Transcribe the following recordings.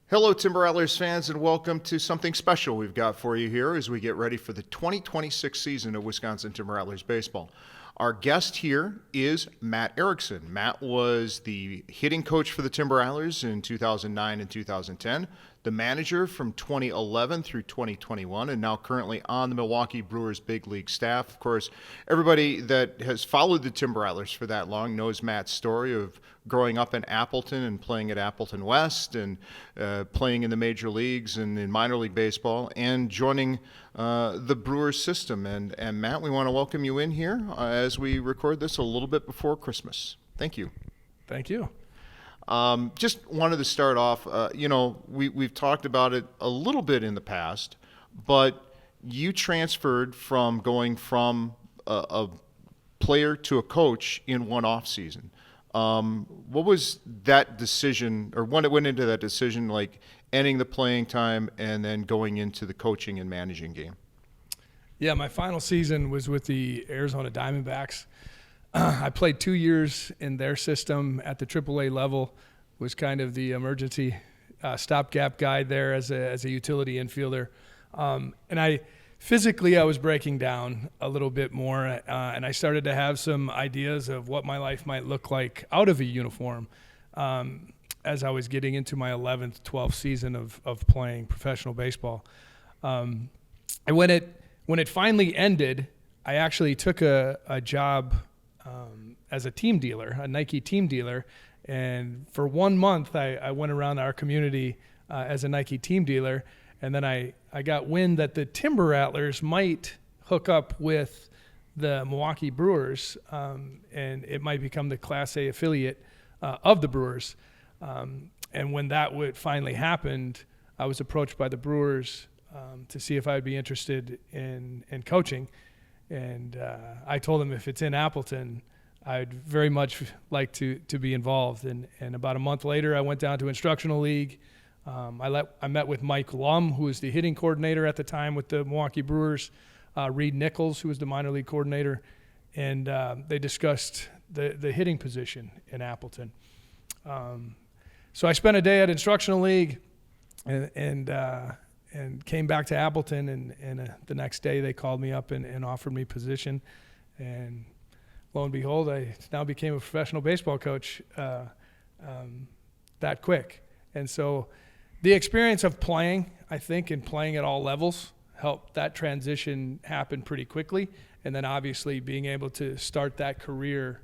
Hello, Timber Rattlers fans, and welcome to something special we've got for you here as we get ready for the 2026 season of Wisconsin Timber Rattlers baseball. Our guest here is Matt Erickson. Matt was the hitting coach for the Timber Rattlers in 2009 and 2010, the manager from 2011 through 2021, and now currently on the Milwaukee Brewers big league staff. Of course, everybody that has followed the Timber Rattlers for that long knows Matt's story of growing up in Appleton and playing at Appleton West and playing in the major leagues and in minor league baseball and joining the Brewers system. And Matt, we want to welcome you in here as we record this a little bit before Christmas. Thank you. Thank you. Just wanted to start off, we've talked about it a little bit in the past, but you transferred from going from a player to a coach in one off season. What was that decision, or when it went into that decision, like ending the playing time and then going into the coaching and managing game? Yeah, my final season was with the Arizona Diamondbacks. I played 2 years in their system at the AAA level, was kind of the emergency stopgap guy there as a utility infielder. And I was breaking down a little bit more, and I started to have some ideas of what my life might look like out of a uniform as I was getting into my 11th, 12th season of playing professional baseball. And when it finally ended, I actually took a job as a team dealer, a Nike team dealer. And for 1 month, I went around our community as a Nike team dealer. And then I got wind that the Timber Rattlers might hook up with the Milwaukee Brewers, and it might become the Class A affiliate of the Brewers. And when that finally happened, I was approached by the Brewers to see if I'd be interested in coaching. And I told them if it's in Appleton, I'd very much like to be involved. And about a month later, I went down to Instructional League. I met with Mike Lum, who was the hitting coordinator at the time with the Milwaukee Brewers, Reed Nichols, who was the minor league coordinator, and they discussed the hitting position in Appleton. So I spent a day at Instructional League and came back to Appleton, and the next day they called me up and offered me position, and lo and behold, I now became a professional baseball coach that quick. And so the experience of playing, I think, and playing at all levels helped that transition happen pretty quickly. And then obviously being able to start that career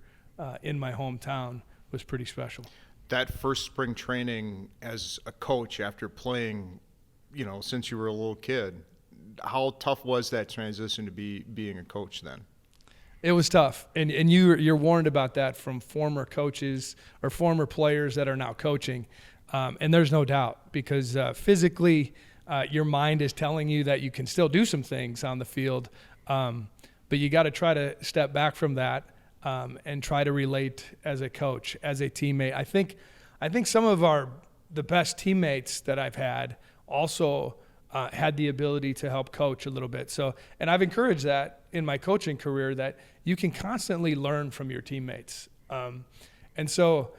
in my hometown was pretty special. That first spring training as a coach after playing, since you were a little kid, how tough was that transition to being a coach then? It was tough, and you're warned about that from former coaches or former players that are now coaching. And there's no doubt, because physically your mind is telling you that you can still do some things on the field, but you got to try to step back from that and try to relate as a coach, as a teammate. I think some of the best teammates that I've had also had the ability to help coach a little bit. So, and I've encouraged that in my coaching career, that you can constantly learn from your teammates. And so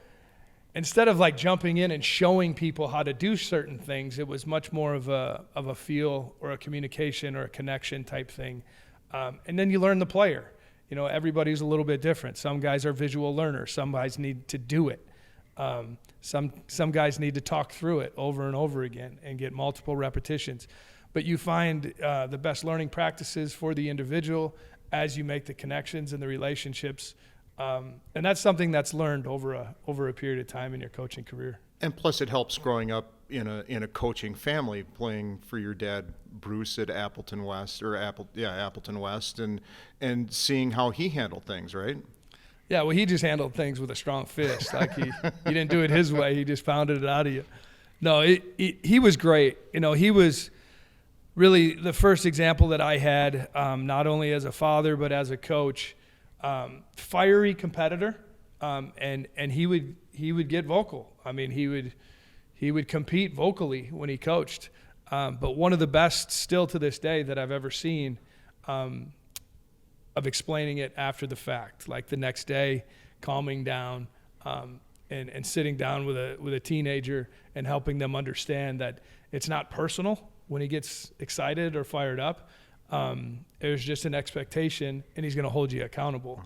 instead of like jumping in and showing people how to do certain things, it was much more of a feel or a communication or a connection type thing. And then you learn the player. Everybody's a little bit different. Some guys are visual learners. Some guys need to do it. Some guys need to talk through it over and over again and get multiple repetitions. But you find the best learning practices for the individual as you make the connections and the relationships. And that's something that's learned over a period of time in your coaching career. And plus, it helps growing up in a coaching family, playing for your dad, Brice, at Appleton West, Appleton West, and seeing how he handled things, right? Yeah, well, he just handled things with a strong fist. Like he didn't do it his way; he just pounded it out of you. No, he was great. He was really the first example that I had, not only as a father but as a coach. Fiery competitor, and he would get vocal. I mean, he would compete vocally when he coached. But one of the best still to this day that I've ever seen of explaining it after the fact, like the next day, calming down, and sitting down with a teenager and helping them understand that it's not personal when he gets excited or fired up. There's just an expectation, and he's going to hold you accountable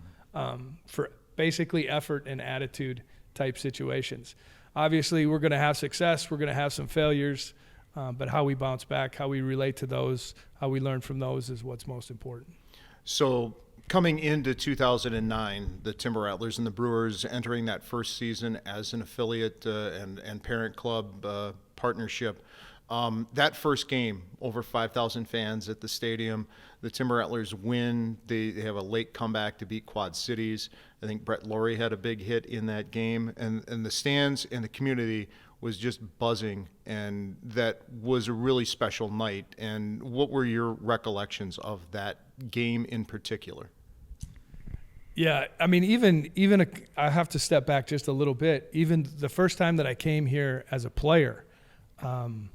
for basically effort and attitude type situations. Obviously, we're going to have success. We're going to have some failures, but how we bounce back, how we relate to those, how we learn from those is what's most important. So coming into 2009, the Timber Rattlers and the Brewers entering that first season as an affiliate and parent club partnership. That first game, over 5,000 fans at the stadium. The Timber Rattlers win. They have a late comeback to beat Quad Cities. I think Brett Laurie had a big hit in that game. And the stands and the community was just buzzing. And that was a really special night. And what were your recollections of that game in particular? Yeah, I mean, I have to step back just a little bit. Even the first time that I came here as a player, and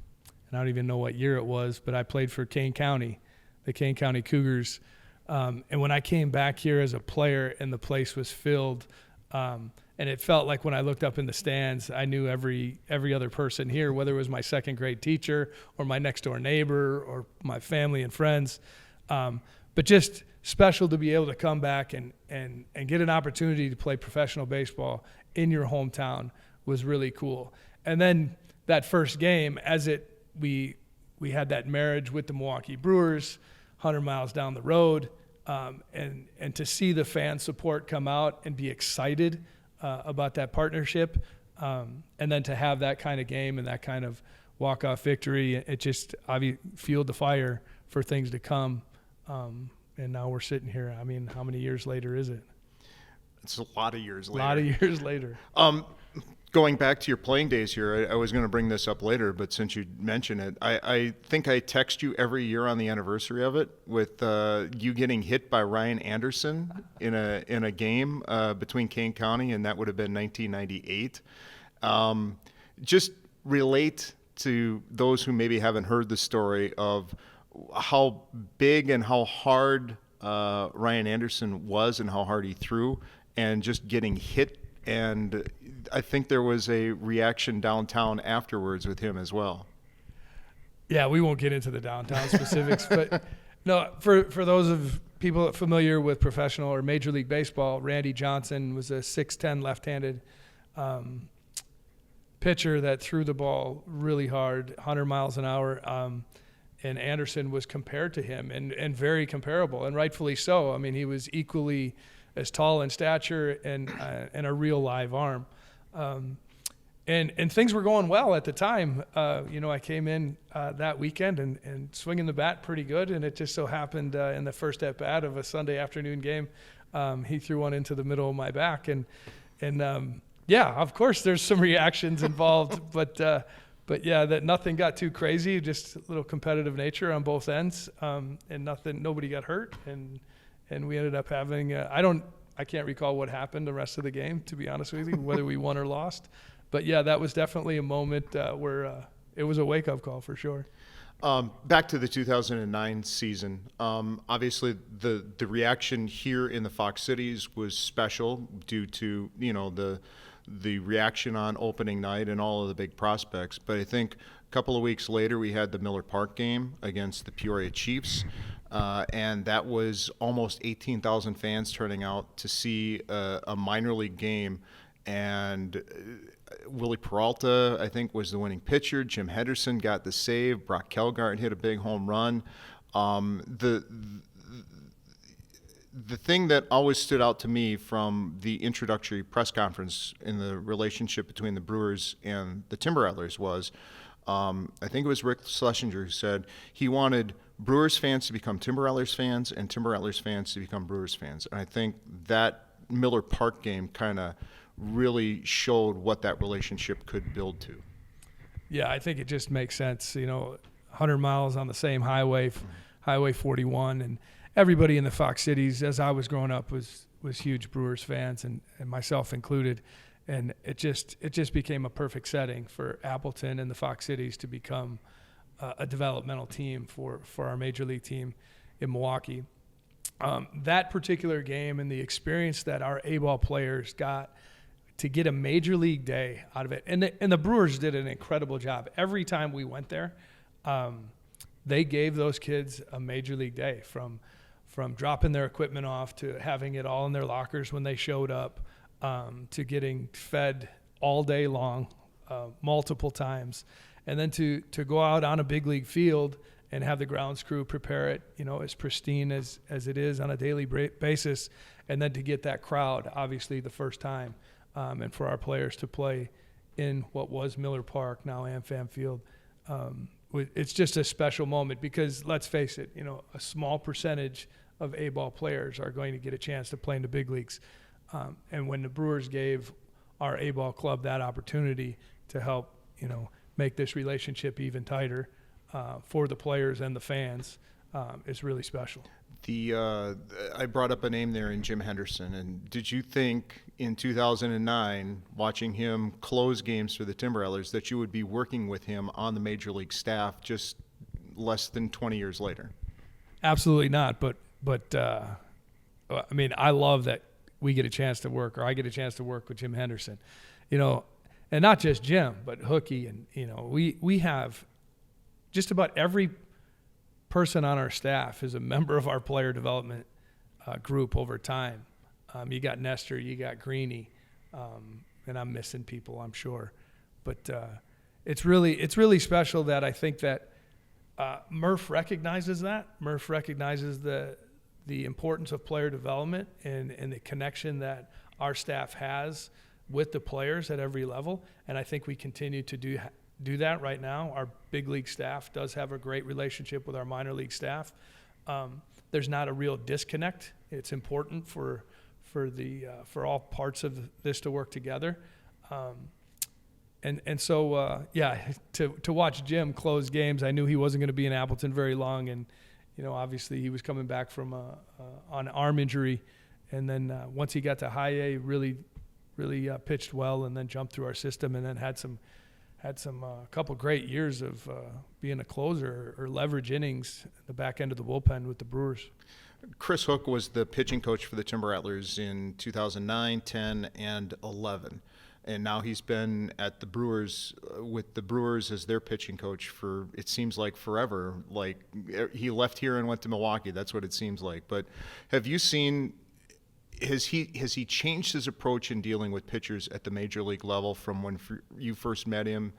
I don't even know what year it was, but I played for Kane County, the Kane County Cougars. And when I came back here as a player and the place was filled, and it felt like when I looked up in the stands, I knew every other person here, whether it was my second grade teacher or my next door neighbor or my family and friends. But just special to be able to come back and get an opportunity to play professional baseball in your hometown was really cool. And then that first game, we had that marriage with the Milwaukee Brewers, 100 miles down the road, and to see the fan support come out and be excited about that partnership, and then to have that kind of game and that kind of walk-off victory, it just fueled the fire for things to come. And now we're sitting here. I mean, how many years later is it? It's a lot of years later. A lot of years later. Going back to your playing days here, I was going to bring this up later, but since you mentioned it, I think I text you every year on the anniversary of it with you getting hit by Ryan Anderson in a game between Kane County, and that would have been 1998. Just relate to those who maybe haven't heard the story of how big and how hard Ryan Anderson was and how hard he threw, and just getting hit. And I think there was a reaction downtown afterwards with him as well. Yeah, we won't get into the downtown specifics, but no, for those of people familiar with professional or Major League Baseball, Randy Johnson was a 6'10" left-handed pitcher that threw the ball really hard, 100 miles an hour. And Anderson was compared to him and very comparable, and rightfully so. I mean, he was equally as tall in stature and a real live arm. And things were going well at the time. I came in that weekend and swinging the bat pretty good, and it just so happened in the first at-bat of a Sunday afternoon game, he threw one into the middle of my back. And yeah, of course there's some reactions involved, but yeah, that nothing got too crazy, just a little competitive nature on both ends, and nobody got hurt, and we ended up having I can't recall what happened the rest of the game, to be honest with you, whether we won or lost. But yeah, that was definitely a moment where it was a wake-up call for sure. Back to the 2009 season, obviously the reaction here in the Fox Cities was special due to the reaction on opening night and all of the big prospects. But I think a couple of weeks later we had the Miller Park game against the Peoria Chiefs, and that was almost 18,000 fans turning out to see a minor league game. And Willie Peralta, I think, was the winning pitcher. Jim Henderson got the save. Brock Kelgart hit a big home run. The thing that always stood out to me from the introductory press conference in the relationship between the Brewers and the Timber Rattlers was, I think it was Rick Schlesinger who said he wanted Brewers fans to become Timber Rattlers fans and Timber Rattlers fans to become Brewers fans. And I think that Miller Park game kind of really showed what that relationship could build to. Yeah, I think it just makes sense. 100 miles on the same highway, Highway 41, and everybody in the Fox Cities, as I was growing up, was huge Brewers fans, and myself included. And it just became a perfect setting for Appleton and the Fox Cities to become a developmental team for our major league team in Milwaukee. That particular game and the experience that our A-ball players got to get a major league day out of it. And the Brewers did an incredible job. Every time we went there, they gave those kids a major league day, from dropping their equipment off to having it all in their lockers when they showed up, to getting fed all day long, multiple times, and then to go out on a big league field and have the grounds crew prepare it, as pristine as it is on a daily basis, and then to get that crowd, obviously the first time, and for our players to play in what was Miller Park, now AmFam Field. It's just a special moment because, let's face it, a small percentage of A-ball players are going to get a chance to play in the big leagues. And when the Brewers gave our A-ball club that opportunity to help, make this relationship even tighter for the players and the fans, is really special. I brought up a name there in Jim Henderson, and did you think in 2009, watching him close games for the Timber Rattlers, that you would be working with him on the major league staff just less than 20 years later? Absolutely not. But I love that we get a chance to work, or I get a chance to work with Jim Henderson, and not just Jim, but Hookie, and we have just about every person on our staff is a member of our player development group over time. You got Nestor, you got Greeny, and I'm missing people, I'm sure. But it's really special that I think that Murph recognizes that. Murph recognizes the importance of player development and the connection that our staff has with the players at every level. And I think we continue to do that right now. Our big league staff does have a great relationship with our minor league staff. There's not a real disconnect. It's important for all parts of this to work together. So to watch Jim close games, I knew he wasn't going to be in Appleton very long, and obviously he was coming back from an arm injury, and then once he got to high A, really pitched well, and then jumped through our system, and then had some couple great years of being a closer or leverage innings at the back end of the bullpen with the Brewers. Chris Hook was the pitching coach for the Timber Rattlers in 2009, 10, and 11. And now he's been at the Brewers, with the Brewers as their pitching coach for, it seems like, forever. Like, he left here and went to Milwaukee. That's what it seems like. But have you seen, has he changed his approach in dealing with pitchers at the major league level from when you first met him,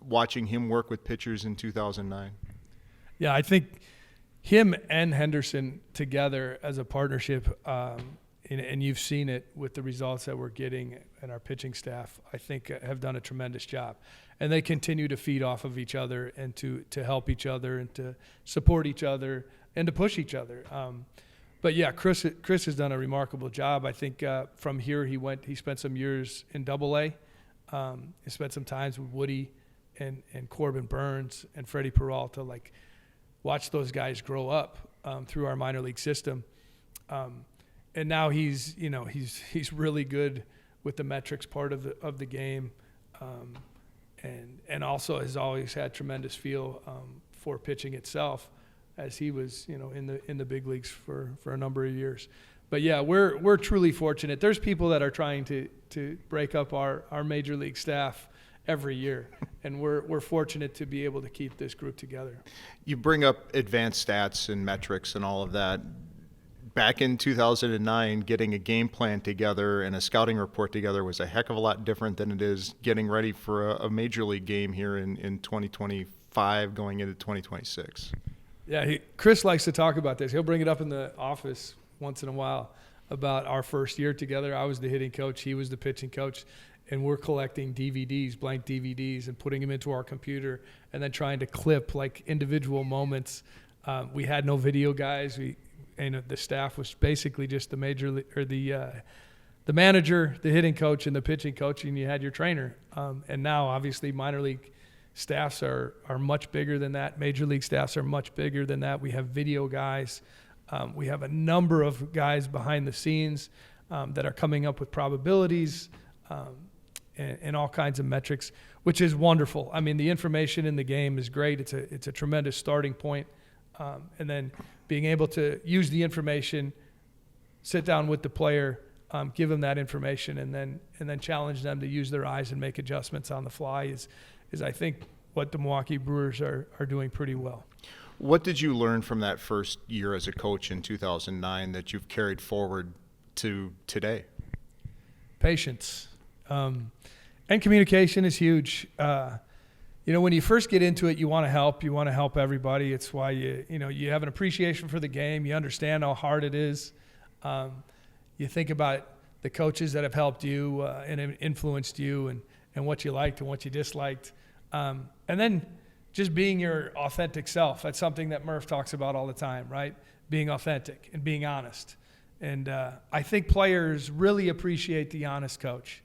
watching him work with pitchers in 2009? Yeah, I think him and Henderson together as a partnership, and you've seen it with the results that we're getting, and our pitching staff, I think, have done a tremendous job. And they continue to feed off of each other and to help each other and to support each other and to push each other. But yeah, Chris has done a remarkable job. I think from here he spent some years in Double-A. He spent some times with Woody and Corbin Burnes and Freddy Peralta. Like, watch those guys grow up through our minor league system. And now he's really good with the metrics part of the game, and also has always had tremendous feel for pitching itself, as he was in the big leagues for a number of years. But yeah, we're truly fortunate. There's people that are trying to break up our major league staff every year, and we're fortunate to be able to keep this group together. You bring up advanced stats and metrics and all of that. Back in 2009, getting a game plan together and a scouting report together was a heck of a lot different than it is getting ready for a major league game here in 2025 going into 2026. Yeah, Chris likes to talk about this. He'll bring it up in the office once in a while about our first year together. I was the hitting coach, he was the pitching coach, and we're collecting DVDs, blank DVDs, and putting them into our computer and then trying to clip like individual moments. We had no video guys. And the staff was basically just the the manager, the hitting coach, and the pitching coach, and you had your trainer. And now, obviously, minor league staffs are much bigger than that. Major league staffs are much bigger than that. We have video guys. We have a number of guys behind the scenes that are coming up with probabilities and all kinds of metrics, which is wonderful. I mean, the information in the game is great. It's a tremendous starting point. And then being able to use the information, sit down with the player, give them that information, and then challenge them to use their eyes and make adjustments on the fly is I think what the Milwaukee Brewers are doing pretty well. What did you learn from that first year as a coach in 2009 that you've carried forward to today? Patience. And communication is huge. When you first get into it, you want to help. You want to help everybody. It's why you have an appreciation for the game. You understand how hard it is. You think about the coaches that have helped you and have influenced you and what you liked and what you disliked. And then just being your authentic self. That's something that Murph talks about all the time, right? Being authentic and being honest. And I think players really appreciate the honest coach.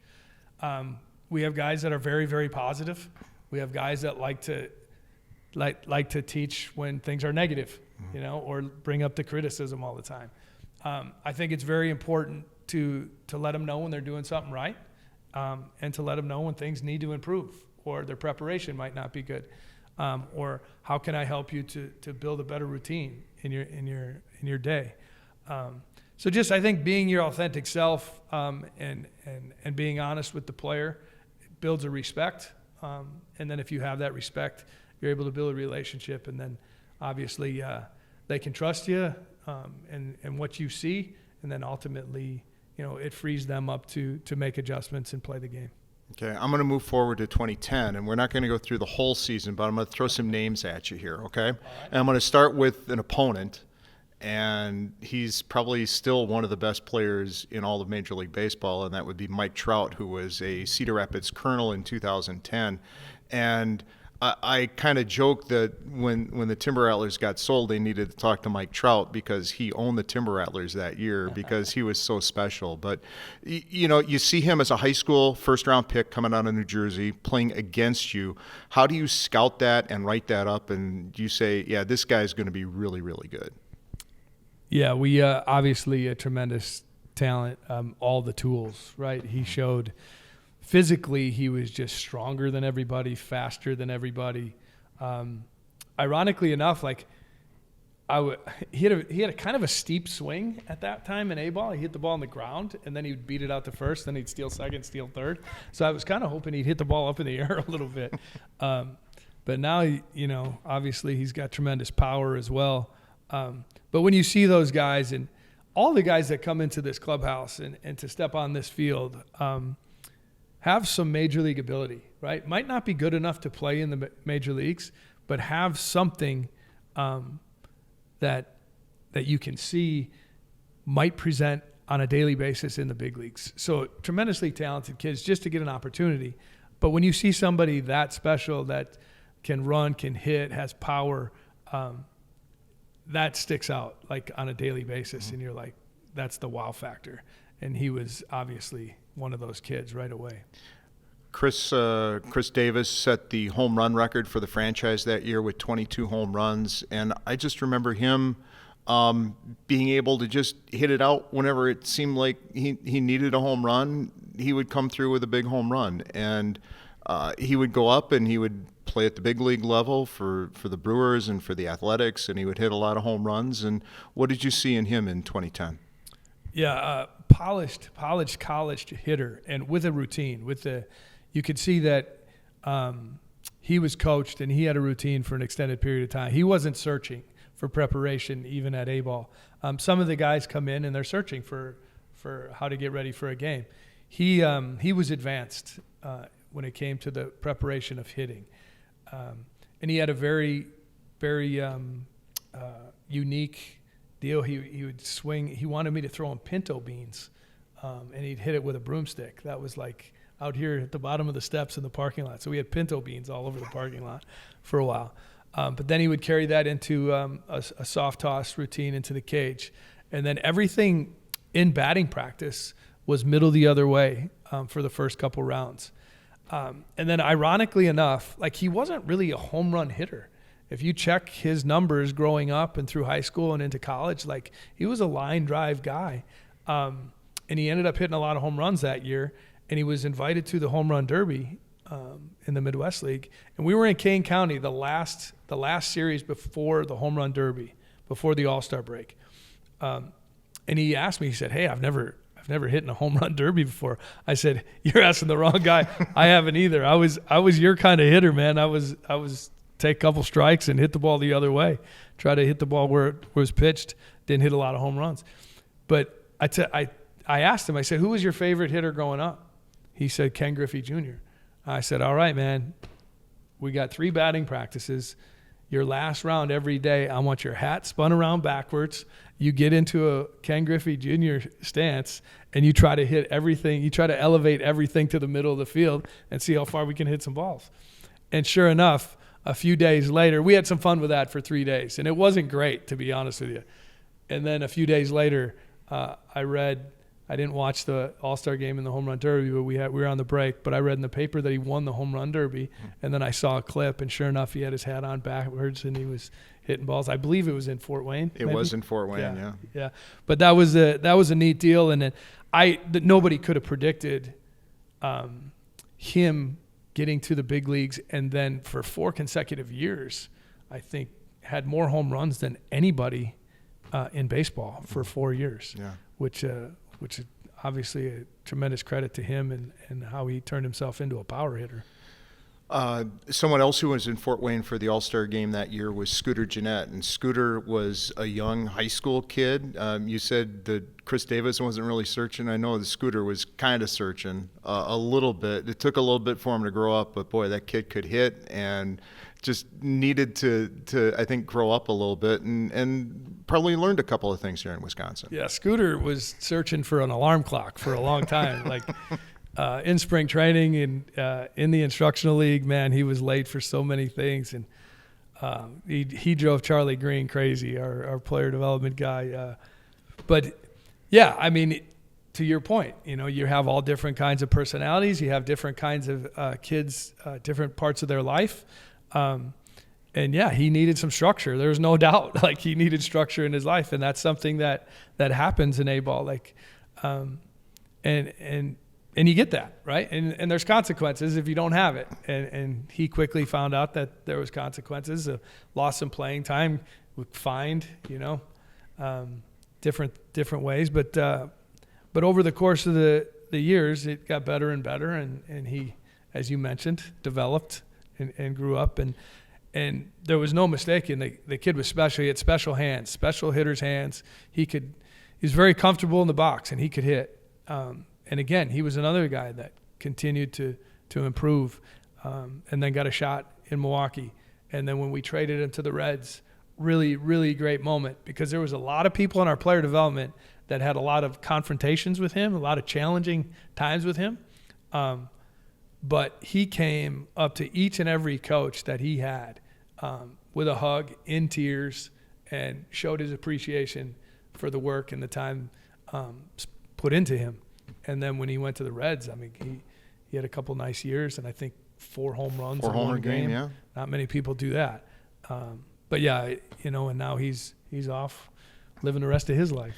We have guys that are very, very positive. We have guys that like to teach when things are negative, or bring up the criticism all the time. I think it's very important to let them know when they're doing something right, and to let them know when things need to improve or their preparation might not be good, or how can I help you to build a better routine in your day. So just I think being your authentic self and being honest with the player builds a respect. And then if you have that respect, you're able to build a relationship, and then obviously they can trust you and what you see, and then ultimately it frees them up to make adjustments and play the game. Okay, I'm going to move forward to 2010, and we're not going to go through the whole season, but I'm going to throw some names at you here, okay? Right. And I'm going to start with an opponent, and he's probably still one of the best players in all of Major League Baseball, and that would be Mike Trout, who was a Cedar Rapids Colonel in 2010. And I kind of joked that when the Timber Rattlers got sold, they needed to talk to Mike Trout because he owned the Timber Rattlers that year because he was so special. But, you see him as a high school first-round pick coming out of New Jersey playing against you. How do you scout that and write that up, and you say, yeah, this guy's going to be really, really good? Yeah, we obviously a tremendous talent, all the tools, right? He showed physically he was just stronger than everybody, faster than everybody. Ironically enough, he had a kind of a steep swing at that time in A-ball. He hit the ball on the ground, and then he would beat it out to first, then he'd steal second, steal third. So I was kind of hoping he'd hit the ball up in the air a little bit. But now, obviously he's got tremendous power as well. But when you see those guys and all the guys that come into this clubhouse and to step on this field have some major league ability, right? Might not be good enough to play in the major leagues, but have something that you can see might present on a daily basis in the big leagues. So tremendously talented kids just to get an opportunity. But when you see somebody that special that can run, can hit, has power, that sticks out on a daily basis, and you're like, that's the wow factor. And he was obviously one of those kids right away. Chris Davis set the home run record for the franchise that year with 22 home runs, and I just remember him being able to just hit it out whenever it seemed like he needed a home run. He would come through with a big home run, and he would go up and he would play at the big league level for the Brewers and for the Athletics, and he would hit a lot of home runs. And what did you see in him in 2010? Yeah, polished college hitter, and with a routine. You could see that he was coached and he had a routine for an extended period of time. He wasn't searching for preparation even at A-ball. Some of the guys come in and they're searching for how to get ready for a game. He was advanced when it came to the preparation of hitting. And he had a very, very unique deal. He would swing. He wanted me to throw him pinto beans, and he'd hit it with a broomstick. That was like out here at the bottom of the steps in the parking lot. So we had pinto beans all over the parking lot for a while. But then he would carry that into a soft toss routine into the cage. And then everything in batting practice was middle the other way for the first couple rounds. And then ironically enough, he wasn't really a home run hitter. If you check his numbers growing up and through high school and into college, he was a line drive guy. And he ended up hitting a lot of home runs that year. And he was invited to the home run derby in the Midwest League. And we were in Kane County the last series before the home run derby, before the All-Star break. And he asked me, he said, hey, I've never I've never hit in a home run derby before. I said, you're asking the wrong guy. I haven't either. I was your kind of hitter, man. I was take a couple strikes and hit the ball the other way. Try to hit the ball where it was pitched. Didn't hit a lot of home runs. But I asked him, I said, who was your favorite hitter growing up? He said, Ken Griffey Jr. I said, all right, man, we got 3 batting practices. Your last round every day, I want your hat spun around backwards. You get into a Ken Griffey Jr. stance, and you try to hit everything. You try to elevate everything to the middle of the field and see how far we can hit some balls. And sure enough, a few days later, we had some fun with that for 3 days. And it wasn't great, to be honest with you. And then a few days later, I didn't watch the All-Star game in the home run derby, but we were on the break. But I read in the paper that he won the home run derby, and then I saw a clip, and sure enough, he had his hat on backwards, and he was hitting balls. I believe it was in Fort Wayne. It was in Fort Wayne, yeah. But that was a neat deal, and then nobody could have predicted him getting to the big leagues, and then for 4 consecutive years, I think had more home runs than anybody in baseball for 4 years. Yeah. Which is obviously a tremendous credit to him and how he turned himself into a power hitter. Someone else who was in Fort Wayne for the All-Star game that year was Scooter Gennett, and Scooter was a young high school kid. You said that Chris Davis wasn't really searching. I know the Scooter was kind of searching a little bit. It took a little bit for him to grow up, but boy, that kid could hit and just needed to I think, grow up a little bit and probably learned a couple of things here in Wisconsin. Yeah, Scooter was searching for an alarm clock for a long time. Like in spring training and in the instructional league, man, he was late for so many things. And he drove Charlie Green crazy, our player development guy. But, yeah, I mean, to your point, you have all different kinds of personalities. You have different kinds of kids, different parts of their life. And yeah, he needed some structure. There's no doubt. Like he needed structure in his life, and that's something that happens in A-ball. Like, and you get that, right? And there's consequences if you don't have it. And he quickly found out that there was consequences. Lost some playing time, fined, different ways. But over the course of the years, it got better and better, and he, as you mentioned, developed and grew up, and there was no mistake. And the kid was special. He had special hands, special hitter's hands. He was very comfortable in the box, and he could hit. And again, he was another guy that continued to improve, and then got a shot in Milwaukee. And then when we traded him to the Reds, really, really great moment, because there was a lot of people in our player development that had a lot of confrontations with him, a lot of challenging times with him. But he came up to each and every coach that he had with a hug, in tears, and showed his appreciation for the work and the time put into him. And then when he went to the Reds, I mean, he had a couple nice years, and I think 4 home runs in one game. Yeah. Not many people do that. But yeah, and now he's off living the rest of his life.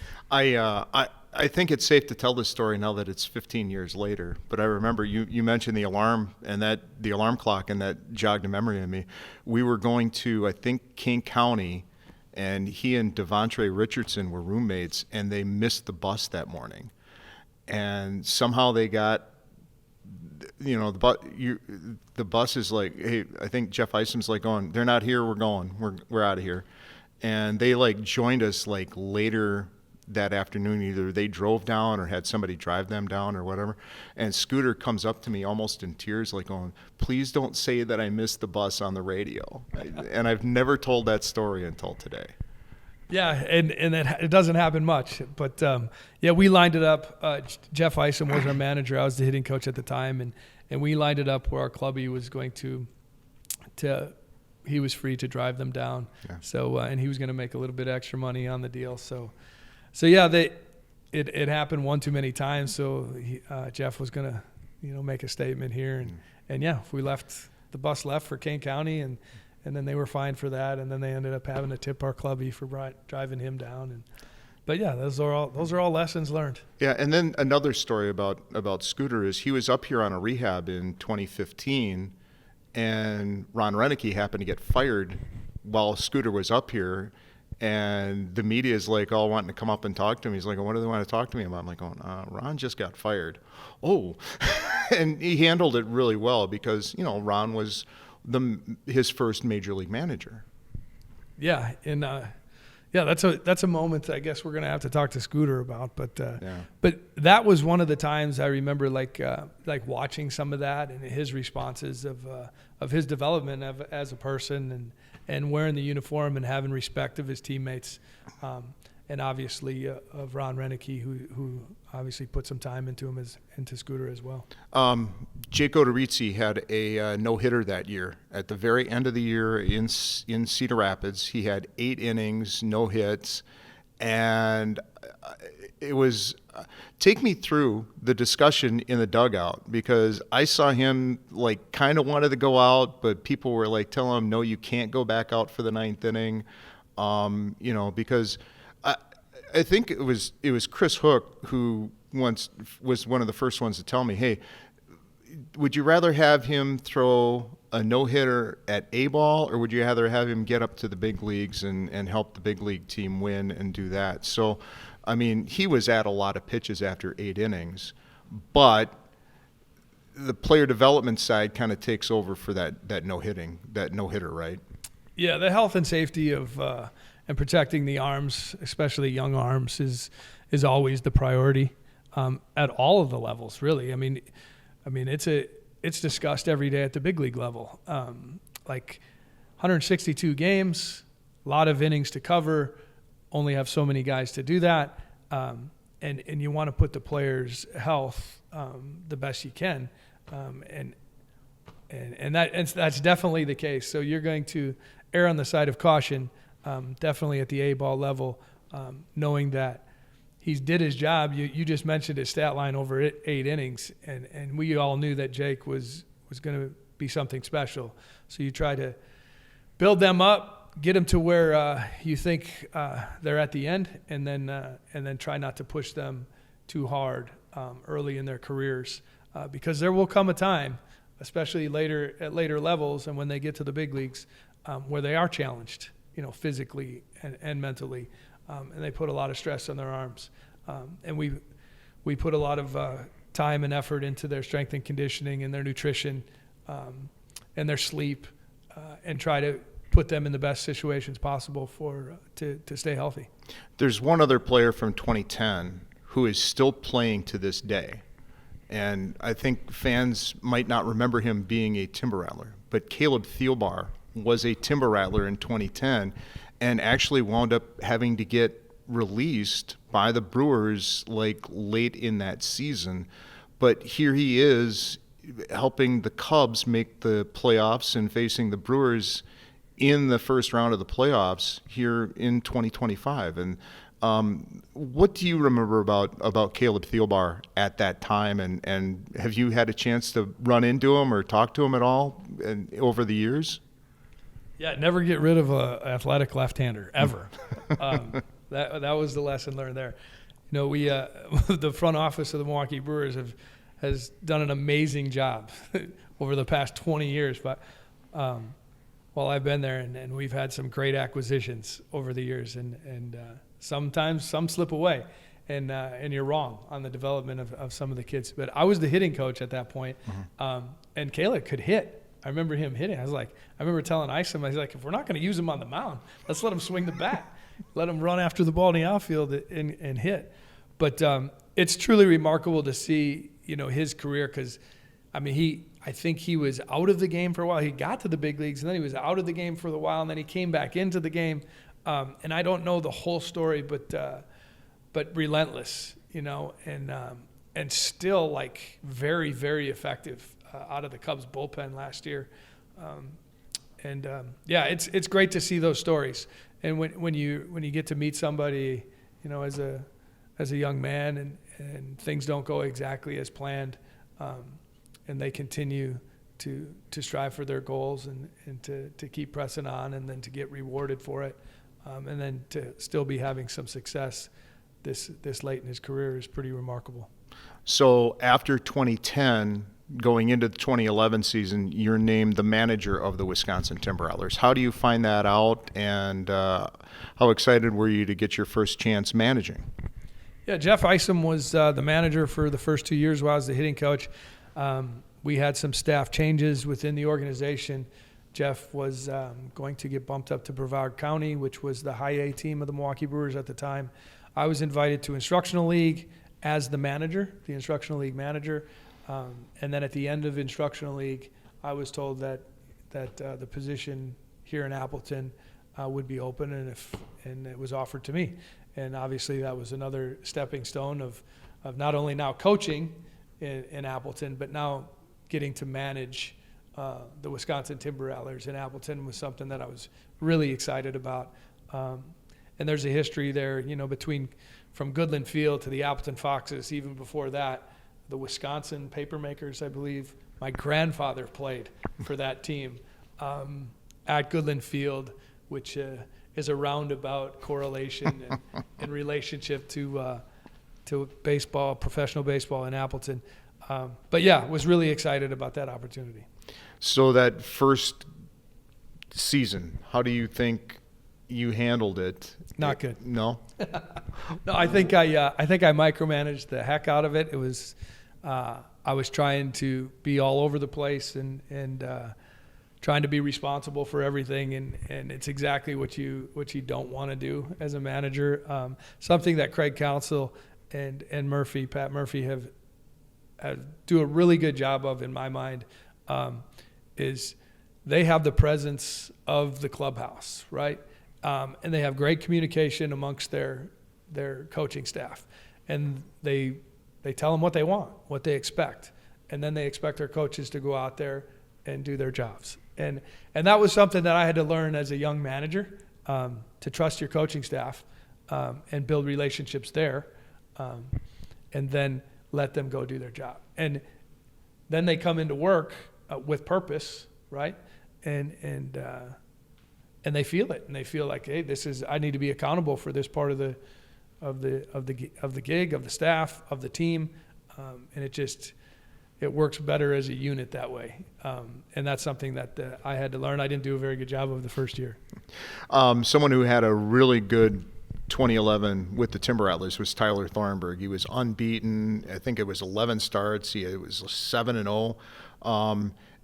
I think it's safe to tell this story now that it's 15 years later. But I remember you mentioned the alarm and the alarm clock, and that jogged a memory in me. We were going to, I think, King County, and he and Devontre Richardson were roommates, and they missed the bus that morning. And somehow they got, the bus is like, hey, I think Jeff Isom's like going, they're not here, we're going, we're out of here. And they joined us later that afternoon. Either they drove down or had somebody drive them down or whatever. And Scooter comes up to me almost in tears, going, please don't say that I missed the bus on the radio. And I've never told that story until today. Yeah, and it doesn't happen much. But, we lined it up. Jeff Isom was our manager. I was the hitting coach at the time. And we lined it up where our clubby was going to he was free to drive them down. Yeah. So, and he was going to make a little bit extra money on the deal. So yeah, it happened one too many times. So Jeff was going to, make a statement here. And yeah, the bus left for Kane County, and then they were fined for that. And then they ended up having to tip our clubby for driving him down. But yeah, those are all lessons learned. Yeah, and then another story about Scooter is he was up here on a rehab in 2015, and Ron Renicky happened to get fired while Scooter was up here, And the media is like all wanting to come up and talk to him. He's like, what do they want to talk to me about? I'm like, Ron just got fired. Oh, and he handled it really well because, Ron was his first major league manager. Yeah, and that's a moment I guess we're gonna have to talk to Scooter about. But but that was one of the times I remember like watching some of that and his responses of his development as a person and wearing the uniform and having respect of his teammates, and obviously of Ron Renicky, who obviously put some time into Scooter as well. Jake Odorizzi had a no-hitter that year. At the very end of the year in Cedar Rapids, he had 8 innings, no hits, and it was take me through the discussion in the dugout, because I saw him kind of wanted to go out, but people were telling him, no, you can't go back out for the 9th inning, because I think it was Chris Hook who once was one of the first ones to tell me, hey, would you rather have him throw a no-hitter at A-ball, or would you rather have him get up to the big leagues and help the big league team win and do that? So, I mean, he was at a lot of pitches after 8 innings, but the player development side kind of takes over for that no-hitter, right? Yeah, the health and safety of and protecting the arms, especially young arms, is always the priority at all of the levels, really. I mean, it's discussed every day at the big league level. 162 games, a lot of innings to cover, only have so many guys to do that, and you want to put the players' health the best you can, and that's definitely the case. So you're going to err on the side of caution, definitely at the A-ball level, knowing that he did his job. You just mentioned his stat line over 8 innings, and we all knew that Jake was going to be something special. So you try to build them up, get them to where you think they're at the end, and then try not to push them too hard early in their careers, because there will come a time, especially at later levels, and when they get to the big leagues, where they are challenged, physically and mentally. And they put a lot of stress on their arms. And we put a lot of time and effort into their strength and conditioning and their nutrition and their sleep, and try to put them in the best situations possible to stay healthy. There's one other player from 2010 who is still playing to this day. And I think fans might not remember him being a Timber Rattler, but Caleb Thielbar was a Timber Rattler in 2010 and actually wound up having to get released by the Brewers late in that season. But here he is helping the Cubs make the playoffs and facing the Brewers in the first round of the playoffs here in 2025. And what do you remember about Caleb Thielbar at that time? And have you had a chance to run into him or talk to him at all over the years? Yeah, never get rid of an athletic left-hander, ever. That was the lesson learned there. We the front office of the Milwaukee Brewers has done an amazing job over the past 20 years. But while I've been there, and we've had some great acquisitions over the years, and sometimes some slip away, and you're wrong on the development of some of the kids. But I was the hitting coach at that point, and Caleb could hit. I remember him hitting. I remember telling Isom, I was like, if we're not going to use him on the mound, let's let him swing the bat. Let him run after the ball in the outfield and hit. But it's truly remarkable to see, his career, because, I think he was out of the game for a while. He got to the big leagues, and then he was out of the game for a while, and then he came back into the game. And I don't know the whole story, but relentless, and still very, very effective out of the Cubs bullpen last year. It's great to see those stories. And when you get to meet somebody, as a young man, and things don't go exactly as planned, and they continue to strive for their goals and to keep pressing on, and then to get rewarded for it, and then to still be having some success this late in his career is pretty remarkable. So after 2010, going into the 2011 season, you're named the manager of the Wisconsin Timber Rattlers. How do you find that out, and how excited were you to get your first chance managing? Yeah, Jeff Isom was the manager for the first 2 years while I was the hitting coach. We had some staff changes within the organization. Jeff was going to get bumped up to Brevard County, which was the high A team of the Milwaukee Brewers at the time. I was invited to Instructional League as the manager, the Instructional League manager. And then at the end of Instructional League, I was told that the position here in Appleton would be open, and it was offered to me. And obviously that was another stepping stone of not only now coaching in Appleton, but now getting to manage the Wisconsin Timber Rattlers in Appleton was something that I was really excited about. And there's a history there, from Goodland Field to the Appleton Foxes. Even before that, the Wisconsin Papermakers, I believe, my grandfather played for that team at Goodland Field, which is a roundabout correlation in relationship to baseball, professional baseball in Appleton. But yeah, was really excited about that opportunity. So that first season, how do you think you handled it? Not good. No? No, I think I micromanaged the heck out of it. It was I was trying to be all over the place and trying to be responsible for everything, and it's exactly what you don't want to do as a manager. Something that Craig Counsell and Pat Murphy have do a really good job of, in my mind, is they have the presence of the clubhouse, right? And they have great communication amongst their coaching staff, and they tell them what they want, what they expect, and then they expect their coaches to go out there and do their jobs. And that was something that I had to learn as a young manager, to trust your coaching staff and build relationships there, and then let them go do their job. And then they come into work with purpose, right? And they feel it, and they feel like, hey, I need to be accountable for this part of the gig, of the staff, of the team, and it works better as a unit that way. And that's something that I had to learn. I didn't do a very good job of the first year. Someone who had a really good 2011 with the Timber Rattlers was Tyler Thornburg. He was unbeaten. I think it was 11 starts. It was 7-0.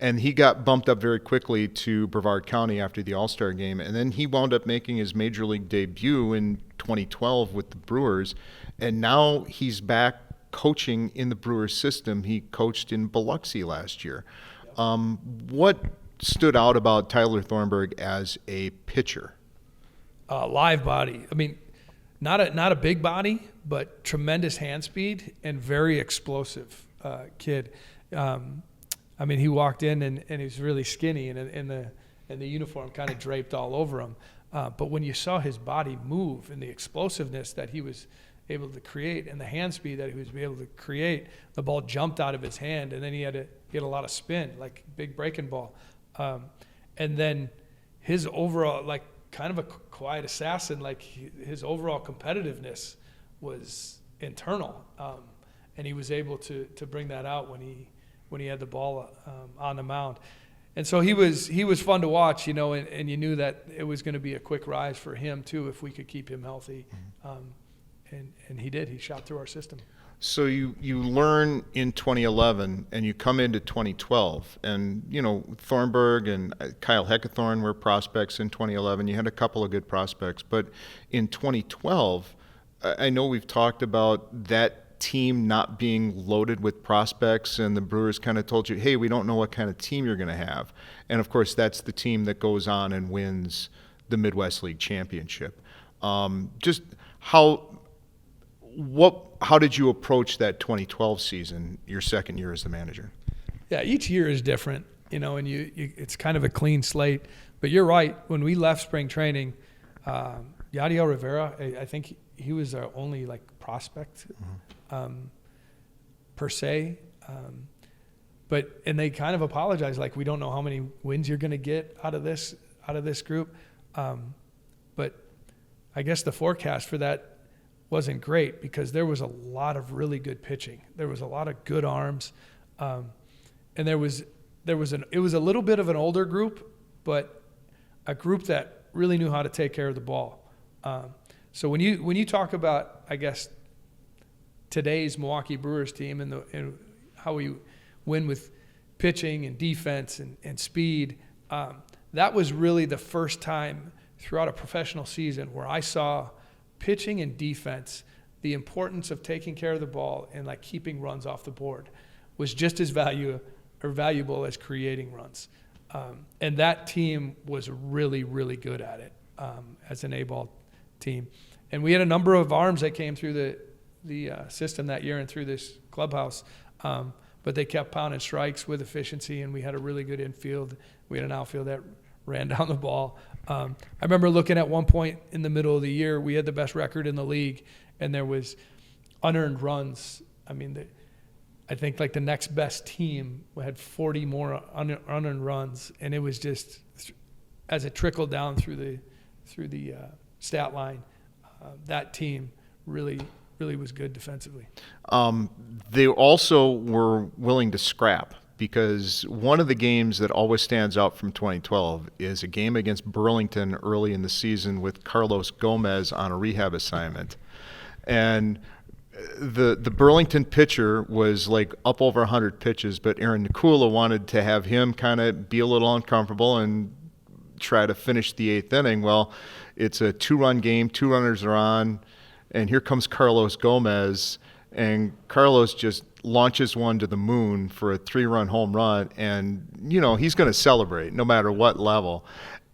And he got bumped up very quickly to Brevard County after the All-Star game. And then he wound up making his major league debut in 2012 with the Brewers. And now he's back coaching in the Brewers system. He coached in Biloxi last year. What stood out about Tyler Thornburg as a pitcher? Live body. I mean, not a big body, but tremendous hand speed and very explosive kid. I mean, he walked in and he was really skinny, and the uniform kind of draped all over him. But when you saw his body move and the explosiveness that he was able to create and the hand speed that he was able to create, the ball jumped out of his hand, and then he had a lot of spin, like big breaking ball. And then his overall, like kind of a quiet assassin, like his overall competitiveness was internal, and he was able to bring that out when he had the ball on the mound. And so he was fun to watch, and you knew that it was going to be a quick rise for him too if we could keep him healthy. And he did. He shot through our system. So you learn in 2011 and you come into 2012, and Thornburg and Kyle Heckathorn were prospects in 2011. You had a couple of good prospects, but in 2012, I know we've talked about that team not being loaded with prospects, and the Brewers kind of told you, hey, we don't know what kind of team you're going to have. And of course, that's the team that goes on and wins the Midwest League Championship. Just how did you approach that 2012 season, your second year as the manager? Yeah, each year is different, and it's kind of a clean slate. But you're right. When we left spring training, Yadiel Rivera, I think he was our only prospect per se. And they kind of apologized, we don't know how many wins you're going to get out of this group. But I guess the forecast for that wasn't great because there was a lot of really good pitching. There was a lot of good arms. and it was a little bit of an older group, but a group that really knew how to take care of the ball. So when you talk about, I guess, today's Milwaukee Brewers team and how we win with pitching and defense and speed, that was really the first time throughout a professional season where I saw pitching and defense, the importance of taking care of the ball and like keeping runs off the board was just as valuable as creating runs. And that team was really, really good at it as an A-ball team. And we had a number of arms that came through the system that year and through this clubhouse, but they kept pounding strikes with efficiency, and we had a really good infield. We had an outfield that ran down the ball. I remember looking at one point in the middle of the year, we had the best record in the league, and there was unearned runs. I mean, I think like the next best team had 40 more unearned runs, and it was just as it trickled down through the stat line. That team really was good defensively. They also were willing to scrap, because one of the games that always stands out from 2012 is a game against Burlington early in the season with Carlos Gomez on a rehab assignment. And the Burlington pitcher was like up over 100 pitches, but Aaron Nakula wanted to have him kind of be a little uncomfortable and try to finish the eighth inning. Well, it's a 2-run game, 2 runners are on, and here comes Carlos Gomez, and Carlos just launches one to the moon for a 3-run home run, and he's going to celebrate no matter what level.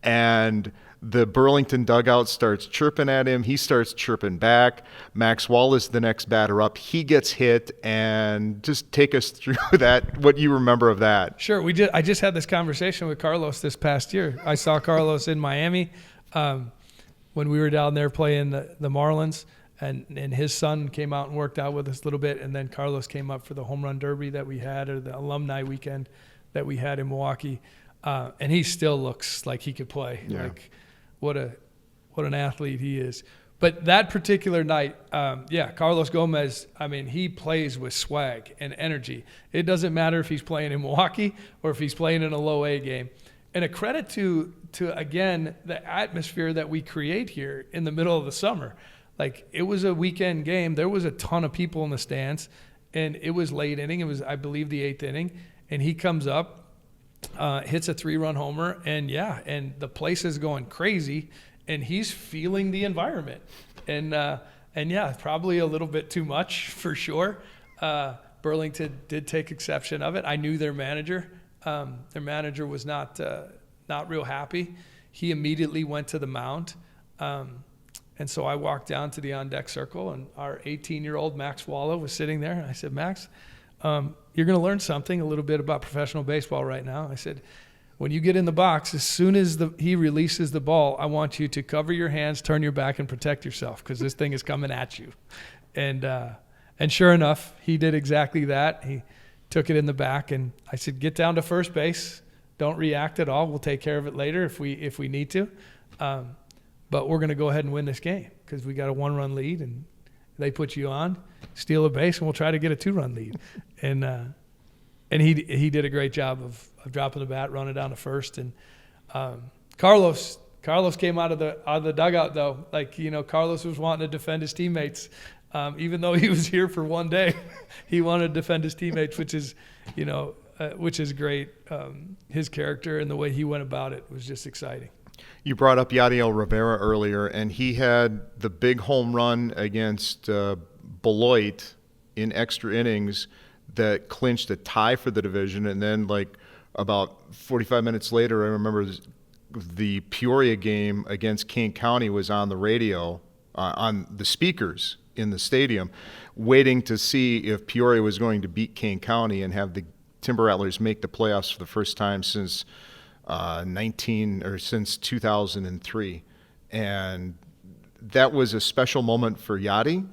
And the Burlington dugout starts chirping at him. He starts chirping back. Max Wallace, the next batter up, he gets hit. And just take us through that, what you remember of that. Sure. I just had this conversation with Carlos this past year. I saw Carlos in Miami when we were down there playing the Marlins. And his son came out and worked out with us a little bit. And then Carlos came up for the home run derby that we had, or the alumni weekend that we had in Milwaukee. And he still looks like he could play. Yeah. Like, what an athlete he is. But that particular night, Carlos Gomez, I mean, he plays with swag and energy. It doesn't matter if he's playing in Milwaukee or if he's playing in a low A game. And a credit to again, the atmosphere that we create here in the middle of the summer. Like, it was a weekend game. There was a ton of people in the stands, and it was late inning. It was, I believe, the 8th inning. And he comes up, hits a 3-run homer, and the place is going crazy, and he's feeling the environment. And probably a little bit too much for sure. Burlington did take exception of it. I knew their manager. Their manager was not real happy. He immediately went to the mound. And so I walked down to the on-deck circle, and our 18-year-old Max Walla was sitting there. And I said, Max, you're going to learn something a little bit about professional baseball right now. I said, when you get in the box, as soon as he releases the ball, I want you to cover your hands, turn your back, and protect yourself, because this thing is coming at you. And sure enough, he did exactly that. He took it in the back, and I said, get down to first base. Don't react at all. We'll take care of it later if we need to. But we're going to go ahead and win this game because we got a 1-run lead, and they put you on, steal a base, and we'll try to get a 2-run lead. And he did a great job of dropping the bat, running down to first. And Carlos came out of the dugout though. Like, Carlos was wanting to defend his teammates, even though he was here for one day. He wanted to defend his teammates, which is great. His character and the way he went about it was just exciting. You brought up Yadiel Rivera earlier, and he had the big home run against Beloit in extra innings that clinched a tie for the division. And then, like, about 45 minutes later, I remember the Peoria game against Kane County was on the radio, on the speakers in the stadium, waiting to see if Peoria was going to beat Kane County and have the Timber Rattlers make the playoffs for the first time since since 2003. And that was a special moment for Yadi,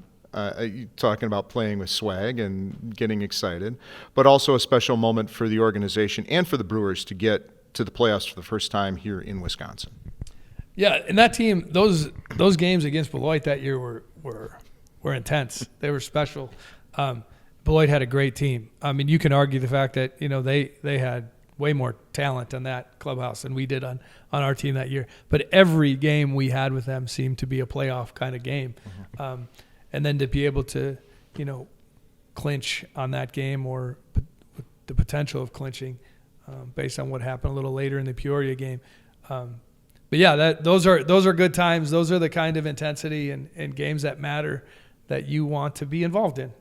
talking about playing with swag and getting excited, but also a special moment for the organization and for the Brewers to get to the playoffs for the first time here in Wisconsin. Yeah, and that team, those games against Beloit that year were intense. They were special. Beloit had a great team. I mean, you can argue the fact that, they had way more talent in that clubhouse than we did on our team that year. But every game we had with them seemed to be a playoff kind of game. And then to be able to, clinch on that game or the potential of clinching based on what happened a little later in the Peoria game. But yeah, those are good times. Those are the kind of intensity and games that matter that you want to be involved in.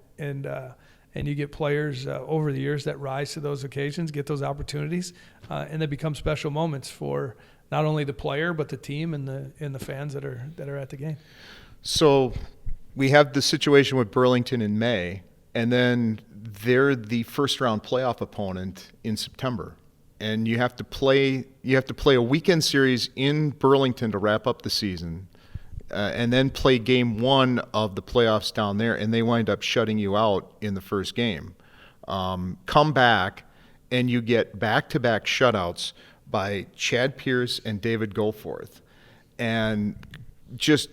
And you get players over the years that rise to those occasions, get those opportunities, and they become special moments for not only the player but the team and the fans that are at the game. So we have the situation with Burlington in May, and then they're the first round playoff opponent in September. And you have to play a weekend series in Burlington to wrap up the season, and then play game one of the playoffs down there, and they wind up shutting you out in the first game. Come back, and you get back-to-back shutouts by Chad Pierce and David Goforth. And just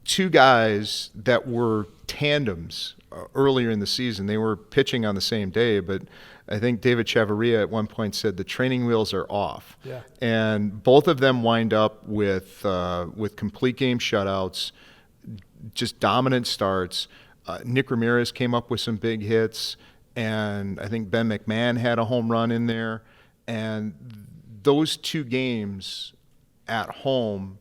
two guys that were tandems earlier in the season. They were pitching on the same day, but I think David Chavarria at one point said the training wheels are off. Yeah. And both of them wind up with complete game shutouts, just dominant starts. Nick Ramirez came up with some big hits, and I think Ben McMahon had a home run in there. And those two games at home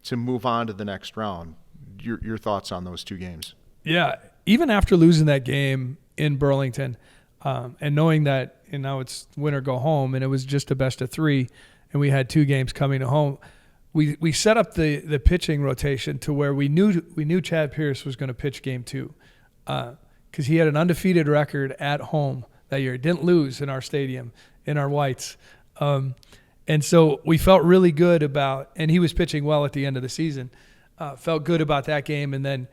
to move on to the next round, your thoughts on those two games? Yeah, even after losing that game in Burlington, and knowing that now it's win or go home, and it was just a best of three, and we had two games coming to home, we set up the pitching rotation to where we knew Chad Pierce was going to pitch game two, because he had an undefeated record at home that year. Didn't lose in our stadium, in our whites. And so we felt really good about, and he was pitching well at the end of the season, felt good about that game. And then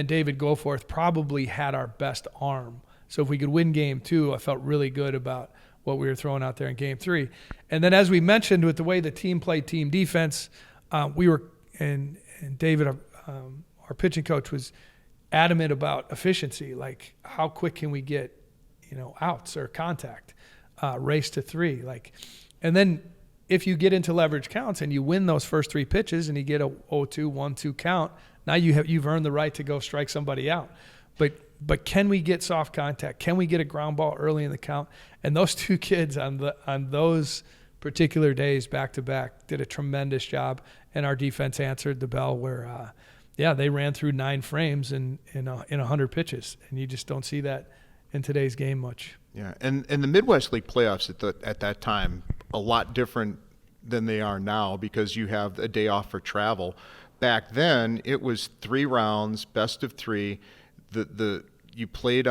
David Goforth probably had our best arm. So if we could win game two, I felt really good about what we were throwing out there in game three. And then, as we mentioned, with the way the team played team defense, and David, our pitching coach, was adamant about efficiency. Like, how quick can we get, outs or contact, race to three, and then if you get into leverage counts and you win those first three pitches and you get a 0-2, 1-2 count, now you've earned the right to go strike somebody out. But can we get soft contact? Can we get a ground ball early in the count? And those two kids on those particular days back to back did a tremendous job, and our defense answered the bell where they ran through 9 frames in 100 pitches, and you just don't see that in today's game much. Yeah, and the Midwest League playoffs at that time, a lot different than they are now because you have a day off for travel. Back then, it was 3 rounds, best of 3. You played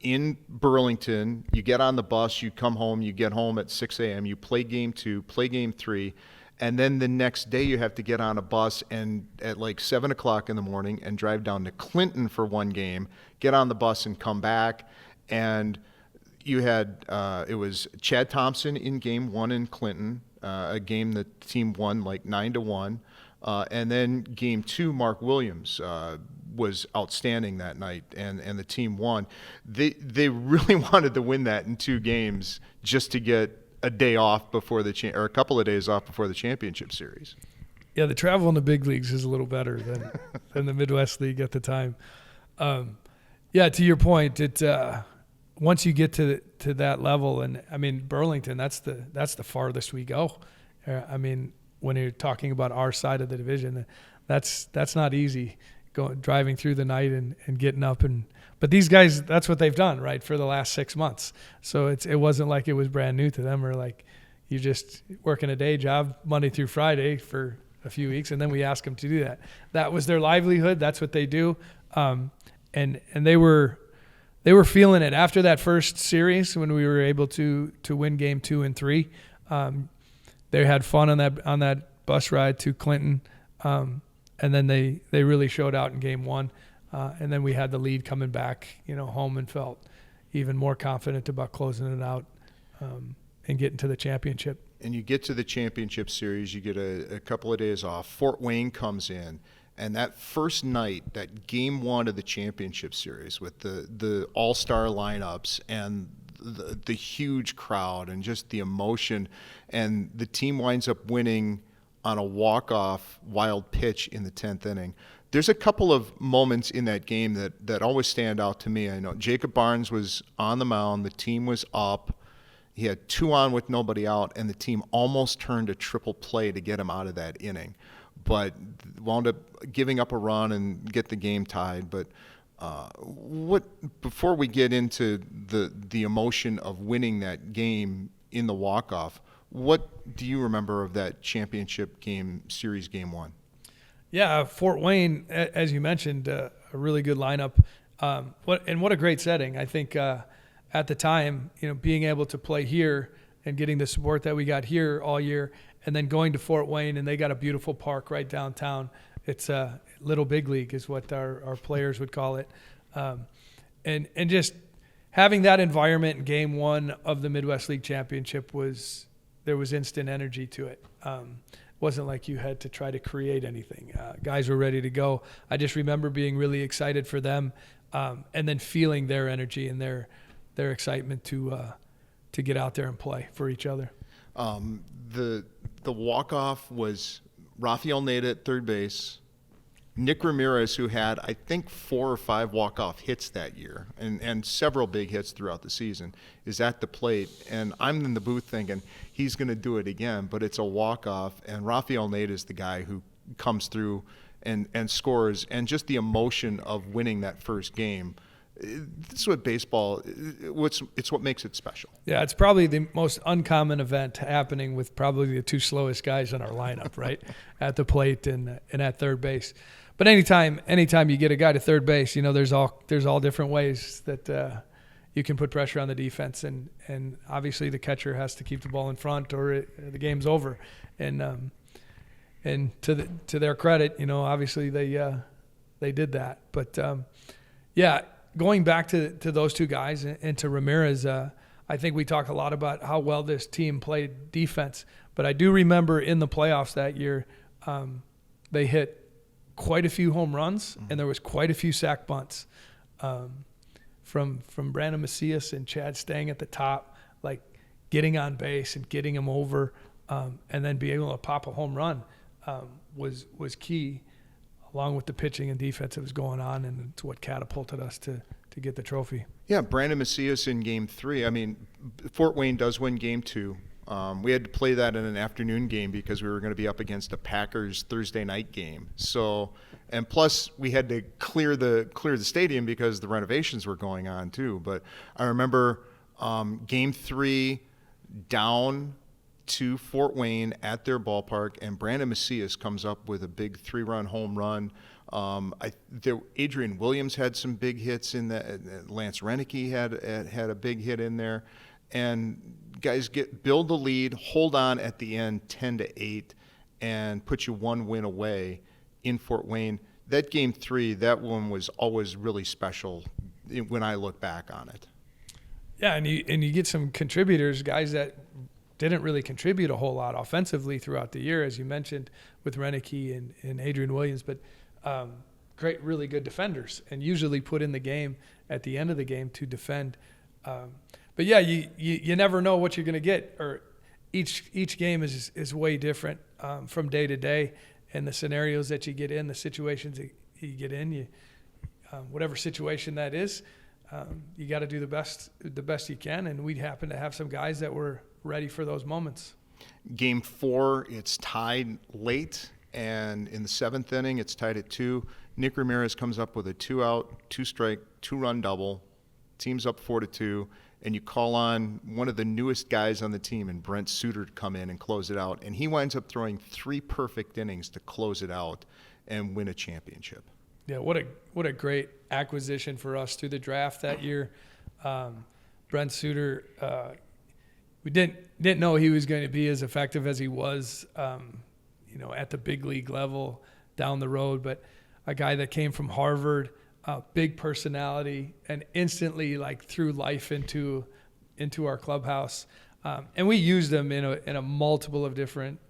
in Burlington. You get on the bus, you come home, you get home at 6 a.m. You play game 2, play game 3, and then the next day you have to get on a bus and at 7 o'clock in the morning and drive down to Clinton for one game, get on the bus and come back. And you had it was Chad Thompson in game 1 in Clinton, a game the team won 9-1, and then game 2, Mark Williams was outstanding that night, and the team won. They really wanted to win that in 2 games just to get a day off before or a couple of days off before the championship series. Yeah, the travel in the big leagues is a little better than the Midwest League at the time. Yeah, to your point, once you get to that level, and I mean Burlington, that's the farthest we go. I mean, when you're talking about our side of the division, that's not easy. Driving through the night and getting up, but these guys, that's what they've done right for the last 6 months. So it wasn't like it was brand new to them, or like you just working a day job Monday through Friday for a few weeks, and then we ask them to do that. That was their livelihood. That's what they do, and they were feeling it after that first series when we were able to win game 2 and 3. They had fun on that bus ride to Clinton. And then they really showed out in game 1. And then we had the lead coming back, home, and felt even more confident about closing it out and getting to the championship. And you get to the championship series, you get a couple of days off. Fort Wayne comes in, And that first night, that game one of the championship series with the all-star lineups and the huge crowd and just the emotion, and the team winds up winning on a walk-off wild pitch in the 10th inning. There's a couple of moments in that game that always stand out to me. I know Jacob Barnes was on the mound. The team was up. He had 2 on with nobody out, and the team almost turned a triple play to get him out of that inning, but wound up giving up a run and get the game tied. But before we get into the emotion of winning that game in the walk-off, what do you remember of that championship game, series game one? Yeah, Fort Wayne, as you mentioned, a really good lineup. What a great setting. I think at the time, being able to play here and getting the support that we got here all year, and then going to Fort Wayne, and they got a beautiful park right downtown. It's a little big league is what our players would call it. And just having that environment in game one of the Midwest League Championship there was instant energy to it. Wasn't like you had to try to create anything. Guys were ready to go. I just remember being really excited for them, and then feeling their energy and their excitement to get out there and play for each other. The walk-off was Rafael Nada at third base, Nick Ramirez, who had, I think, 4 or 5 walk-off hits that year and several big hits throughout the season, is at the plate. And I'm in the booth thinking he's going to do it again, but it's a walk-off. And Rafael Nada is the guy who comes through and scores. And just the emotion of winning that first game. This is what baseball, it's what makes it special. Yeah, it's probably the most uncommon event happening with probably the 2 slowest guys in our lineup, right? At the plate and at third base. But anytime you get a guy to third base, there's all different ways that you can put pressure on the defense, and obviously the catcher has to keep the ball in front or the game's over. And to their credit, obviously they did that. But yeah. Going back to those 2 guys and to Ramirez, I think we talk a lot about how well this team played defense. But I do remember in the playoffs that year, they hit quite a few home runs, and there was quite a few sack bunts from Brandon Macias and Chad Stang at the top, like getting on base and getting him over, and then being able to pop a home run was key, along with the pitching and defense that was going on, and it's what catapulted us to get the trophy. Yeah, Brandon Macias in game 3. I mean, Fort Wayne does win game 2. We had to play that in an afternoon game because we were going to be up against a Packers Thursday night game. So, and plus we had to clear the stadium because the renovations were going on too. But I remember game 3 down to Fort Wayne at their ballpark, and Brandon Macias comes up with a big 3-run home run. Adrian Williams had some big hits in that. Lance Renicky had a big hit in there, and guys build the lead, hold on at the end, 10-8, and put you 1 win away in Fort Wayne. That game 3, that one was always really special when I look back on it. Yeah, and you get some contributors, guys that didn't really contribute a whole lot offensively throughout the year, as you mentioned, with Renicky and Adrian Williams, but great, really good defenders, and usually put in the game at the end of the game to defend. But yeah, you never know what you're going to get, or each game is way different from day to day, and the scenarios that you get in, the situations that you get in, whatever situation that is, you got to do the best you can, and we happen to have some guys that were ready for those moments. Game 4, it's tied late, and in the 7th inning, it's tied at 2. Nick Ramirez comes up with a 2-out, 2-strike, 2-run double. Team's up 4-2, and you call on one of the newest guys on the team, and Brent Suter, to come in and close it out. And he winds up throwing 3 perfect innings to close it out and win a championship. Yeah, what a great acquisition for us through the draft that year. Brent Suter, we didn't know he was going to be as effective as he was, at the big league level down the road. But a guy that came from Harvard, big personality, and instantly threw life into our clubhouse. And we used him in a multiple of different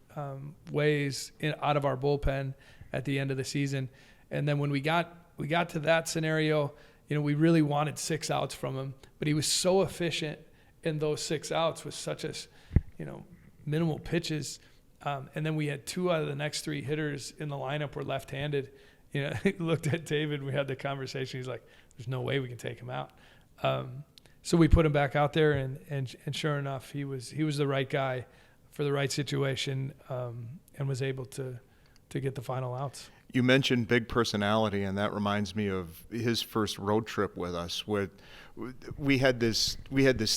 ways out of our bullpen, at the end of the season. And then when we got to that scenario, we really wanted 6 outs from him, but he was so efficient in those 6 outs with such as, minimal pitches. And then we had 2 out of the next 3 hitters in the lineup were left-handed. He looked at David, we had the conversation. He's like, there's no way we can take him out. So we put him back out there, and sure enough, he was the right guy for the right situation, and was able to get the final outs. You mentioned big personality, and that reminds me of his first road trip with us. We had this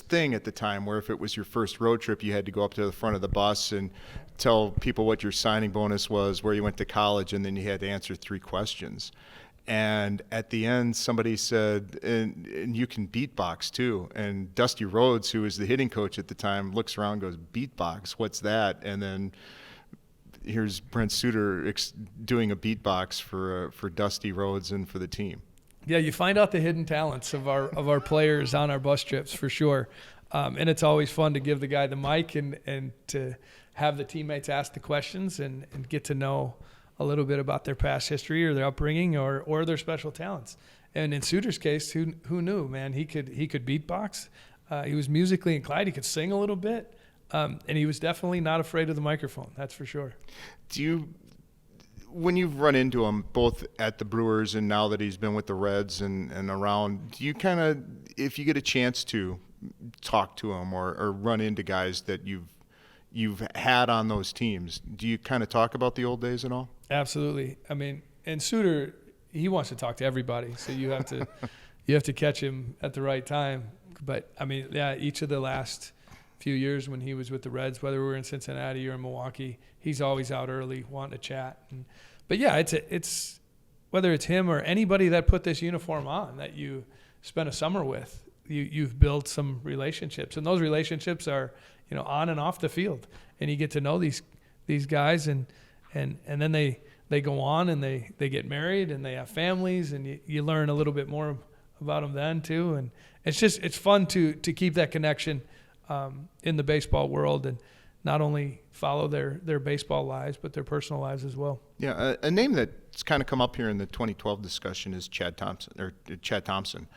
thing at the time where if it was your first road trip, you had to go up to the front of the bus and tell people what your signing bonus was, where you went to college, and then you had to answer 3 questions. And at the end, somebody said, and you can beatbox too. And Dusty Rhodes, who was the hitting coach at the time, looks around and goes, beatbox, what's that? And then here's Brent Suter doing a beatbox for Dusty Rhodes and for the team. Yeah, you find out the hidden talents of our players on our bus trips for sure. And it's always fun to give the guy the mic and to have the teammates ask the questions and get to know a little bit about their past history or their upbringing or their special talents. And in Suter's case, who knew, man? He could beatbox. He was musically inclined. He could sing a little bit. And he was definitely not afraid of the microphone. That's for sure. When you've run into him, both at the Brewers and now that he's been with the Reds and around, do you kind of, if you get a chance to talk to him or run into guys that you've had on those teams, do you kind of talk about the old days at all? Absolutely. I mean, and Suter, he wants to talk to everybody, so you have to catch him at the right time. But I mean, yeah, each of the last few years when he was with the Reds, whether we were in Cincinnati or in Milwaukee, he's always out early wanting to chat. But yeah, it's whether it's him or anybody that put this uniform on that you spent a summer with, you've built some relationships, and those relationships are on and off the field, and you get to know these guys, and then they go on and they get married and they have families, and you learn a little bit more about them then too, and it's fun to keep that connection in the baseball world and not only follow their baseball lives but their personal lives as well. Yeah, a name that's kind of come up here in the 2012 discussion is Chad Thompson.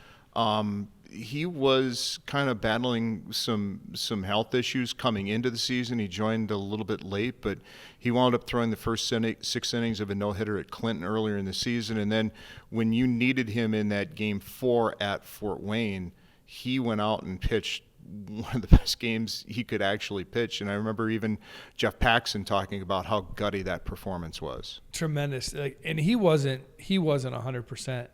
He was kind of battling some health issues coming into the season. He joined a little bit late, but he wound up throwing the first 6 innings of a no-hitter at Clinton earlier in the season. And then when you needed him in that Game 4 at Fort Wayne, he went out and pitched one of the best games he could actually pitch. And I remember even Jeff Paxson talking about how gutty that performance was. Tremendous. And he wasn't 100%.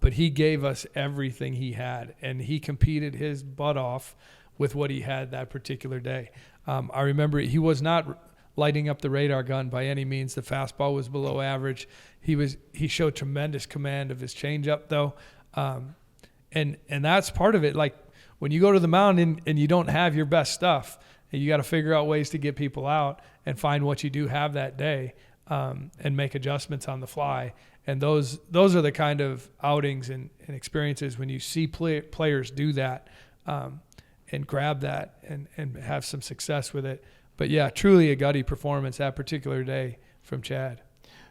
But he gave us everything he had, and he competed his butt off with what he had that particular day. I remember he was not lighting up the radar gun by any means. The fastball was below average. He showed tremendous command of his changeup though, and that's part of it. Like when you go to the mound and you don't have your best stuff, and you got to figure out ways to get people out and find what you do have that day, and make adjustments on the fly. And those are the kind of outings and experiences when you see players do that, and grab that and have some success with it. But yeah, truly a gutty performance that particular day from Chad.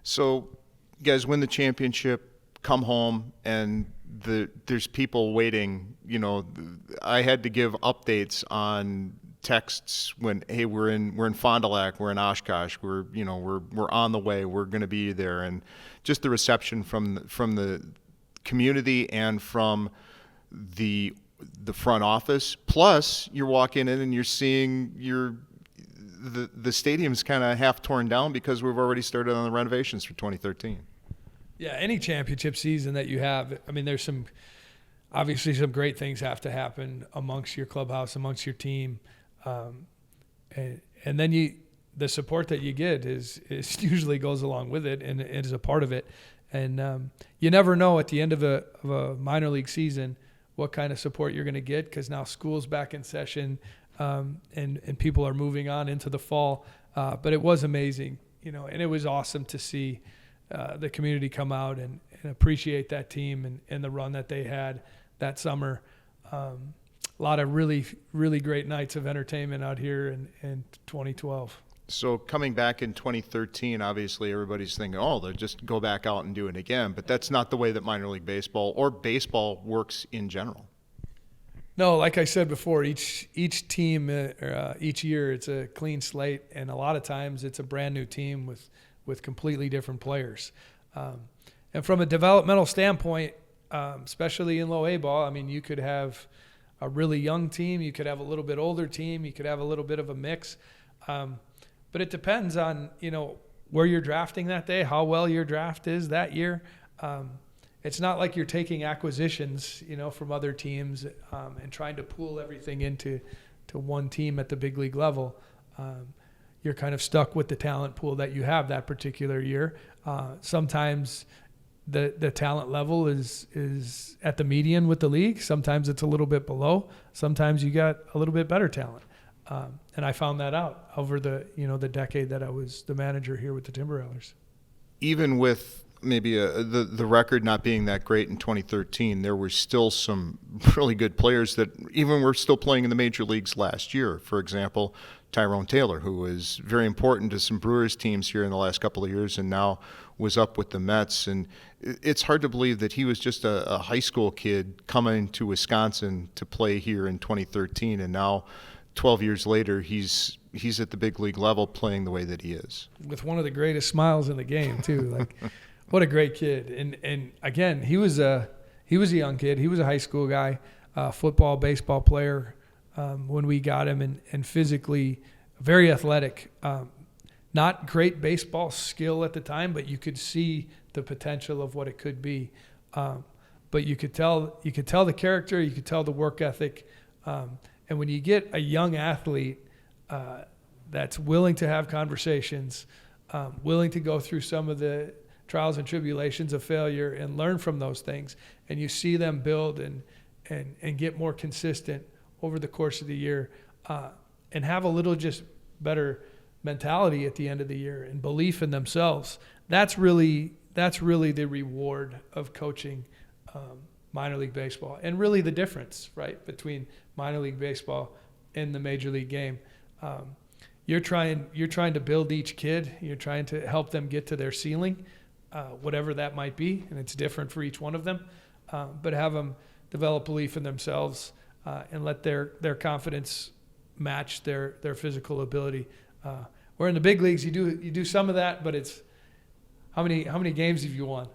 So you guys win the championship, come home, and there's people waiting. I had to give updates on texts when, hey, we're in Fond du Lac, we're in Oshkosh, we're on the way, we're going to be there, and just the reception from the community and from the front office. Plus, you're walking in and you're seeing the stadium's kind of half torn down because we've already started on the renovations for 2013. Yeah, any championship season that you have, I mean, there's obviously some great things have to happen amongst your clubhouse, amongst your team. And then the support that you get is usually goes along with it and it is a part of it. And you never know at the end of a minor league season what kind of support you're going to get, because now school's back in session, and people are moving on into the fall. But it was amazing, and it was awesome to see the community come out and appreciate that team and the run that they had that summer. A lot of really, really great nights of entertainment out here in 2012. So coming back in 2013, obviously everybody's thinking, oh, they'll just go back out and do it again. But that's not the way that minor league baseball or baseball works in general. No, like I said before, each team, each year, it's a clean slate, and a lot of times it's a brand new team with completely different players. And from a developmental standpoint, especially in low A ball, I mean, you could have a really young team, you could have a little bit older team, you could have a little bit of a mix. But it depends on, where you're drafting that day, how well your draft is that year. It's not like you're taking acquisitions, from other teams and trying to pool everything into one team at the big league level. You're kind of stuck with the talent pool that you have that particular year. Sometimes the talent level is at the median with the league. Sometimes it's a little bit below. Sometimes you got a little bit better talent. And I found that out over the decade that I was the manager here with the Timber Rattlers. Even with maybe the record not being that great in 2013, there were still some really good players that even were still playing in the major leagues last year. For example, Tyrone Taylor, who was very important to some Brewers teams here in the last couple of years and now was up with the Mets. And it's hard to believe that he was just a high school kid coming to Wisconsin to play here in 2013, and now 12 years later, he's at the big league level playing the way that he is. With one of the greatest smiles in the game, too. Like, what a great kid. And again, he was a young kid. He was a high school guy, football, baseball player when we got him, and physically very athletic. Not great baseball skill at the time, but you could see the potential of what it could be. But you could tell the character, you could tell the work ethic. And when you get a young athlete that's willing to have conversations, willing to go through some of the trials and tribulations of failure and learn from those things, and you see them build and get more consistent over the course of the year, and have a little just better mentality at the end of the year and belief in themselves, that's really the reward of coaching minor league baseball, and really the difference, right, between minor league baseball and the major league game. You're trying to build each kid. You're trying to help them get to their ceiling, whatever that might be, and it's different for each one of them. But have them develop belief in themselves and let their confidence match their physical ability. Where in the big leagues, you do some of that, but it's how many games have you won?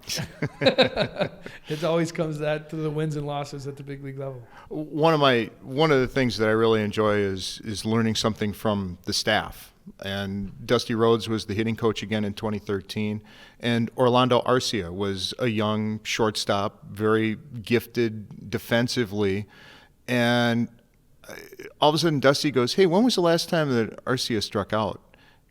It always comes to the wins and losses at the big league level. One of the things that I really enjoy is learning something from the staff. And Dusty Rhodes was the hitting coach again in 2013, and Orlando Arcia was a young shortstop, very gifted defensively, and all of a sudden Dusty goes, "Hey, when was the last time that Arcia struck out?"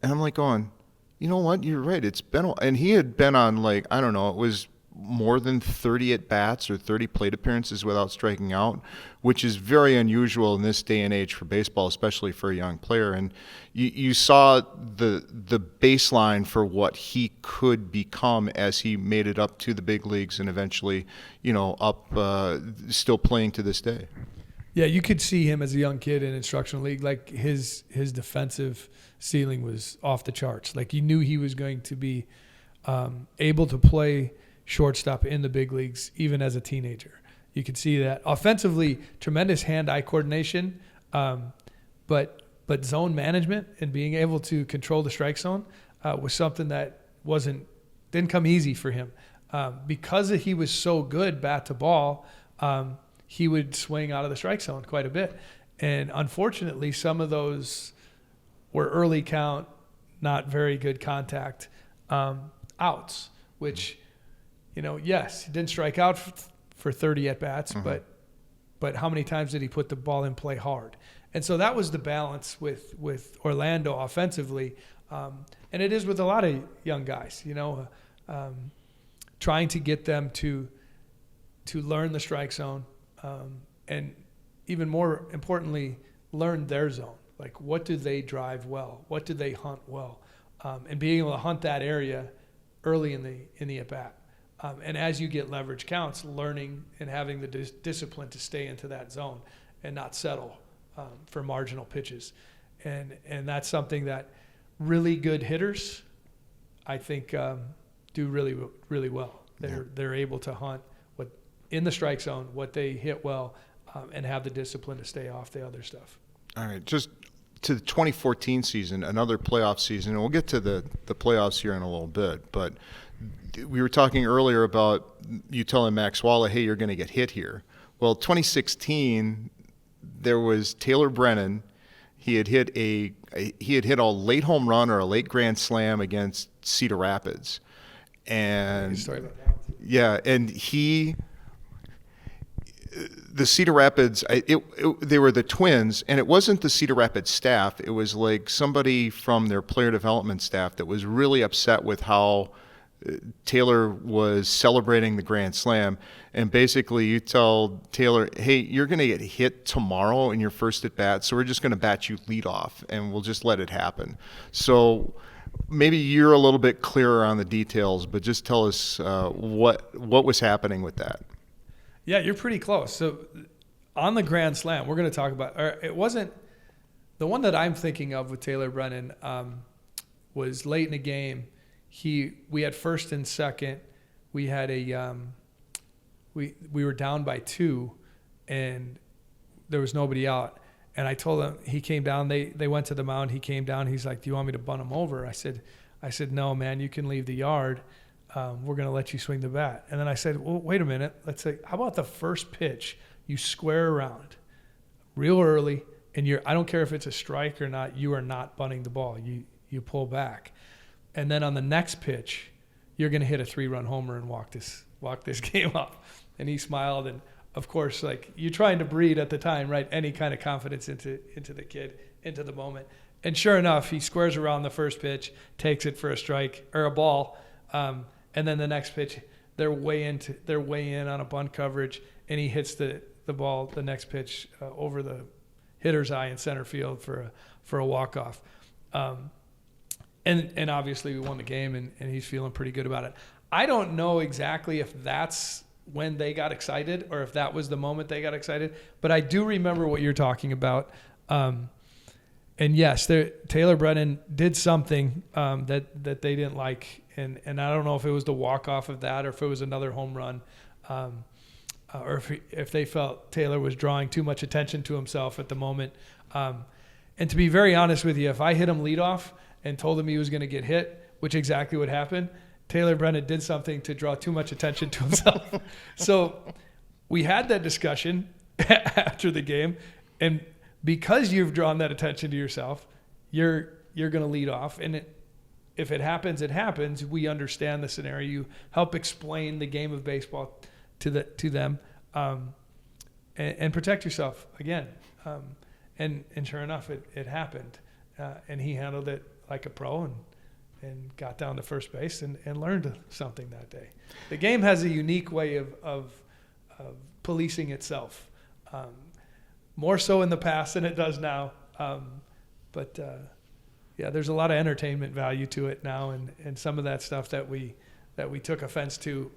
And I'm like going, you know what? You're right. It's been, and he had been on it was more than 30 at-bats or 30 plate appearances without striking out, which is very unusual in this day and age for baseball, especially for a young player. And you saw the baseline for what he could become as he made it up to the big leagues and eventually, still playing to this day. Yeah, you could see him as a young kid in instructional league. Like his defensive ceiling was off the charts. Like you knew he was going to be able to play shortstop in the big leagues even as a teenager. You could see that. Offensively, tremendous hand-eye coordination, but zone management and being able to control the strike zone was something that didn't come easy for him. Because he was so good bat to ball, he would swing out of the strike zone quite a bit. And unfortunately, some of those were early count, not very good contact outs, which, yes, he didn't strike out for 30 at-bats, mm-hmm. but how many times did he put the ball in play hard? And so that was the balance with Orlando offensively. And it is with a lot of young guys, trying to get them to learn the strike zone, and even more importantly, learn their zone. Like, what do they drive well? What do they hunt well? And being able to hunt that area early in the at-bat. And as you get leverage counts, learning and having the discipline to stay into that zone and not settle for marginal pitches. And that's something that really good hitters, I think, do really, really well. They're able to hunt what in the strike zone, what they hit well, and have the discipline to stay off the other stuff. All right, just to the 2014 season, another playoff season, and we'll get to the playoffs here in a little bit, but we were talking earlier about you telling Max Walla, hey, you're going to get hit here. Well, 2016, there was Taylor Brennan. He had hit a late home run or a late grand slam against Cedar Rapids. And yeah, and the Cedar Rapids, they were the Twins, and it wasn't the Cedar Rapids staff. It was like somebody from their player development staff that was really upset with how Taylor was celebrating the grand slam. And basically you tell Taylor, hey, you're going to get hit tomorrow in your first at bat, so we're just going to bat you leadoff, and we'll just let it happen. So maybe you're a little bit clearer on the details, but just tell us what was happening with that. Yeah, you're pretty close. So on the grand slam, we're going to talk about, or it wasn't the one that I'm thinking of with Taylor Brennan, was late in the game. We had first and second. We had we were down by 2, and there was nobody out. And I told him, he came down. They went to the mound. He came down. He's like, "Do you want me to bunt him over?" I said, "No, man. You can leave the yard. We're going to let you swing the bat." And then I said, "Well, wait a minute. Let's say, how about the first pitch? You square around real early, and I don't care if it's a strike or not. You are not bunting the ball. You pull back, and then on the next pitch, you're going to hit a 3-run homer and walk this game up." And he smiled, and of course, like, you're trying to breed at the time, right? Any kind of confidence into the kid, into the moment. And sure enough, he squares around the first pitch, takes it for a strike or a ball. And then the next pitch, they're way in on a bunt coverage, and he hits the ball, the next pitch, over the hitter's eye in center field for a walk-off. And obviously we won the game, and he's feeling pretty good about it. I don't know exactly if that's when they got excited or if that was the moment they got excited, but I do remember what you're talking about. And yes, Taylor Brennan did something that they didn't like, and I don't know if it was the walk-off of that or if it was another home run, or if they felt Taylor was drawing too much attention to himself at the moment. And to be very honest with you, if I hit him leadoff and told him he was going to get hit, which exactly what happened, Taylor Brennan did something to draw too much attention to himself. So we had that discussion after the game, and because you've drawn that attention to yourself, you're going to lead off, and if it happens, it happens. We understand the scenario. You help explain the game of baseball to them, and protect yourself again. And sure enough, it happened, and he handled it like a pro and got down to first base and learned something that day. The game has a unique way of policing itself, more so in the past than it does now. But there's a lot of entertainment value to it now, and some of that stuff that we took offense to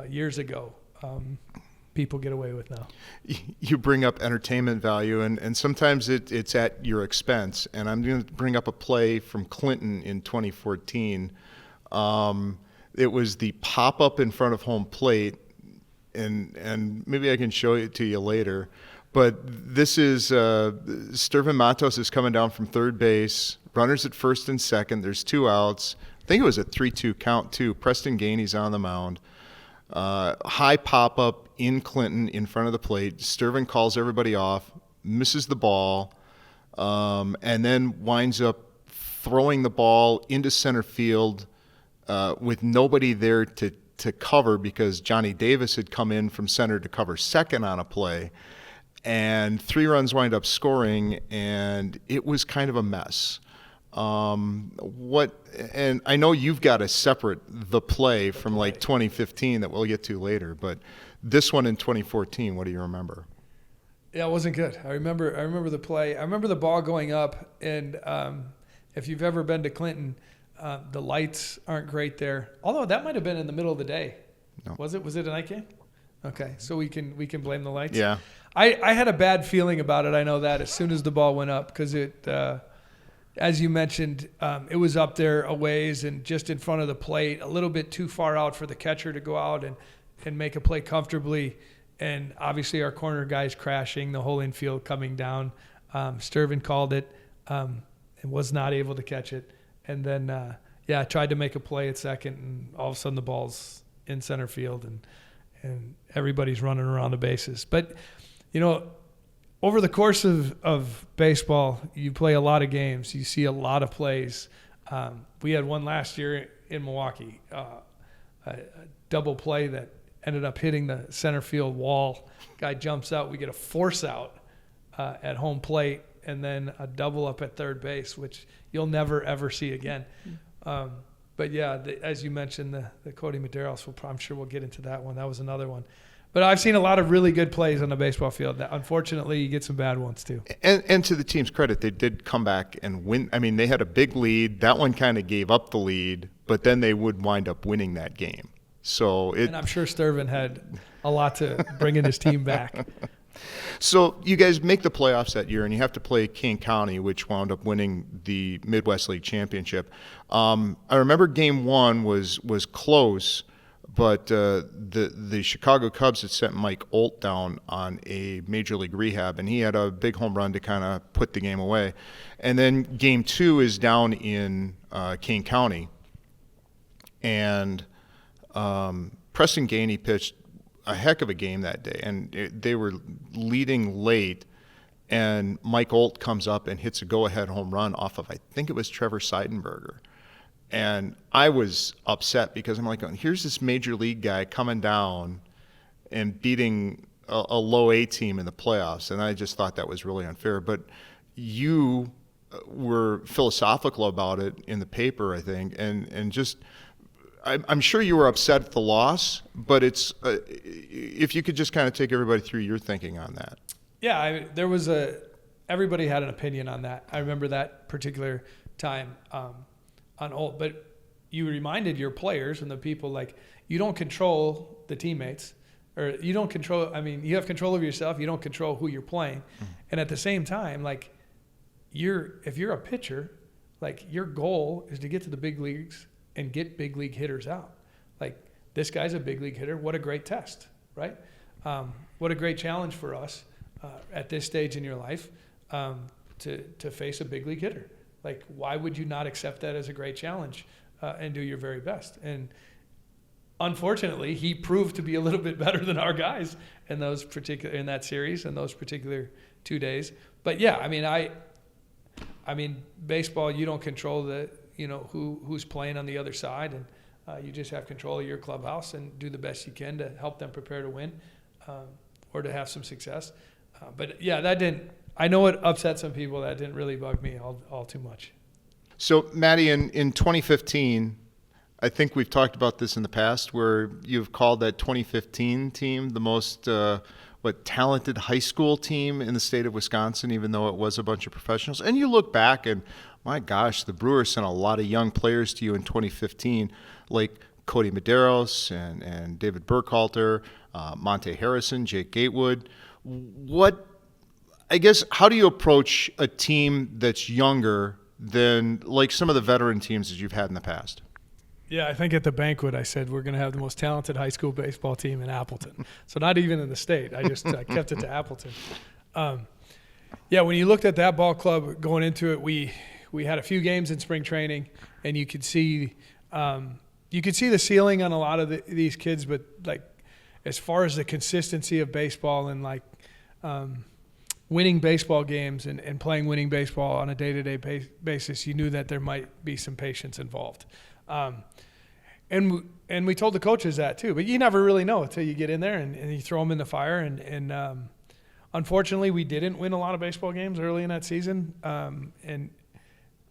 years ago, people get away with now. You bring up entertainment value, and sometimes it's at your expense. And I'm going to bring up a play from Clinton in 2014. It was the pop-up in front of home plate, and maybe I can show it to you later. But this is Sturvin Matos is coming down from third base. Runners at first and second. There's 2 outs. I think it was a 3-2 count, too. Preston Gainey's on the mound. High pop-up in Clinton in front of the plate. Sturvin calls everybody off, misses the ball, and then winds up throwing the ball into center field with nobody there to cover, because Johnny Davis had come in from center to cover second on a play. And 3 runs wind up scoring, and it was kind of a mess. And I know you've got to separate the play from like 2015 that we'll get to later, but this one in 2014, what do you remember? Yeah, it wasn't good. I remember the play. I remember the ball going up, and if you've ever been to Clinton, the lights aren't great there. Although that might have been in the middle of the day. No. Was it a night game? Okay, so we can blame the lights. Yeah. I had a bad feeling about it. I know that as soon as the ball went up, because as you mentioned, it was up there a ways and just in front of the plate, a little bit too far out for the catcher to go out and make a play comfortably. And obviously our corner guys crashing, the whole infield coming down. Sturvin called it and was not able to catch it. And then, I tried to make a play at second, and all of a sudden the ball's in center field, and everybody's running around the bases. But, over the course of baseball, you play a lot of games. You see a lot of plays. We had one last year in Milwaukee, a double play that ended up hitting the center field wall. Guy jumps out. We get a force out at home plate, and then a double up at third base, which you'll never, ever see again. But, as you mentioned, the Cody Medeiros, I'm sure we'll get into that one. That was another one. But I've seen a lot of really good plays on the baseball field. Unfortunately, you get some bad ones too. And to the team's credit, they did come back and win. I mean, they had a big lead. That one kind of gave up the lead, but then they would wind up winning that game. And I'm sure Sturvin had a lot to bring in his team back. So you guys make the playoffs that year, and you have to play King County, which wound up winning the Midwest League Championship. I remember Game 1 was close, but the Chicago Cubs had sent Mike Olt down on a major league rehab, and he had a big home run to kind of put the game away. And then Game 2 is down in King County, and Preston Gainey pitched a heck of a game that day, and they were leading late, and Mike Olt comes up and hits a go-ahead home run off of, I think it was Trevor Seidenberger. And I was upset because I'm like, here's this major league guy coming down and beating a low A team in the playoffs, and I just thought that was really unfair. But you were philosophical about it in the paper, I think, and just I'm sure you were upset at the loss, but it's if you could just kind of take everybody through your thinking on that. Yeah, everybody had an opinion on that. I remember that particular time on Olt, but you reminded your players and the people, like, you don't control the teammates, or you don't control. I mean, you have control over yourself. You don't control who you're playing, and at the same time, like, if you're a pitcher, like, your goal is to get to the big leagues and get big league hitters out. Like, this guy's a big league hitter. What a great test, right? What a great challenge for us at this stage in your life to face a big league hitter. Like, why would you not accept that as a great challenge and do your very best? And unfortunately, he proved to be a little bit better than our guys in that series and those particular 2 days. But yeah, I mean, baseball, you don't control who's playing on the other side, and you just have control of your clubhouse and do the best you can to help them prepare to win or to have some success. But yeah, I know it upset some people. That didn't really bug me all too much. So, Matty, in 2015, I think we've talked about this in the past, where you've called that 2015 team the most talented high school team in the state of Wisconsin, even though it was a bunch of professionals. And you look back and, my gosh, the Brewers sent a lot of young players to you in 2015, like Cody Medeiros and David Burkhalter, Monte Harrison, Jake Gatewood. How do you approach a team that's younger than like some of the veteran teams that you've had in the past? Yeah, I think at the banquet I said we're going to have the most talented high school baseball team in Appleton. So not even in the state. I just kept it to Appleton. When you looked at that ball club going into it, we had a few games in spring training, and you could see the ceiling on a lot of these kids. But like, as far as the consistency of baseball and like winning baseball games and playing winning baseball on a day-to-day basis, you knew that there might be some patience involved. And we told the coaches that too, but you never really know until you get in there and you throw them in the fire. And unfortunately, we didn't win a lot of baseball games early in that season. And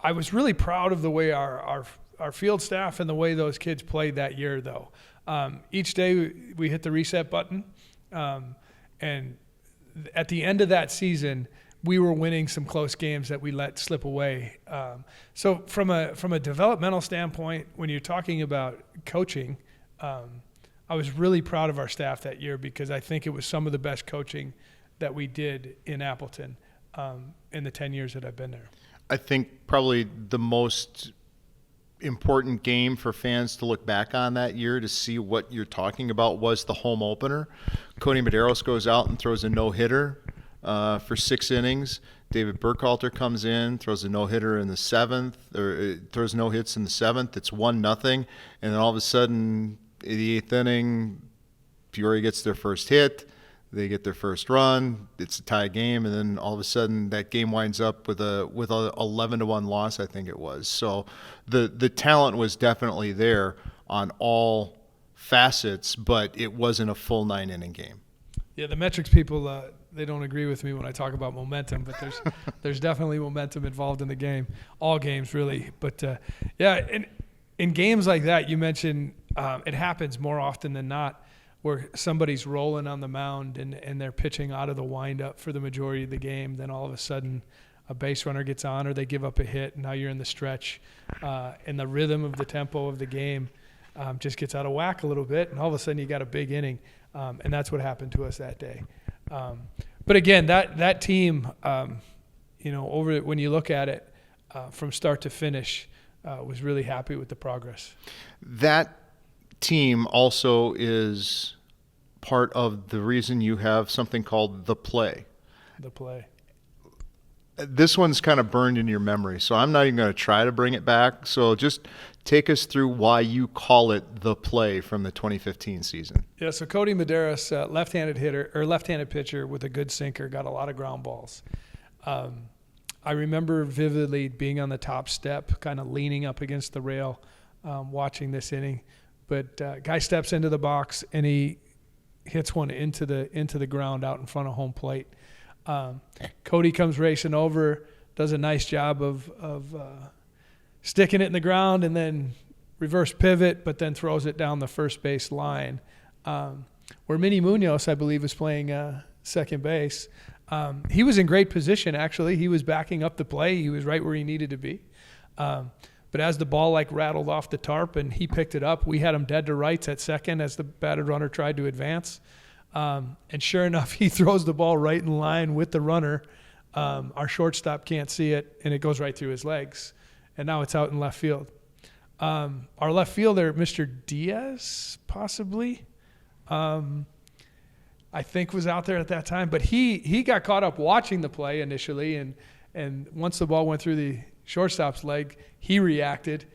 I was really proud of the way our field staff and the way those kids played that year, though. Each day we hit the reset button, and at the end of that season, we were winning some close games that we let slip away. So from a developmental standpoint, when you're talking about coaching, I was really proud of our staff that year because I think it was some of the best coaching that we did in Appleton in the 10 years that I've been there. I think probably the most important game for fans to look back on that year to see what you're talking about was the home opener. Cody Medeiros goes out and throws a no-hitter for 6 innings. David Burkhalter comes in, throws a no-hitter in the 7th, or throws no hits in the 7th. It's 1-0, and then all of a sudden, in the 8th inning, Peoria gets their first hit. They get their first run. It's a tie game, and then all of a sudden that game winds up with a 11-1 loss, I think it was. So the talent was definitely there on all facets, but it wasn't a full 9-inning game. Yeah, the metrics people, they don't agree with me when I talk about momentum, but there's definitely momentum involved in the game, all games really. But yeah, in games like that, you mentioned it happens more often than not, where somebody's rolling on the mound and they're pitching out of the windup for the majority of the game. Then all of a sudden a base runner gets on or they give up a hit, and now you're in the stretch. And the rhythm of the tempo of the game just gets out of whack a little bit, and all of a sudden you got a big inning. And that's what happened to us that day. But again, that team, when you look at it from start to finish, was really happy with the progress. That team also is part of the reason you have something called the play. The play. This one's kind of burned in your memory, so I'm not even going to try to bring it back. So just take us through why you call it the play from the 2015 season. Yeah, so Cody Medeiros, left-handed pitcher with a good sinker, got a lot of ground balls. I remember vividly being on the top step, kind of leaning up against the rail, watching this inning. But guy steps into the box and he hits one into the ground out in front of home plate. Cody comes racing over, does a nice job of sticking it in the ground and then reverse pivot, but then throws it down the first base line. Where Minnie Munoz, I believe, was playing second base. He was in great position, actually. He was backing up the play. He was right where he needed to be. But as the ball rattled off the tarp and he picked it up, we had him dead to rights at second as the batted runner tried to advance. And sure enough, he throws the ball right in line with the runner. Our shortstop can't see it, and it goes right through his legs. And now it's out in left field. Our left fielder, Mr. Diaz, possibly, I think was out there at that time. But he got caught up watching the play initially, and once the ball went through the shortstop's leg, he reacted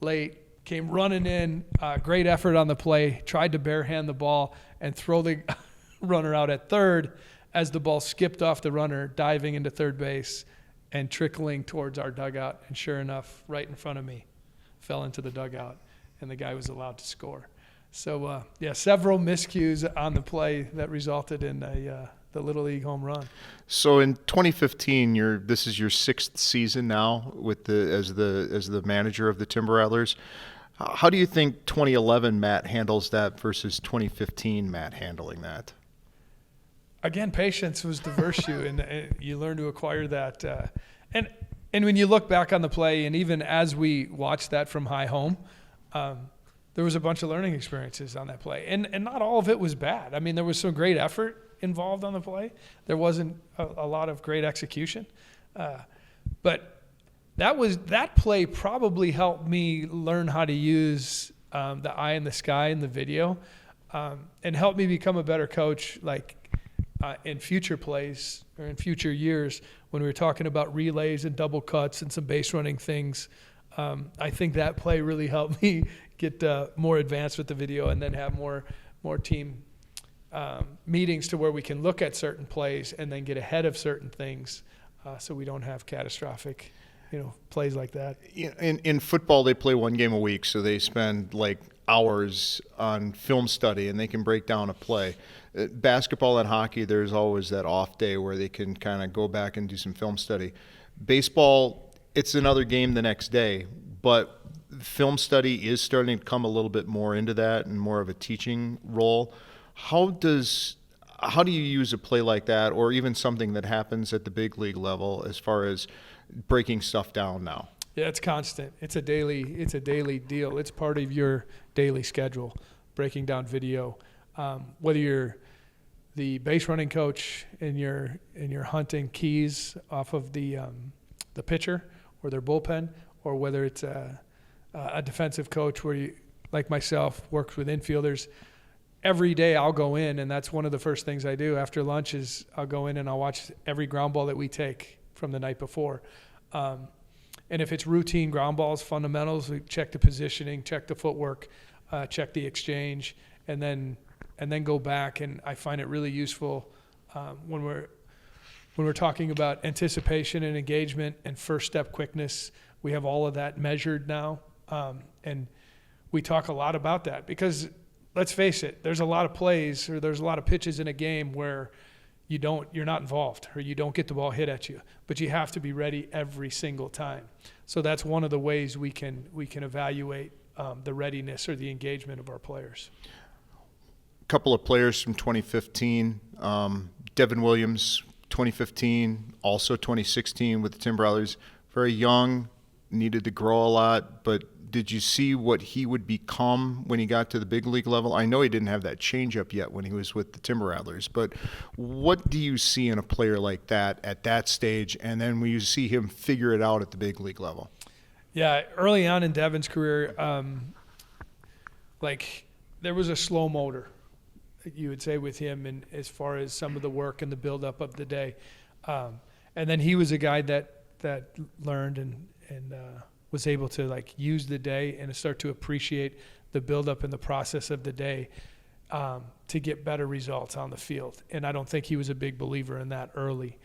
late, came running in, great effort on the play, tried to barehand the ball and throw the runner out at third as the ball skipped off the runner, diving into third base and trickling towards our dugout. And sure enough, right in front of me, fell into the dugout, and the guy was allowed to score. So, several miscues on the play that resulted in the Little League home run. So in 2015, this is your 6th season now as the manager of the Timber Rattlers. How do you think 2011 Matt handles that versus 2015 Matt handling that? Again, patience was the virtue, and you learn to acquire that. And when you look back on the play, and even as we watched that from high home, there was a bunch of learning experiences on that play, and not all of it was bad. I mean, there was some great effort involved on the play. There wasn't a lot of great execution, but that play probably helped me learn how to use the eye in the sky in the video, and helped me become a better coach. In future plays or in future years, when we were talking about relays and double cuts and some base running things, I think that play really helped me get more advanced with the video, and then have more team meetings to where we can look at certain plays and then get ahead of certain things, so we don't have catastrophic, plays like that. In football, they play one game a week, so they spend hours on film study, and they can break down a play. Basketball and hockey, there's always that off day where they can kind of go back and do some film study. Baseball, it's another game the next day, but film study is starting to come a little bit more into that and more of a teaching role. How do you use a play like that, or even something that happens at the big league level, as far as breaking stuff down now? Yeah, it's constant. It's a daily deal. It's part of your daily schedule, breaking down video. Whether you're the base running coach and you're hunting keys off of the pitcher, or their bullpen, or whether it's a defensive coach where you, like myself, works with infielders. Every day I'll go in, and that's one of the first things I do after lunch is I'll go in and I'll watch every ground ball that we take from the night before. And if it's routine ground balls, fundamentals, we check the positioning, check the footwork, check the exchange, and then go back. And I find it really useful when we're talking about anticipation and engagement and first step quickness. We have all of that measured now, and we talk a lot about that because let's face it, there's a lot of plays or there's a lot of pitches in a game where you're not involved or you don't get the ball hit at you, but you have to be ready every single time. So that's one of the ways we can evaluate the readiness or the engagement of our players. A couple of players from 2015, Devin Williams, 2015, also 2016 with the Timber Rattlers. Very young, needed to grow a lot, but did you see what he would become when he got to the big league level? I know he didn't have that changeup yet when he was with the Timber Rattlers, but what do you see in a player like that at that stage, and then when you see him figure it out at the big league level? Yeah, early on in Devin's career, there was a slow motor, you would say, with him, and as far as some of the work and the buildup of the day. And then he was a guy that learned and was able to use the day and start to appreciate the buildup and the process of the day to get better results on the field. And I don't think he was a big believer in that early.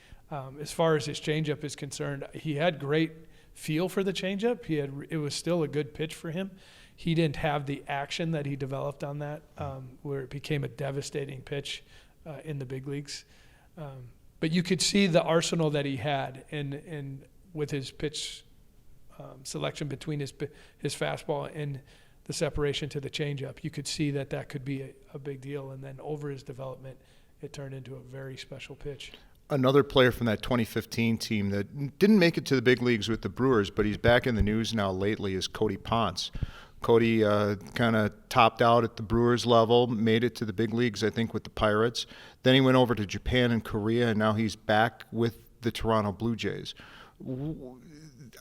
As far as his changeup is concerned, he had great feel for the changeup. It was still a good pitch for him. He didn't have the action that he developed on that, where it became a devastating pitch in the big leagues. But you could see the arsenal that he had, and with his pitch selection between his fastball and the separation to the changeup, you could see that could be a big deal. And then over his development, it turned into a very special pitch. Another player from that 2015 team that didn't make it to the big leagues with the Brewers, but he's back in the news now lately, is Cody Ponce. Cody kind of topped out at the Brewers level, made it to the big leagues, I think, with the Pirates. Then he went over to Japan and Korea, and now he's back with the Toronto Blue Jays.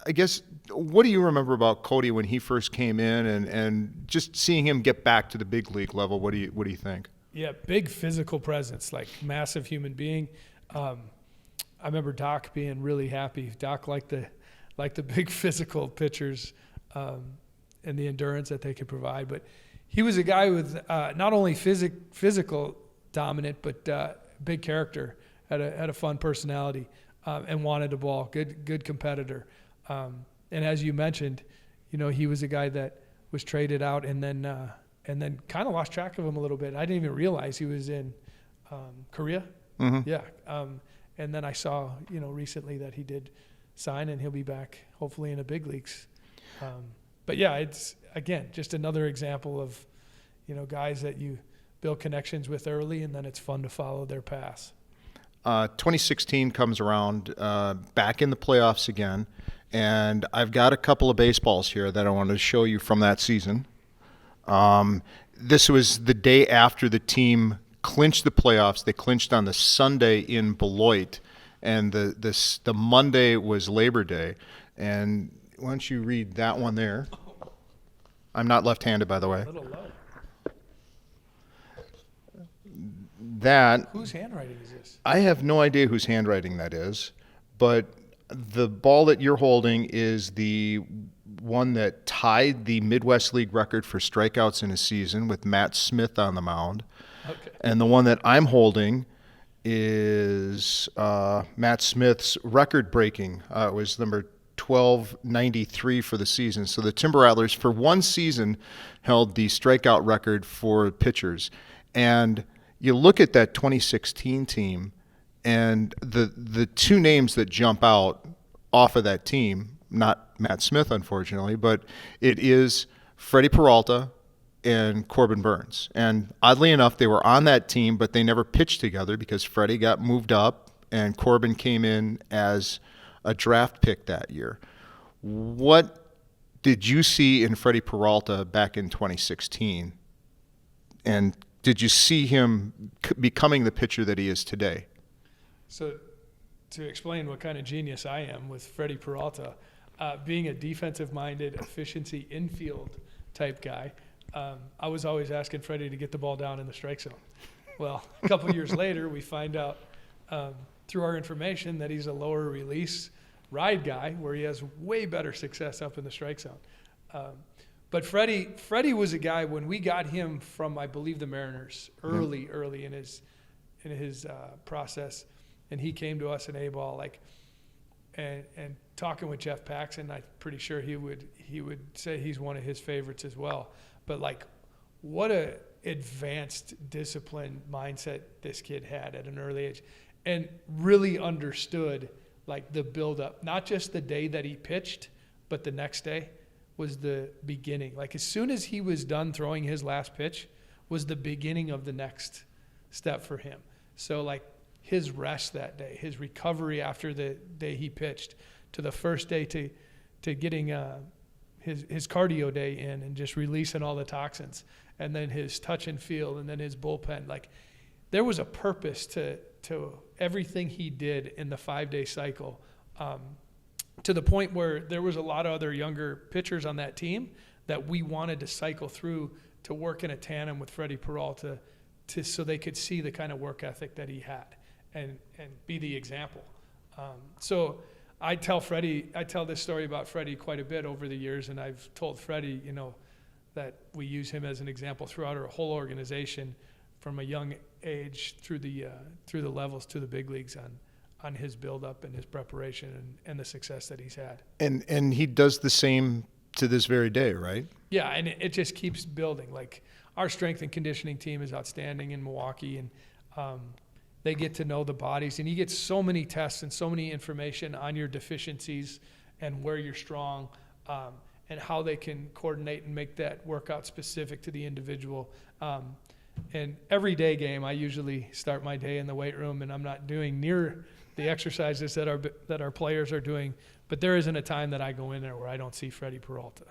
I guess, what do you remember about Cody when he first came in, and just seeing him get back to the big league level? What do you think? Yeah, big physical presence, massive human being. I remember Doc being really happy. Doc liked the big physical pitchers and the endurance that they could provide. But he was a guy with not only physical dominant, but big character. Had a fun personality and wanted the ball. Good competitor. And as you mentioned, he was a guy that was traded out and then kind of lost track of him a little bit. I didn't even realize he was in Korea. Mm-hmm. Yeah. And then I saw, recently that he did sign, and he'll be back hopefully in the big leagues. But yeah, it's, again, just another example of, guys that you build connections with early, and then it's fun to follow their paths. 2016 comes around, back in the playoffs again, and I've got a couple of baseballs here that I wanted to show you from that season. This was the day after the team clinched the playoffs. They clinched on the Sunday in Beloit, and the Monday was Labor Day. And why don't you read that one there? I'm not left-handed, by the way. A little low. That. Whose handwriting is this? I have no idea whose handwriting that is, but the ball that you're holding is the one that tied the Midwest League record for strikeouts in a season with Matt Smith on the mound. Okay. And the one that I'm holding is Matt Smith's record-breaking. It was number 1293 for the season. So the Timber Rattlers, for one season, held the strikeout record for pitchers. And you look at that 2016 team, and the two names that jump out off of that team, not Matt Smith, unfortunately, but it is Freddy Peralta and Corbin Burnes. And oddly enough, they were on that team, but they never pitched together because Freddy got moved up and Corbin came in as a draft pick that year. What did you see in Freddy Peralta back in 2016? And did you see him becoming the pitcher that he is today? So to explain what kind of genius I am with Freddy Peralta, being a defensive-minded, efficiency infield type guy, I was always asking Freddie to get the ball down in the strike zone. Well, a couple years later, we find out through our information that he's a lower release ride guy where he has way better success up in the strike zone. But Freddie was a guy when we got him from, I believe, the Mariners early in his process, and he came to us in A-ball, and talking with Jeff Paxson, I'm pretty sure he would say he's one of his favorites as well. But what a advanced, disciplined mindset this kid had at an early age, and really understood the buildup, not just the day that he pitched, but the next day was the beginning. As soon as he was done throwing his last pitch was the beginning of the next step for him. So his rest that day, his recovery after the day he pitched, to the first day to getting his cardio day in and just releasing all the toxins, and then his touch and feel, and then his bullpen. There was a purpose to everything he did in the 5-day cycle, to the point where there was a lot of other younger pitchers on that team that we wanted to cycle through to work in a tandem with Freddy Peralta so they could see the kind of work ethic that he had and be the example. So I tell this story about Freddie quite a bit over the years, and I've told Freddie, that we use him as an example throughout our whole organization from a young age through the levels to the big leagues on his buildup and his preparation and the success that he's had. And he does the same to this very day, right? Yeah, and it just keeps building. Our strength and conditioning team is outstanding in Milwaukee, and they get to know the bodies, and you get so many tests and so many information on your deficiencies and where you're strong, and how they can coordinate and make that workout specific to the individual. And every day game, I usually start my day in the weight room, and I'm not doing near the exercises that our players are doing, but there isn't a time that I go in there where I don't see Freddy Peralta.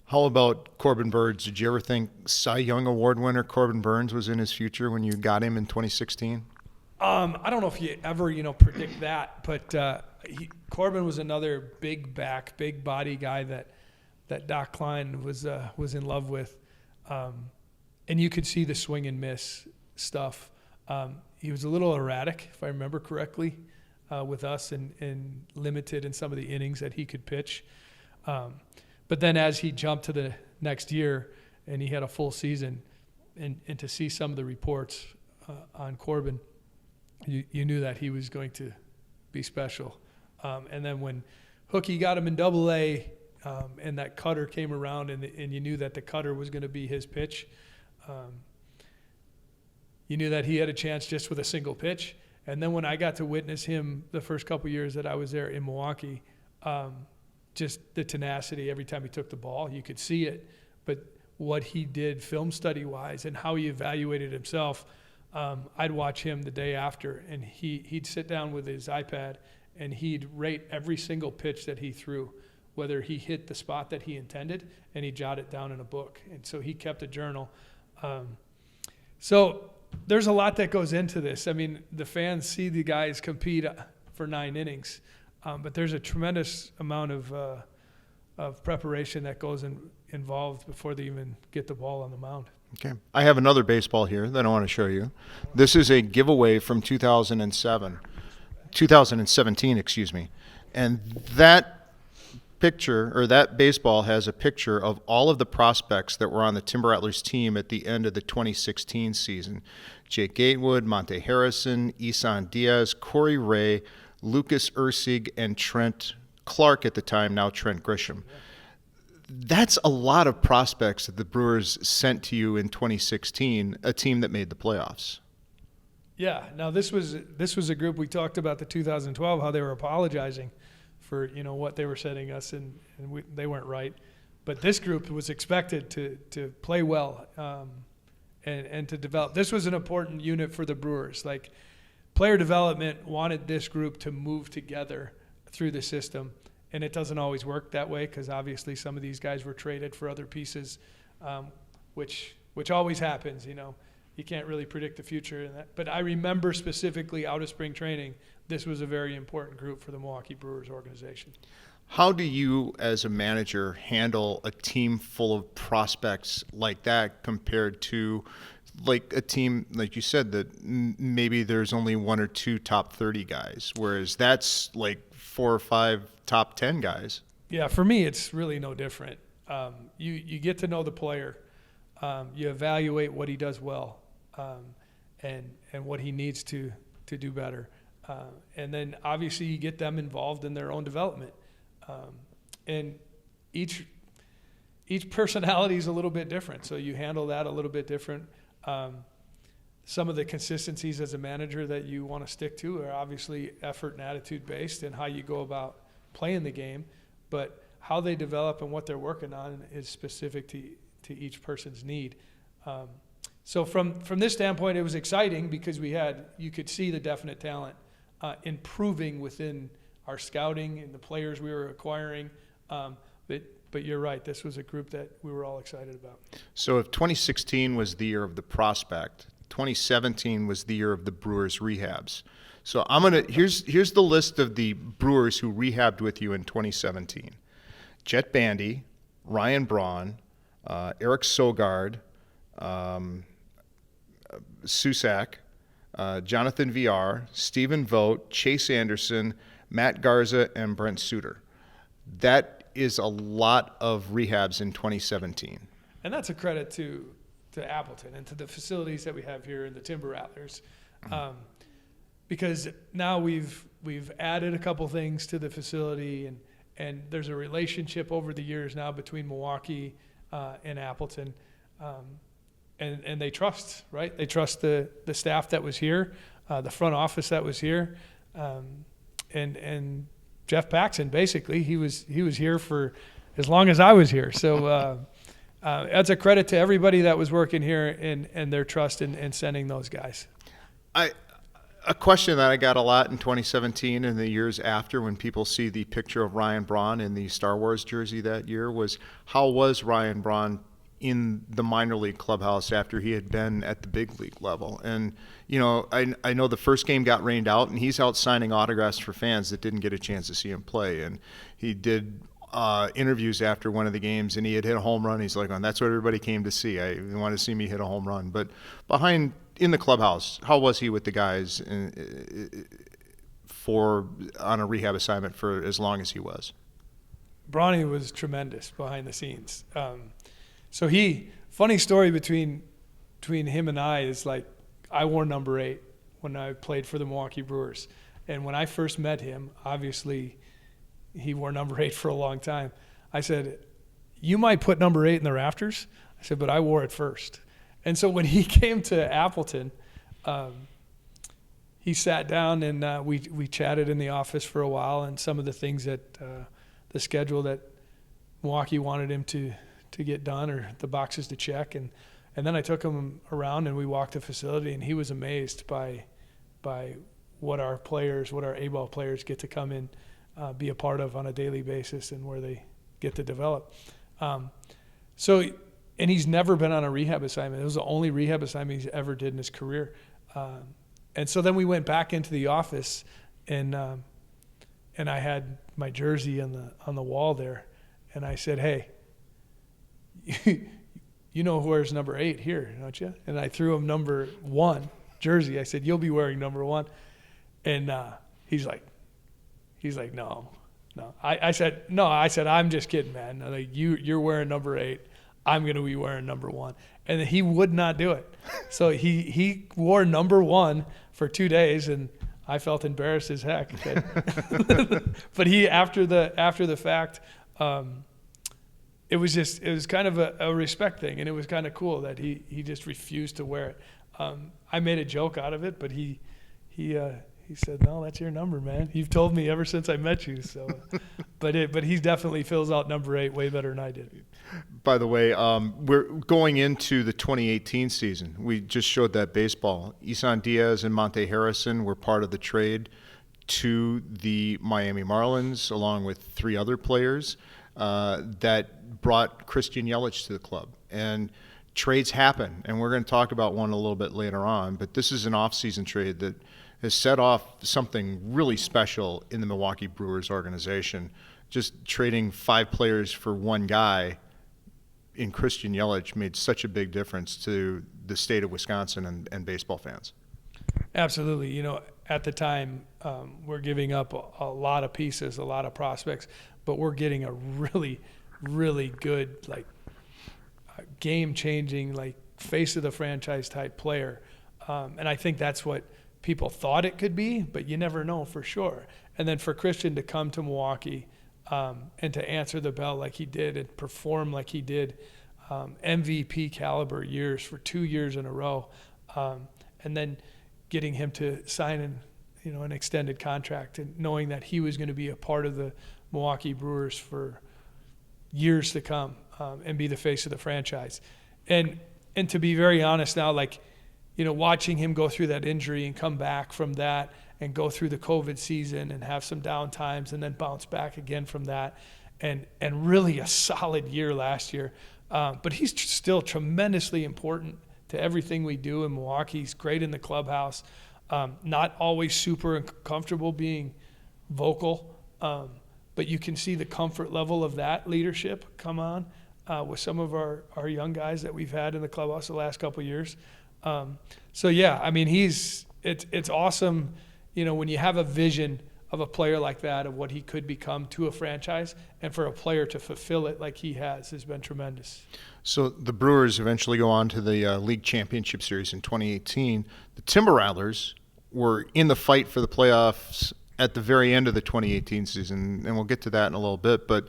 How about Corbin Burnes? Did you ever think Cy Young Award winner Corbin Burnes was in his future when you got him in 2016? I don't know if you ever, predict that, but Corbin was another big back, big body guy that Doc Klein was in love with, and you could see the swing and miss stuff. He was a little erratic, if I remember correctly, with us, and limited in some of the innings that he could pitch. But then as he jumped to the next year and he had a full season, and to see some of the reports on Corbin, you knew that he was going to be special. And then when Hookie got him in Double-A, and that cutter came around, and you knew that the cutter was going to be his pitch, you knew that he had a chance just with a single pitch. And then when I got to witness him the first couple years that I was there in Milwaukee, just the tenacity every time he took the ball, you could see it. But what he did film study-wise and how he evaluated himself, I'd watch him the day after, and he'd sit down with his iPad, and he'd rate every single pitch that he threw, whether he hit the spot that he intended, and he jotted it down in a book. And so he kept a journal. So there's a lot that goes into this. I mean, the fans see the guys compete for 9 innings, but there's a tremendous amount of preparation that goes involved before they even get the ball on the mound. Okay. I have another baseball here that I want to show you. This is a giveaway from 2017, excuse me. And that picture, or that baseball, has a picture of all of the prospects that were on the Timber Rattlers team at the end of the 2016 season. Jake Gatewood, Monte Harrison, Isan Diaz, Corey Ray, Lucas Ursig, and Trent Clark at the time, now Trent Grisham. That's a lot of prospects that the Brewers sent to you in 2016, a team that made the playoffs. Yeah. Now this was a group, we talked about the 2012, how they were apologizing for what they were setting us, and they weren't right. But this group was expected to play well and to develop. This was an important unit for the Brewers. Player development wanted this group to move together through the system. And it doesn't always work that way, because obviously some of these guys were traded for other pieces, which always happens. You can't really predict the future in that. But I remember specifically out of spring training, this was a very important group for the Milwaukee Brewers organization. How do you, as a manager, handle a team full of prospects like that compared to like a team, like you said, that maybe there's only 1 or 2 top 30 guys, whereas that's like 4 or 5 top 10 guys? Yeah, for me, it's really no different. You get to know the player. You evaluate what he does well, and what he needs to do better. And then obviously you get them involved in their own development. And each personality is a little bit different, so you handle that a little bit different. Some of the consistencies as a manager that you want to stick to are obviously effort and attitude based, and how you go about playing the game, but how they develop and what they're working on is specific to each person's need. So from this standpoint, it was exciting because you could see the definite talent improving within our scouting and the players we were acquiring. But you're right, this was a group that we were all excited about. So if 2016 was the year of the prospect, 2017 was the year of the Brewers rehabs. So here's the list of the Brewers who rehabbed with you in 2017. Jet Bandy, Ryan Braun, Eric Sogard, Susak, Jonathan VR, Stephen Vogt, Chase Anderson, Matt Garza, and Brent Suter. That is a lot of rehabs in 2017. And that's a credit to Appleton and to the facilities that we have here in the Timber Rattlers. Because now we've added a couple things to the facility, and there's a relationship over the years now between Milwaukee and Appleton. And they trust, right? They trust the staff that was here, the front office that was here, and Jeff Paxson, basically, he was here for as long as I was here. So that's a credit to everybody that was working here and their trust in sending those guys. A question that I got a lot in 2017 and the years after, when people see the picture of Ryan Braun in the Star Wars jersey that year, was how was Ryan Braun in the minor league clubhouse after he had been at the big league level? And, you know, I know the first game got rained out, and he's out signing autographs for fans that didn't get a chance to see him play. And he did interviews after one of the games, and he had hit a home run. He's like, oh, that's what everybody came to see. They wanted to see me hit a home run. But in the clubhouse, how was he with the guys on a rehab assignment for as long as he was? Bronny was tremendous behind the scenes. So funny story between him and I is, like, I wore number 8 when I played for the Milwaukee Brewers. And when I first met him, obviously he wore number 8 for a long time. I said, you might put number 8 in the rafters. I said, but I wore it first. And so when he came to Appleton, he sat down and we chatted in the office for a while, and some of the things that the schedule that Milwaukee wanted him to get done, or the boxes to check. And then I took him around and we walked the facility, and he was amazed by what our A-ball players get to come in, be a part of on a daily basis, and where they get to develop. And he's never been on a rehab assignment. It was the only rehab assignment he's ever did in his career. And so then we went back into the office, and I had my jersey on the wall there, and I said, hey, you know who wears number 8 here, don't you? And I threw him number 1 jersey. I said, you'll be wearing number 1. And he's like, no. I said, no. I said, I'm just kidding, man. I'm like, you're wearing number 8. I'm going to be wearing number 1. And he would not do it. So he wore number 1 for 2 days, and I felt embarrassed as heck. But he, after the fact, it was kind of a respect thing, and it was kind of cool that he just refused to wear it. I made a joke out of it, but he said, no, that's your number, man. You've told me ever since I met you. So, but he definitely fills out number 8 way better than I did. By the way, we're going into the 2018 season. We just showed that baseball. Isan Diaz and Monte Harrison were part of the trade to the Miami Marlins, along with 3 other players that brought Christian Yelich to the club. And trades happen, and we're going to talk about one a little bit later on, but this is an off-season trade that has set off something really special in the Milwaukee Brewers organization. just trading 5 players for one guy in Christian Yelich made such a big difference to the state of Wisconsin and baseball fans. Absolutely. At the time, we're giving up a lot of pieces, a lot of prospects, but we're getting a really, really good, game-changing, face of the franchise type player. And I think that's what people thought it could be, but you never know for sure. And then for Christian to come to Milwaukee and to answer the bell like he did and perform like he did, MVP caliber years for 2 years in a row, and then getting him to sign an extended contract and knowing that he was going to be a part of the Milwaukee Brewers for years to come, and be the face of the franchise. And to be very honest now, watching him go through that injury and come back from that and go through the COVID season and have some down times and then bounce back again from that, and really a solid year last year. But he's still tremendously important to everything we do in Milwaukee. He's great in the clubhouse, not always super comfortable being vocal, but you can see the comfort level of that leadership come on with some of our young guys that we've had in the clubhouse the last couple of years. So yeah, I mean, it's awesome, when you have a vision of a player like that, of what he could become to a franchise, and for a player to fulfill it like he has been tremendous. So the Brewers eventually go on to the League Championship Series in 2018. The Timber Rattlers were in the fight for the playoffs at the very end of the 2018 season, and we'll get to that in a little bit. But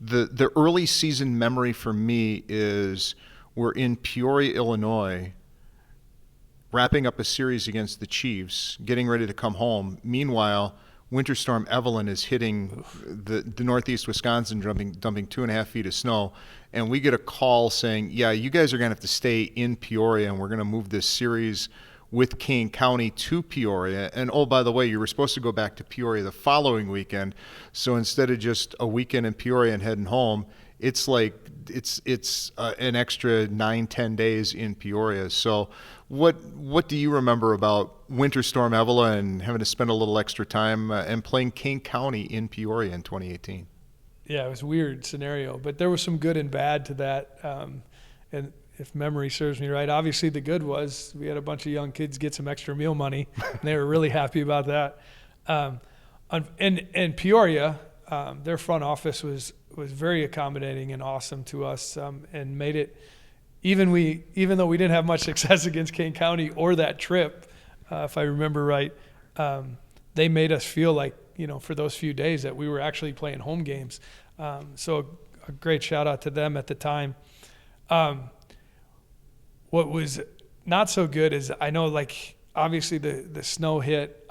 the early season memory for me is we're in Peoria, Illinois, wrapping up a series against the Chiefs, getting ready to come home. Meanwhile, Winter Storm Evelyn is hitting the northeast Wisconsin, dumping 2.5 feet of snow. And we get a call saying, yeah, you guys are going to have to stay in Peoria, and we're going to move this series with Kane County to Peoria. And, oh, by the way, you were supposed to go back to Peoria the following weekend. So instead of just a weekend in Peoria and heading home, it's an extra 9-10 days in Peoria. So what do you remember about Winter Storm Evelyn and having to spend a little extra time and playing Kane County in Peoria in 2018? Yeah, it was a weird scenario, but there was some good and bad to that. And if memory serves me right, obviously the good was we had a bunch of young kids get some extra meal money, and they were really happy about that. And Peoria, their front office was very accommodating and awesome to us, and made it, even though we didn't have much success against Kane County or that trip, if I remember right, they made us feel like, for those few days that we were actually playing home games. So a great shout out to them at the time. What was not so good is, I know, obviously the snow hit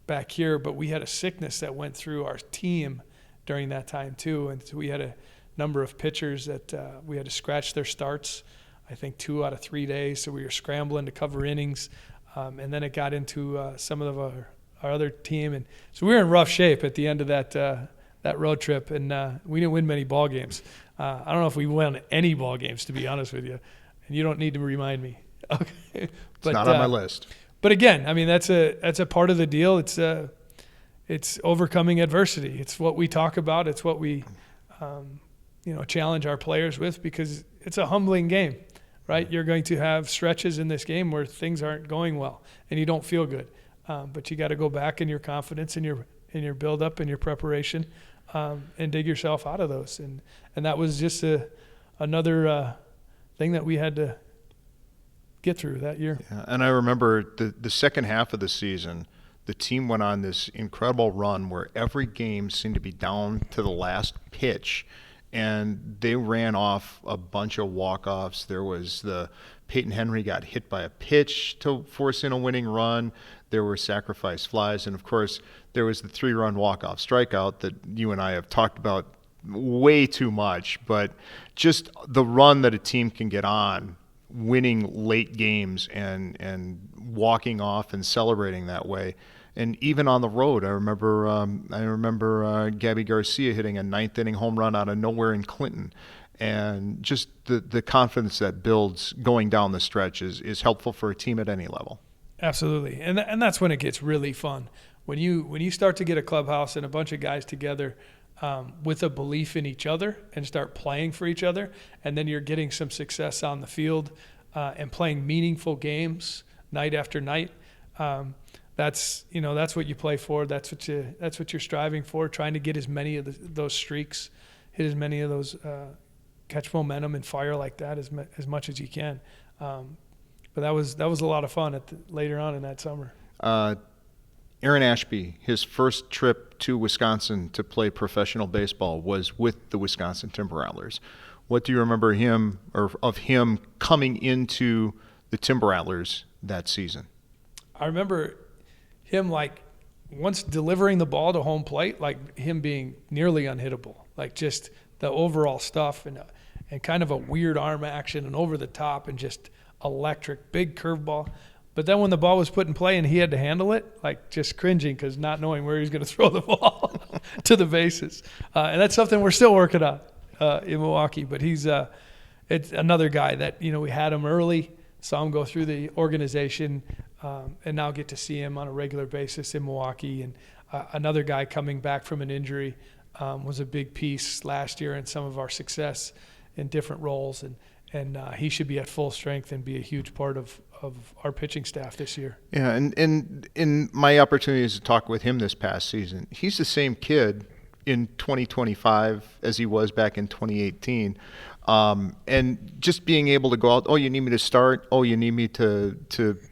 back here, but we had a sickness that went through our team during that time too. And so we had a number of pitchers that we had to scratch their starts, I think 2 out of 3 days. So we were scrambling to cover innings. And then it got into some of our other team. And so we were in rough shape at the end of that road trip. And we didn't win many ball games. I don't know if we won any ball games, to be honest with you. And you don't need to remind me. Okay. But, it's not on my list. But again, I mean, that's a part of the deal. It's overcoming adversity. It's what we talk about. It's what we, challenge our players with, because it's a humbling game, right? You're going to have stretches in this game where things aren't going well and you don't feel good. But you got to go back in your confidence and your build up and your preparation, and dig yourself out of those. And that was just another thing that we had to get through that year. Yeah, and I remember the second half of the season, the team went on this incredible run where every game seemed to be down to the last pitch, and they ran off a bunch of walk-offs. There was Peyton Henry got hit by a pitch to force in a winning run. There were sacrifice flies, and of course there was the 3-run walk-off strikeout that you and I have talked about way too much. But just the run that a team can get on, winning late games and walking off and celebrating that way. And even on the road, I remember Gabby Garcia hitting a 9th inning home run out of nowhere in Clinton. And just the confidence that builds going down the stretch is helpful for a team at any level. Absolutely. And that's when it gets really fun. When you start to get a clubhouse and a bunch of guys together with a belief in each other and start playing for each other. And then you're getting some success on the field and playing meaningful games night after night. That's what you play for. That's what you're striving for, trying to get as many of those streaks, hit as many of those, catch momentum and fire like that as much as you can. But that was a lot of fun later on in that summer. Aaron Ashby, his first trip to Wisconsin to play professional baseball was with the Wisconsin Timber Rattlers. What do you remember of him coming into the Timber Rattlers that season? I remember him once delivering the ball to home plate, him being nearly unhittable, just the overall stuff and kind of a weird arm action and over the top and just electric, big curveball. But then when the ball was put in play and he had to handle it, just cringing because not knowing where he was going to throw the ball to the bases. And that's something we're still working on in Milwaukee. But it's another guy that, we had him early, saw him go through the organization, and now get to see him on a regular basis in Milwaukee. And another guy coming back from an injury was a big piece last year in some of our success in different roles. And he should be at full strength and be a huge part of our pitching staff this year. Yeah, and in my opportunities to talk with him this past season, he's the same kid in 2025 as he was back in 2018. And just being able to go out, oh, you need me to start? Oh, you need me to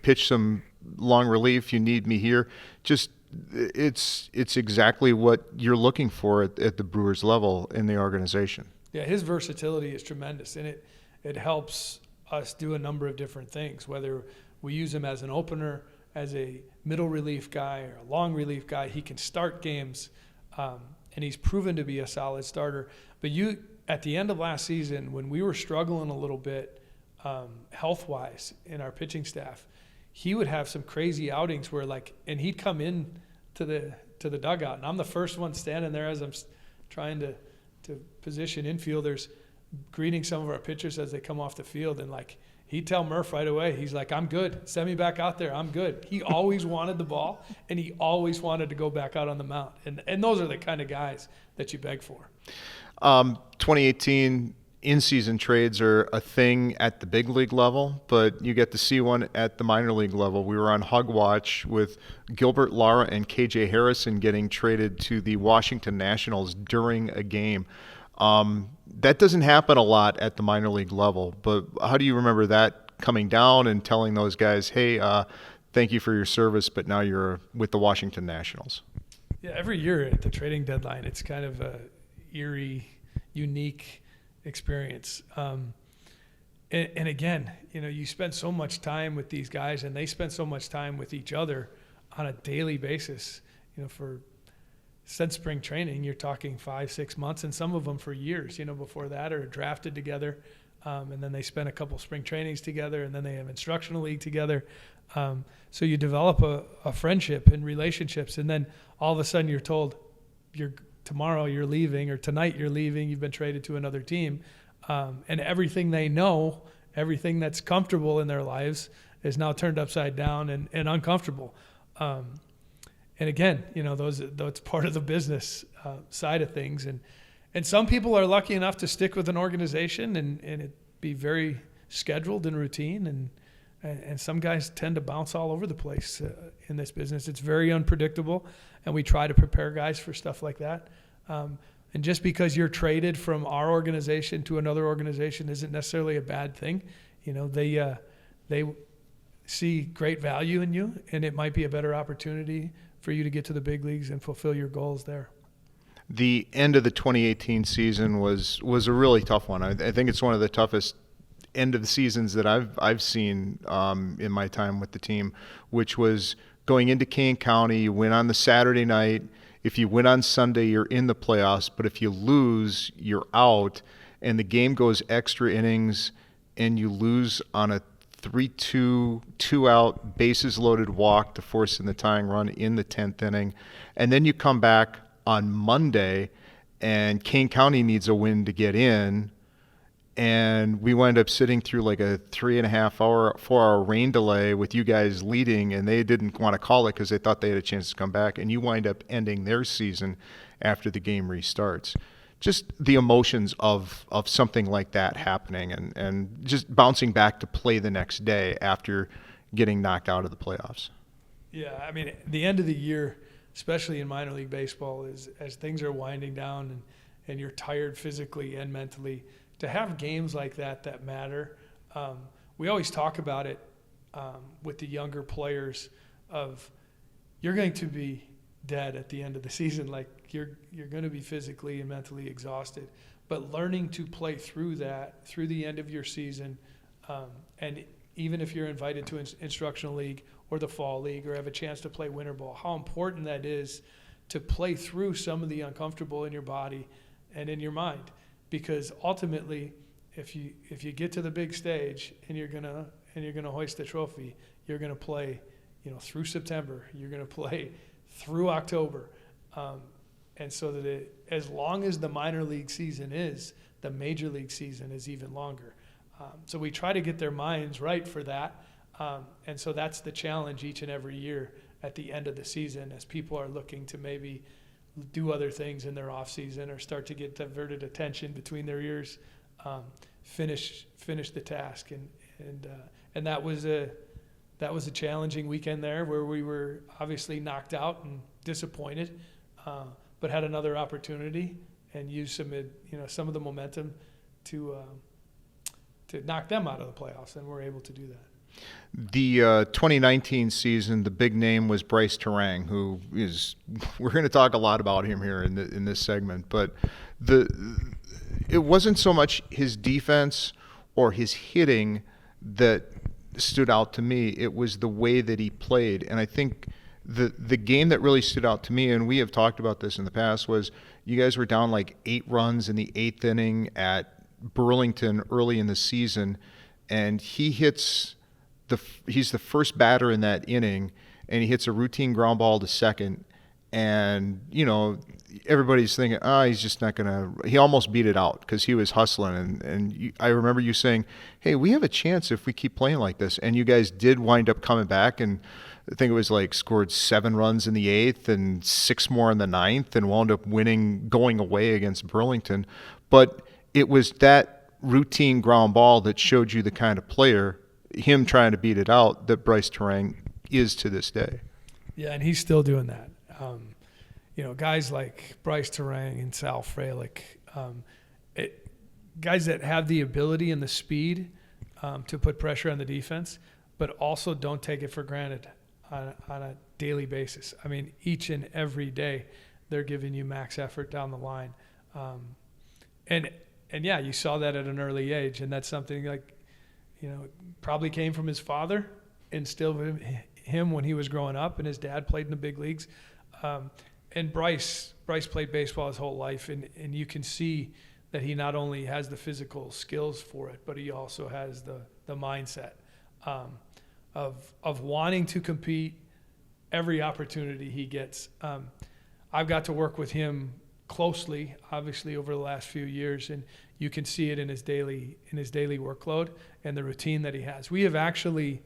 pitch some long relief? You need me here? Just it's exactly what you're looking for at the Brewers level in the organization. Yeah, his versatility is tremendous, and it helps us do a number of different things, whether we use him as an opener, as a middle relief guy or a long relief guy. He can start games, and he's proven to be a solid starter. But at the end of last season, when we were struggling a little bit health-wise in our pitching staff, he would have some crazy outings where and he'd come in to the dugout, and I'm the first one standing there as I'm trying to position infielders, greeting some of our pitchers as they come off the field, and he'd tell Murph right away, he's like, I'm good, send me back out there, I'm good. He always wanted the ball, and he always wanted to go back out on the mound, and those are the kind of guys that you beg for. 2018 in-season trades are a thing at the big league level, but you get to see one at the minor league level. We were on Hug Watch with Gilbert Lara and KJ Harrison getting traded to the Washington Nationals during a game. That doesn't happen a lot at the minor league level, but how do you remember that coming down and telling those guys, hey, thank you for your service, but now you're with the Washington Nationals? Yeah, every year at the trading deadline, it's kind of a eerie, unique experience. And again, you spend so much time with these guys, and they spend so much time with each other on a daily basis, since spring training, you're talking 5-6 months, and some of them for years, before that, are drafted together. And then they spend a couple spring trainings together, and then they have instructional league together. So you develop a friendship and relationships, and then all of a sudden you're told tomorrow you're leaving, or tonight you're leaving, you've been traded to another team. And everything they know, everything that's comfortable in their lives is now turned upside down and uncomfortable. And again, that's part of the business side of things. And some people are lucky enough to stick with an organization and it be very scheduled and routine. And some guys tend to bounce all over the place in this business. It's very unpredictable, and we try to prepare guys for stuff like that. And just because you're traded from our organization to another organization isn't necessarily a bad thing. They see great value in you, and it might be a better opportunity for you to get to the big leagues and fulfill your goals there. The end of the 2018 season was a really tough one. I think it's one of the toughest end of the seasons that I've seen in my time with the team, which was going into Kane County. You win on the Saturday night. If you win on Sunday, you're in the playoffs. But if you lose, you're out. And the game goes extra innings, and you lose on a 3-2, 2-out, bases-loaded walk to force in the tying run in the 10th inning. And then you come back on Monday, and Kane County needs a win to get in. And we wind up sitting through like a 3.5-hour, 4-hour rain delay with you guys leading, and they didn't want to call it because they thought they had a chance to come back. And you wind up ending their season after the game restarts. Just the emotions of something like that happening and just bouncing back to play the next day after getting knocked out of the playoffs. Yeah, I mean, the end of the year, especially in minor league baseball, is as things are winding down and you're tired physically and mentally, to have games like that matter. We always talk about it with the younger players of you're going to be dead at the end of the season. Like you're going to be physically and mentally exhausted, but learning to play through that, through the end of your season, and even if you're invited to instructional league or the fall league or have a chance to play winter ball, how important that is to play through some of the uncomfortable in your body and in your mind. Because ultimately, if you get to the big stage and you're gonna hoist the trophy, you're gonna play, through September. You're gonna play through October, and so that as long as the minor league season is, the major league season is even longer. So we try to get their minds right for that, and so that's the challenge each and every year at the end of the season, as people are looking to maybe do other things in their off season or start to get diverted attention between their ears, finish the task, and that was a challenging weekend there where we were obviously knocked out and disappointed, but had another opportunity and used some of the momentum to knock them out of the playoffs, and we're able to do that. The 2019 season, the big name was Brice Turang, who is, we're going to talk a lot about him here in this segment, but it wasn't so much his defense or his hitting that stood out to me. It was the way that he played. And I think the game that really stood out to me, and we have talked about this in the past, was you guys were down like 8 runs in the 8th inning at Burlington early in the season, and he's the first batter in that inning, and he hits a routine ground ball to second, and everybody's thinking, he's just not gonna. He almost beat it out because he was hustling, I remember you saying, hey, we have a chance if we keep playing like this, and you guys did wind up coming back, and I think it was like scored 7 runs in the 8th and 6 more in the 9th, and wound up winning going away against Burlington. But it was that routine ground ball that showed you the kind of player, him trying to beat it out, that Brice Turang is to this day. Yeah, and he's still doing that. Guys like Brice Turang and Sal Frelick, guys that have the ability and the speed to put pressure on the defense, but also don't take it for granted on a daily basis. I mean, each and every day they're giving you max effort down the line. And yeah, you saw that at an early age, and that's something probably came from his father, instilled in him when he was growing up, and his dad played in the big leagues. And Brice played baseball his whole life, and you can see that he not only has the physical skills for it, but he also has the mindset of wanting to compete every opportunity he gets. I've got to work with him closely, obviously, over the last few years, and you can see it in his daily workload and the routine that he has. We have actually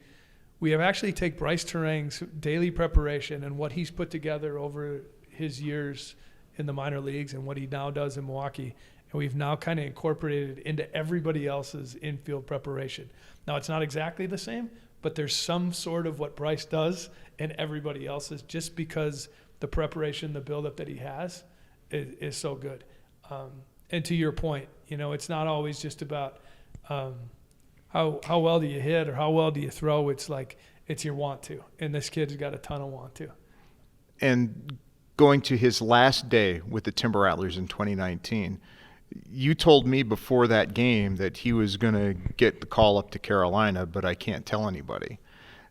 take Brice Turang's daily preparation and what he's put together over his years in the minor leagues and what he now does in Milwaukee, and we've now kind of incorporated it into everybody else's infield preparation. Now, it's not exactly the same, but there's some sort of what Brice does and everybody else's, just because the preparation, the buildup that he has is so good. And to your point, it's not always just about how well do you hit or how well do you throw. It's like it's your want to, and this kid's got a ton of want to. And going to his last day with the Timber Rattlers in 2019, you told me before that game that he was going to get the call up to Carolina, but I can't tell anybody.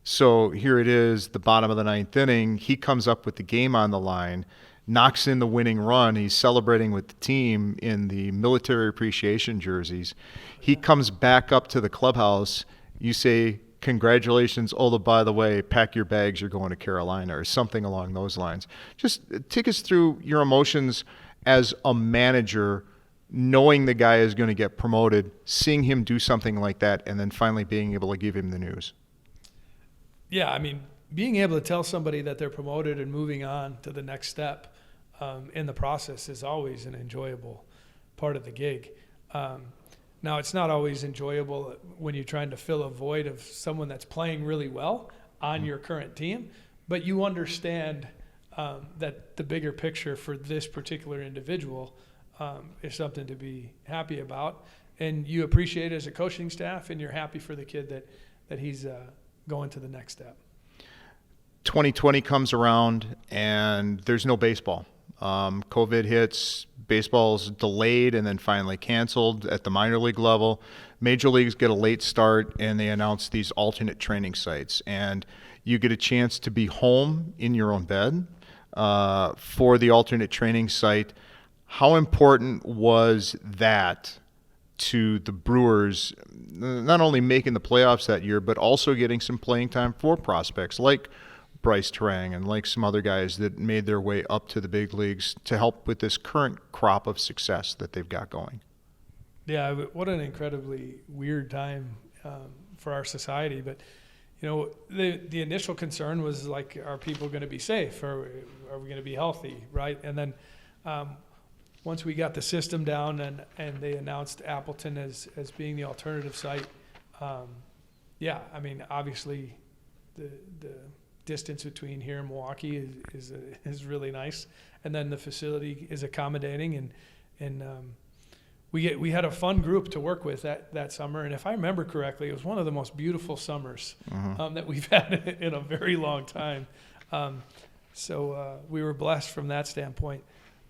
So here it is, the bottom of the 9th inning. He comes up with the game on the line, knocks in the winning run. He's celebrating with the team in the military appreciation jerseys. He comes back up to the clubhouse. You say, congratulations, by the way, pack your bags, you're going to Carolina, or something along those lines. Just take us through your emotions as a manager, knowing the guy is going to get promoted, seeing him do something like that, and then finally being able to give him the news. Yeah, I mean, being able to tell somebody that they're promoted and moving on to the next step, in the process is always an enjoyable part of the gig. Now, it's not always enjoyable when you're trying to fill a void of someone that's playing really well on your current team, but you understand that the bigger picture for this particular individual is something to be happy about, and you appreciate it as a coaching staff, and you're happy for the kid that he's going to the next step. 2020 comes around, and there's no baseball. COVID hits, baseball's delayed and then finally canceled at the minor league level. Major leagues get a late start, and they announce these alternate training sites. And you get a chance to be home in your own bed for the alternate training site. How important was that to the Brewers, not only making the playoffs that year, but also getting some playing time for prospects like Brice, Turang, and like some other guys that made their way up to the big leagues to help with this current crop of success that they've got going? Yeah, what an incredibly weird time for our society. But, the initial concern was like, are people going to be safe? Are we going to be healthy, right? And then once we got the system down and they announced Appleton as being the alternative site, obviously the distance between here and Milwaukee is really nice, and then the facility is accommodating, and we had a fun group to work with that summer, and if I remember correctly, it was one of the most beautiful summers that we've had in a very long time. So we were blessed from that standpoint.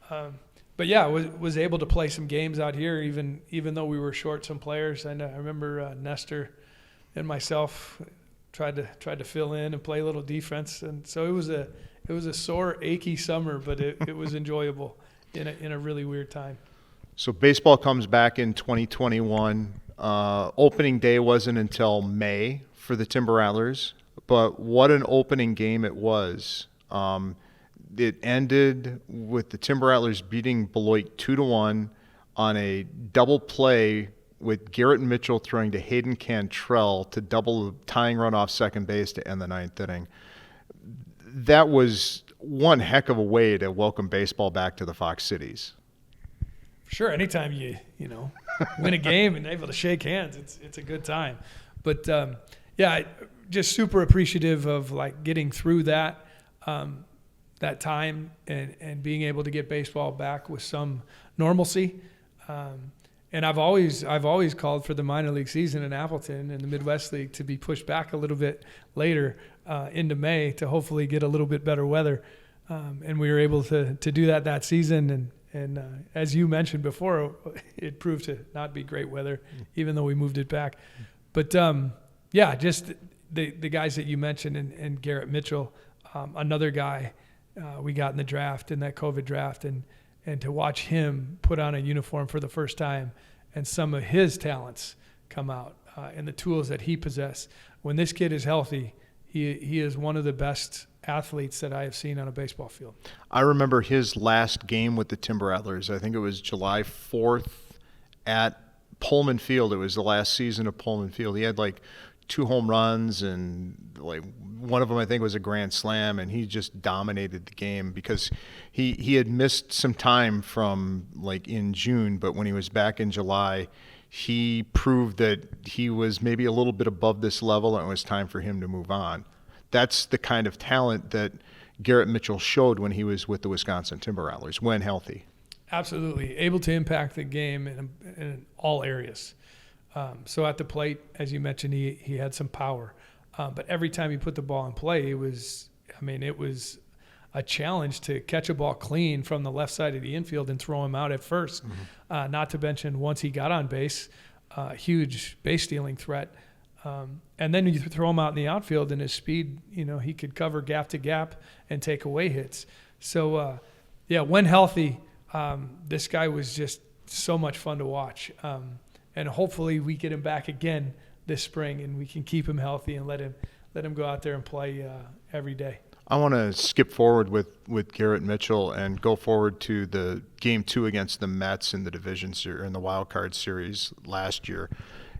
But yeah, was able to play some games out here, even though we were short some players. I remember Nestor and myself tried to fill in and play a little defense, and so it was a sore, achy summer, but it was enjoyable in a really weird time. So baseball comes back in 2021. Opening day wasn't until May for the Timber Rattlers, but what an opening game it was. It ended with the Timber Rattlers beating Beloit 2-1 on a double play with Garrett and Mitchell throwing to Hayden Cantrell to double the tying run off second base to end the ninth inning. That was one heck of a way to welcome baseball back to the Fox Cities. Sure, anytime you win a game and able to shake hands, it's a good time. But just super appreciative of like getting through that time and being able to get baseball back with some normalcy. And I've always called for the minor league season in Appleton and the Midwest League to be pushed back a little bit later into May to hopefully get a little bit better weather. And we were able to do that season. And as you mentioned before, it proved to not be great weather, even though we moved it back. But just the guys that you mentioned and Garrett Mitchell, another guy we got in the draft, in that COVID draft, and to watch him put on a uniform for the first time and some of his talents come out and the tools that he possesses. When this kid is healthy, he is one of the best athletes that I have seen on a baseball field. I remember his last game with the Timber Rattlers. I think it was July 4th at Pullman Field. It was the last season of Pullman Field. He had like 2 home runs, and like one of them I think was a grand slam, and he just dominated the game because he had missed some time from like in June, but when he was back in July, he proved that he was maybe a little bit above this level and it was time for him to move on. That's the kind of talent that Garrett Mitchell showed when he was with the Wisconsin Timber Rattlers, when healthy. Absolutely. Able to impact the game in all areas. So at the plate, as you mentioned, he had some power. But every time he put the ball in play, it was a challenge to catch a ball clean from the left side of the infield and throw him out at first. Not to mention, once he got on base, huge base stealing threat. And then you throw him out in the outfield, and his speed, he could cover gap to gap and take away hits. So, when healthy, this guy was just so much fun to watch. And hopefully we get him back again this spring, and we can keep him healthy and let him go out there and play every day. I want to skip forward with Garrett Mitchell and go forward to the game 2 against the Mets in the division in the wild card series last year.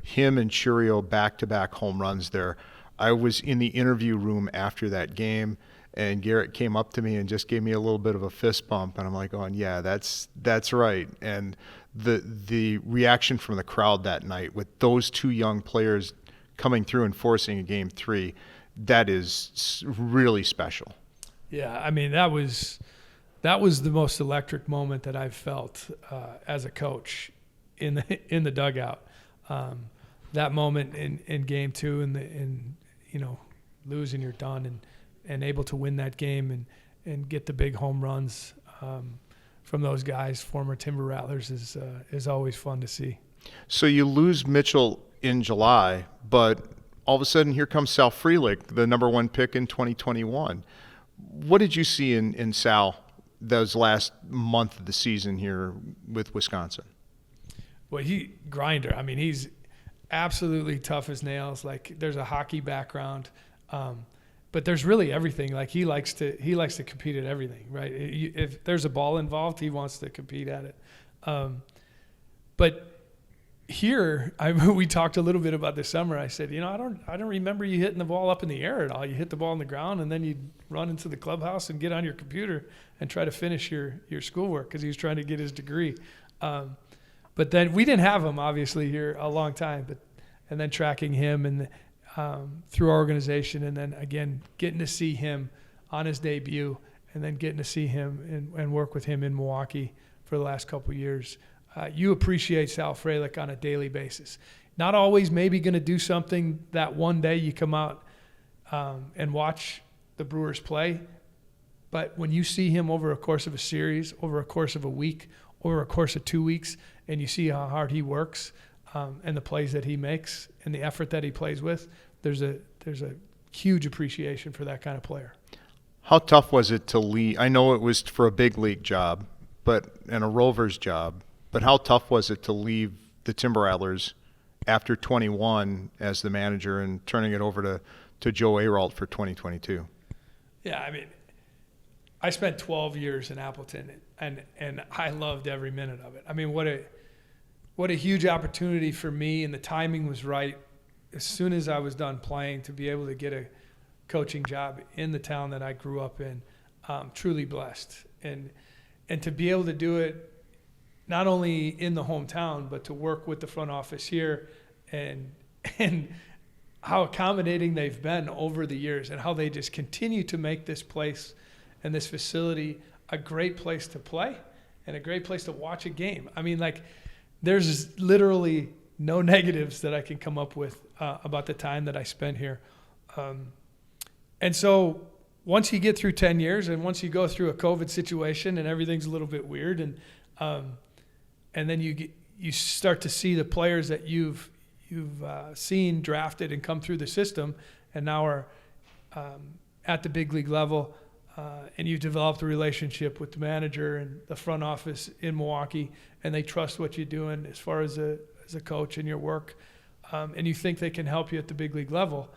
Him and Chourio back-to-back home runs there. I was in the interview room after that game, and Garrett came up to me and just gave me a little bit of a fist bump, and I'm like, going, yeah, that's right. And the reaction from the crowd that night with those two young players coming through and forcing a game 3, that is really special. Yeah, I mean, that was the most electric moment that I've felt as a coach in the dugout. That moment in game 2 and losing, you're done, and able to win that game and get the big home runs from those guys, former Timber Rattlers, is always fun to see. So you lose Mitchell in July, but all of a sudden here comes Sal Frelick, the number 1 pick in 2021. What did you see in Sal those last month of the season here with Wisconsin? Well, grinder. I mean, he's absolutely tough as nails. Like, there's a hockey background, but there's really everything. Like, he likes to compete at everything, right? If there's a ball involved, he wants to compete at it. But here, we talked a little bit about this summer. I said, I don't remember you hitting the ball up in the air at all. You hit the ball on the ground, and then you run into the clubhouse and get on your computer and try to finish your schoolwork, because he was trying to get his degree. But then we didn't have him, obviously, here a long time. And then tracking him and through our organization, and then again getting to see him on his debut, and then getting to see him and work with him in Milwaukee for the last couple of years. You appreciate Sal Frelick on a daily basis. Not always maybe going to do something that one day you come out and watch the Brewers play, but when you see him over a course of a series, over a course of a week, over a course of 2 weeks, and you see how hard he works and the plays that he makes and the effort that he plays with, there's a huge appreciation for that kind of player. How tough was it to leave? I know it was for a big league job, and a Rovers job, but how tough was it to leave the Timber Rattlers after 21 as the manager and turning it over to Joe Aralt for 2022? Yeah, I mean, I spent 12 years in Appleton, and I loved every minute of it. I mean, what a huge opportunity for me, and the timing was right. As soon as I was done playing, to be able to get a coaching job in the town that I grew up in, truly blessed. And to be able to do it not only in the hometown, but to work with the front office here, and how accommodating they've been over the years, and how they just continue to make this place and this facility a great place to play and a great place to watch a game. I mean, like, there's literally no negatives that I can come up with about the time that I spent here. And so once you get through 10 years, and once you go through a COVID situation and everything's a little bit weird, and then you start to see the players that you've seen drafted and come through the system, and now are at the big league level, and you've developed a relationship with the manager and the front office in Milwaukee, and they trust what you're doing as far as a coach and your work, and you think they can help you at the big league level.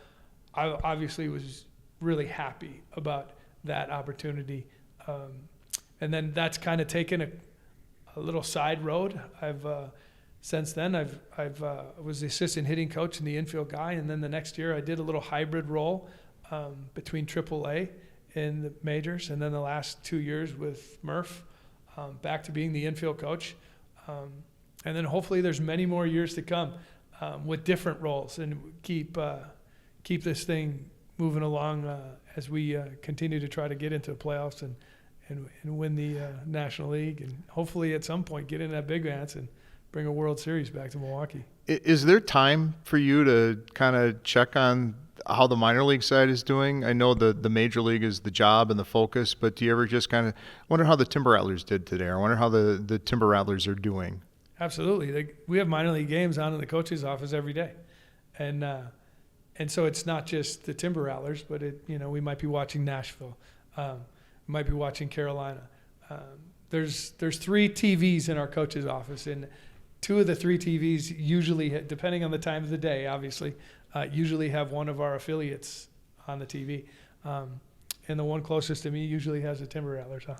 I obviously was really happy about that opportunity, and then that's kind of taken a little side road. Since then I was the assistant hitting coach and the infield guy, and then the next year I did a little hybrid role between AAA and the majors, and then the last 2 years with Murph, back to being the infield coach, and then hopefully there's many more years to come with different roles, and keep this thing moving along as we continue to try to get into the playoffs and win the National League, and hopefully at some point get in that big dance and bring a World Series back to Milwaukee. Is there time for you to kind of check on how the minor league side is doing? I know the major league is the job and the focus, but do you ever just kind of wonder how the Timber Rattlers did today? I wonder how the Timber Rattlers are doing. Absolutely. We have minor league games on in the coach's office every day. And so it's not just the Timber Rattlers, but we might be watching Nashville. We might be watching Carolina. There's 3 TVs in our coach's office, and 2 of the 3 TVs usually, depending on the time of the day, obviously, usually have one of our affiliates on the TV. And the one closest to me usually has the Timber Rattlers on.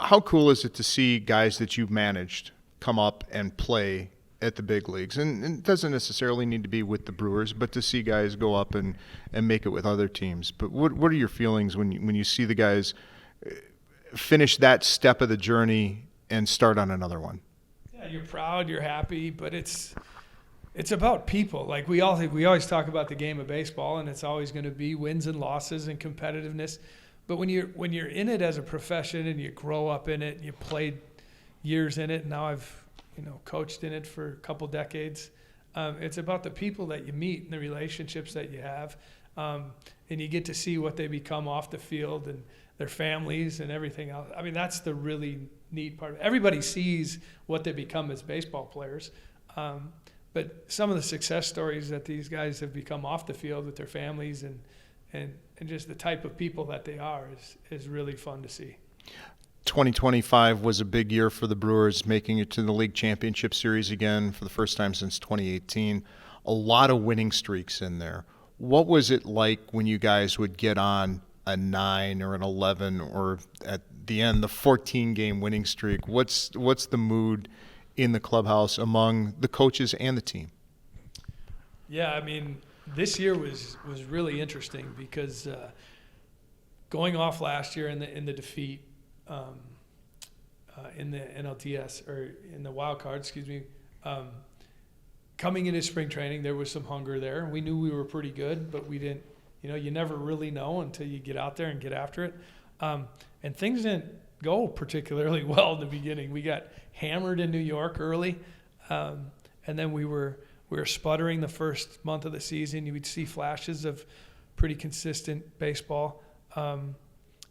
How cool is it to see guys that you've managed come up and play at the big leagues, and it doesn't necessarily need to be with the Brewers, but to see guys go up and make it with other teams. But what are your feelings when you see the guys finish that step of the journey and start on another one? Yeah, you're proud, you're happy, but it's about people. Like we always talk about the game of baseball, and it's always going to be wins and losses and competitiveness. But when you're in it as a profession and you grow up in it, and you played years in it, and now I've coached in it for a couple decades. It's about the people that you meet and the relationships that you have, and you get to see what they become off the field and their families and everything else. I mean, that's the really neat part. Everybody sees what they become as baseball players, but some of the success stories that these guys have become off the field with their families and just the type of people that they are is really fun to see. 2025 was a big year for the Brewers, making it to the League Championship Series again for the first time since 2018. A lot of winning streaks in there. What was it like when you guys would get on a 9 or an 11 or at the end the 14-game winning streak? What's the mood in the clubhouse among the coaches and the team? Yeah, I mean, this year was really interesting because going off last year in the defeat in the NLTS or in the wild card, coming into spring training, there was some hunger there. We knew we were pretty good, but we didn't. You never really know until you get out there and get after it. And things didn't go particularly well in the beginning. We got hammered in New York early, and then we were sputtering the first month of the season. You would see flashes of pretty consistent baseball.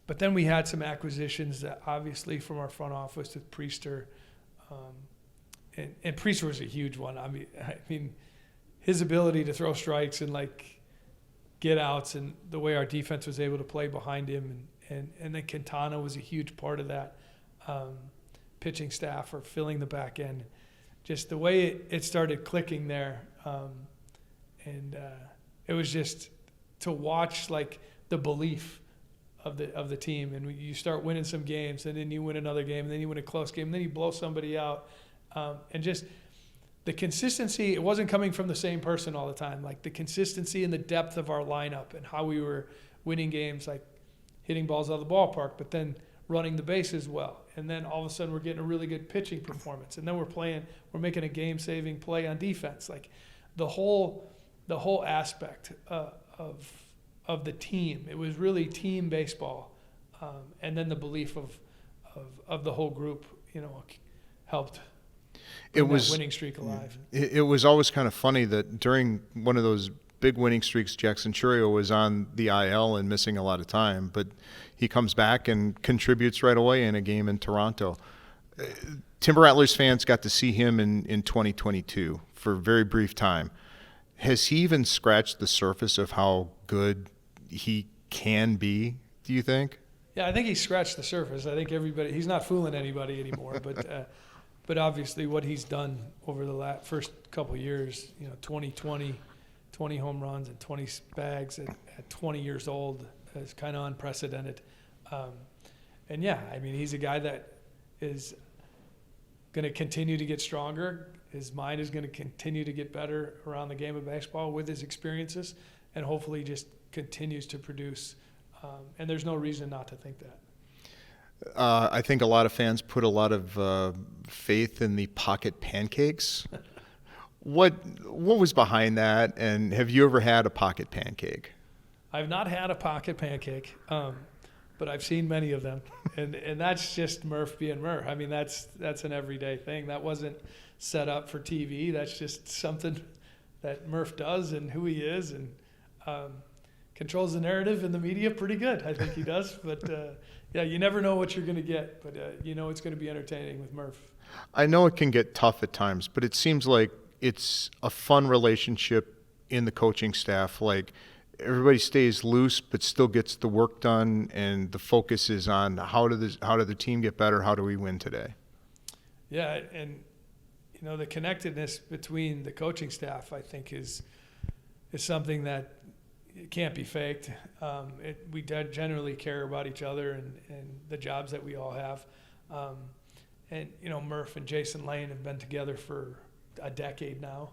But then we had some acquisitions that obviously from our front office with Priester. And Priester was a huge one. I mean, his ability to throw strikes and get outs and the way our defense was able to play behind him. And then Quintana was a huge part of that pitching staff or filling the back end. Just the way it started clicking there. And it was just to watch the belief of the team, and you start winning some games, and then you win another game, and then you win a close game, and then you blow somebody out, and just the consistency. It wasn't coming from the same person all the time. The consistency and the depth of our lineup and how we were winning games, hitting balls out of the ballpark, but then running the bases well, and then all of a sudden we're getting a really good pitching performance, and then we're making a game-saving play on defense. The whole aspect of the team. It was really team baseball, and then the belief of the whole group, helped bring that winning streak alive. It was always kind of funny that during one of those big winning streaks, Jackson Chourio was on the IL and missing a lot of time, but he comes back and contributes right away in a game in Toronto. Timber Rattlers fans got to see him in 2022 for a very brief time. Has he even scratched the surface of how good he can be, do you think? Yeah, I think he scratched the surface. I think he's not fooling anybody anymore, but obviously what he's done over the first couple of years, 20 home runs and 20 bags at 20 years old is kind of unprecedented. And yeah, I mean, he's a guy that is going to continue to get stronger. His mind is going to continue to get better around the game of baseball with his experiences, and hopefully just continues to produce. And there's no reason not to think that. I think a lot of fans put a lot of faith in the pocket pancakes. What was behind that, and have you ever had a pocket pancake? I've not had a pocket pancake, but I've seen many of them, and that's just Murph being Murph. I mean, that's an everyday thing. That wasn't set up for TV. That's just something that Murph does and who he is, and controls the narrative in the media pretty good. I think he does. But yeah, you never know what you're going to get, but it's going to be entertaining with Murph. I know it can get tough at times, but it seems like it's a fun relationship in the coaching staff. Everybody stays loose but still gets the work done, and the focus is on how did the team get better? How do we win today? Yeah, and the connectedness between the coaching staff, I think, is something that it can't be faked. We generally care about each other and the jobs that we all have. And Murph and Jason Lane have been together for a decade now.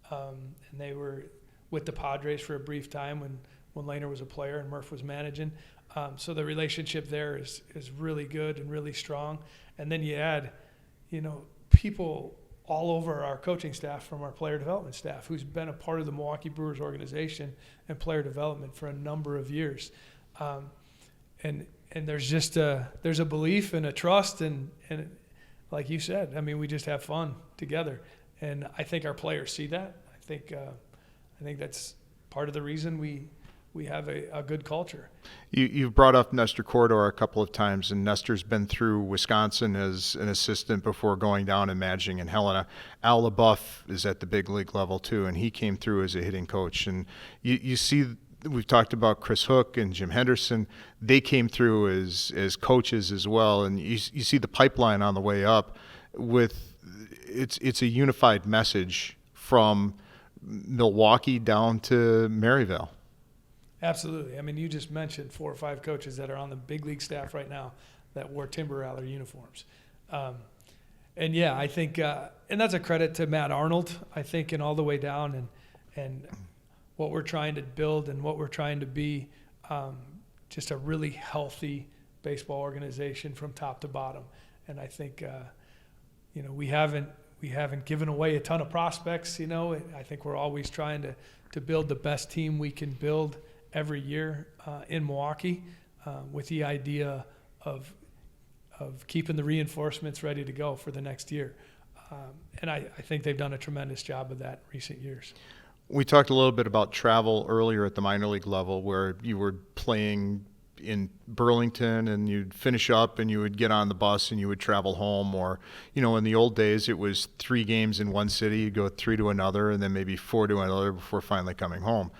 And they were with the Padres for a brief time when Lehner was a player and Murph was managing. So the relationship there is really good and really strong. And then you add, people all over our coaching staff from our player development staff who's been a part of the Milwaukee Brewers organization and player development for a number of years. And there's just there's a belief and a trust and like you said, we just have fun together. And I think our players see that. I think that's part of the reason we have a good culture. You've brought up Nestor Corridor a couple of times, and Nestor's been through Wisconsin as an assistant before going down and managing in Helena. Al LaBeouf is at the big league level too, and he came through as a hitting coach. And you see, we've talked about Chris Hook and Jim Henderson. They came through as coaches as well, and you see the pipeline on the way up. It's a unified message from Milwaukee down to Maryville. Absolutely. You just mentioned 4 or 5 coaches that are on the big league staff right now that wore Timber Rattler uniforms. And yeah, I think, and that's a credit to Matt Arnold, I think, and all the way down and what we're trying to build and what we're trying to be, just a really healthy baseball organization from top to bottom. And I think, we haven't given away a ton of prospects. I think we're always trying to build the best team we can build every year in Milwaukee, with the idea of keeping the reinforcements ready to go for the next year. And I think they've done a tremendous job of that in recent years. We talked a little bit about travel earlier at the minor league level, where you were playing in Burlington and you'd finish up and you would get on the bus and you would travel home. Or, in the old days, it was 3 games in one city, you'd go 3 to another and then maybe 4 to another before finally coming home.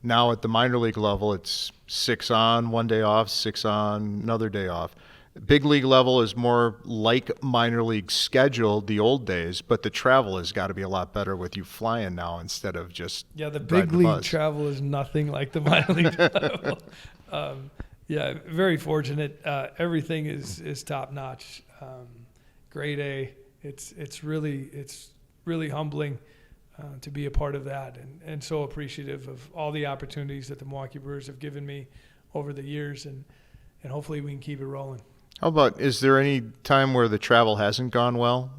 Now at the minor league level, it's 6 on, 1 day off, 6 on, another day off. Big league level is more like minor league schedule, the old days, but the travel has got to be a lot better with you flying now instead of just the big league travel is nothing like the minor league level. Very fortunate. Everything is top notch. Grade A. It's really humbling to be a part of that, and so appreciative of all the opportunities that the Milwaukee Brewers have given me over the years, and hopefully we can keep it rolling. How about, is there any time where the travel hasn't gone well?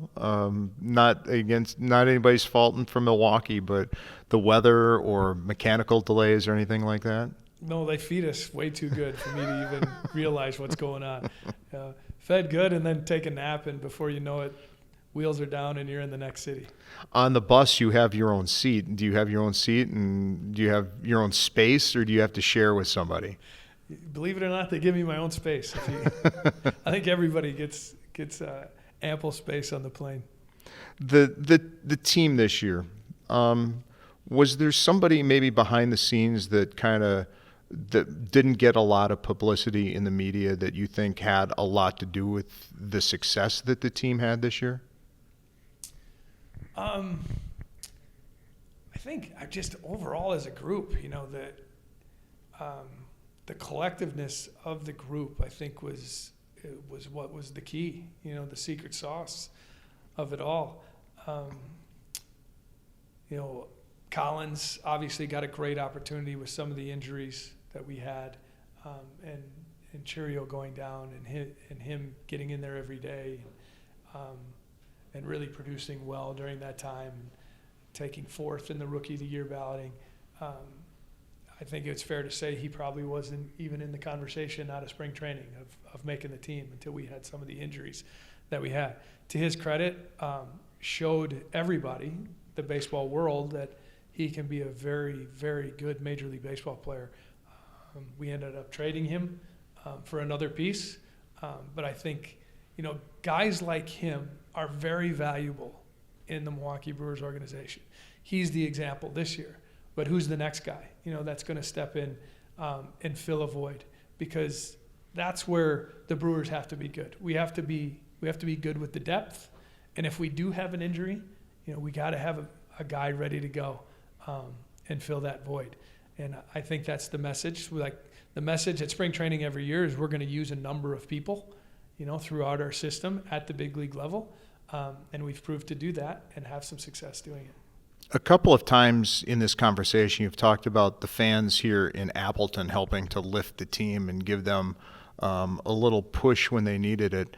Not anybody's fault from Milwaukee, but the weather or mechanical delays or anything like that? No, they feed us way too good for me to even realize what's going on. Fed good and then take a nap, and before you know it, wheels are down and you're in the next city. On the bus, you have your own seat. Do you have your own seat, and do you have your own space, or do you have to share with somebody? Believe it or not, they give me my own space. I think everybody gets ample space on the plane. The team this year, was there somebody maybe behind the scenes that that didn't get a lot of publicity in the media that you think had a lot to do with the success that the team had this year? I think just overall as a group, the collectiveness of the group, I think, was what was the key, the secret sauce of it all. Collins obviously got a great opportunity with some of the injuries that we had, and Chourio going down and him getting in there every day, and really producing well during that time, taking 4th in the Rookie of the Year balloting. I think it's fair to say he probably wasn't even in the conversation out of spring training of making the team until we had some of the injuries that we had. To his credit, showed everybody, the baseball world, that he can be a very, very good Major League Baseball player. We ended up trading him for another piece, but I think guys like him are very valuable in the Milwaukee Brewers organization. He's the example this year. But who's the next guy, that's going to step in and fill a void? Because that's where the Brewers have to be good. We have to be good with the depth, and if we do have an injury, we got to have a guy ready to go and fill that void. And I think that's the message. The message at spring training every year is we're going to use a number of people, throughout our system at the big league level, And we've proved to do that and have some success doing it. A couple of times in this conversation, you've talked about the fans here in Appleton helping to lift the team and give them a little push when they needed it.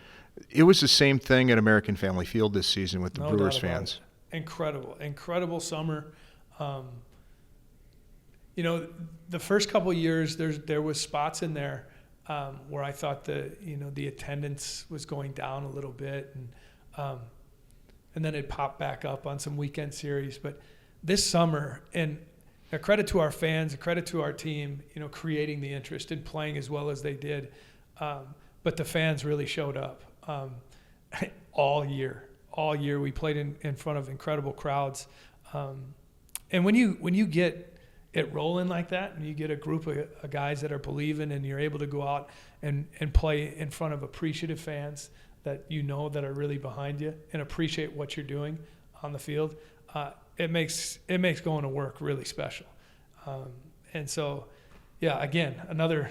It was the same thing at American Family Field this season with the Brewers fans. Incredible summer. The first couple of years, there was spots in there where I thought the attendance was going down a little bit, and then it popped back up on some weekend series. But this summer, and a credit to our fans, a credit to our team, creating the interest and playing as well as they did. But the fans really showed up all year. All year we played in front of incredible crowds. And when you get it rolling like that, and you get a group of guys that are believing, and you're able to go out and play in front of appreciative fans that that are really behind you and appreciate what you're doing on the field, it makes going to work really special. And so, again, another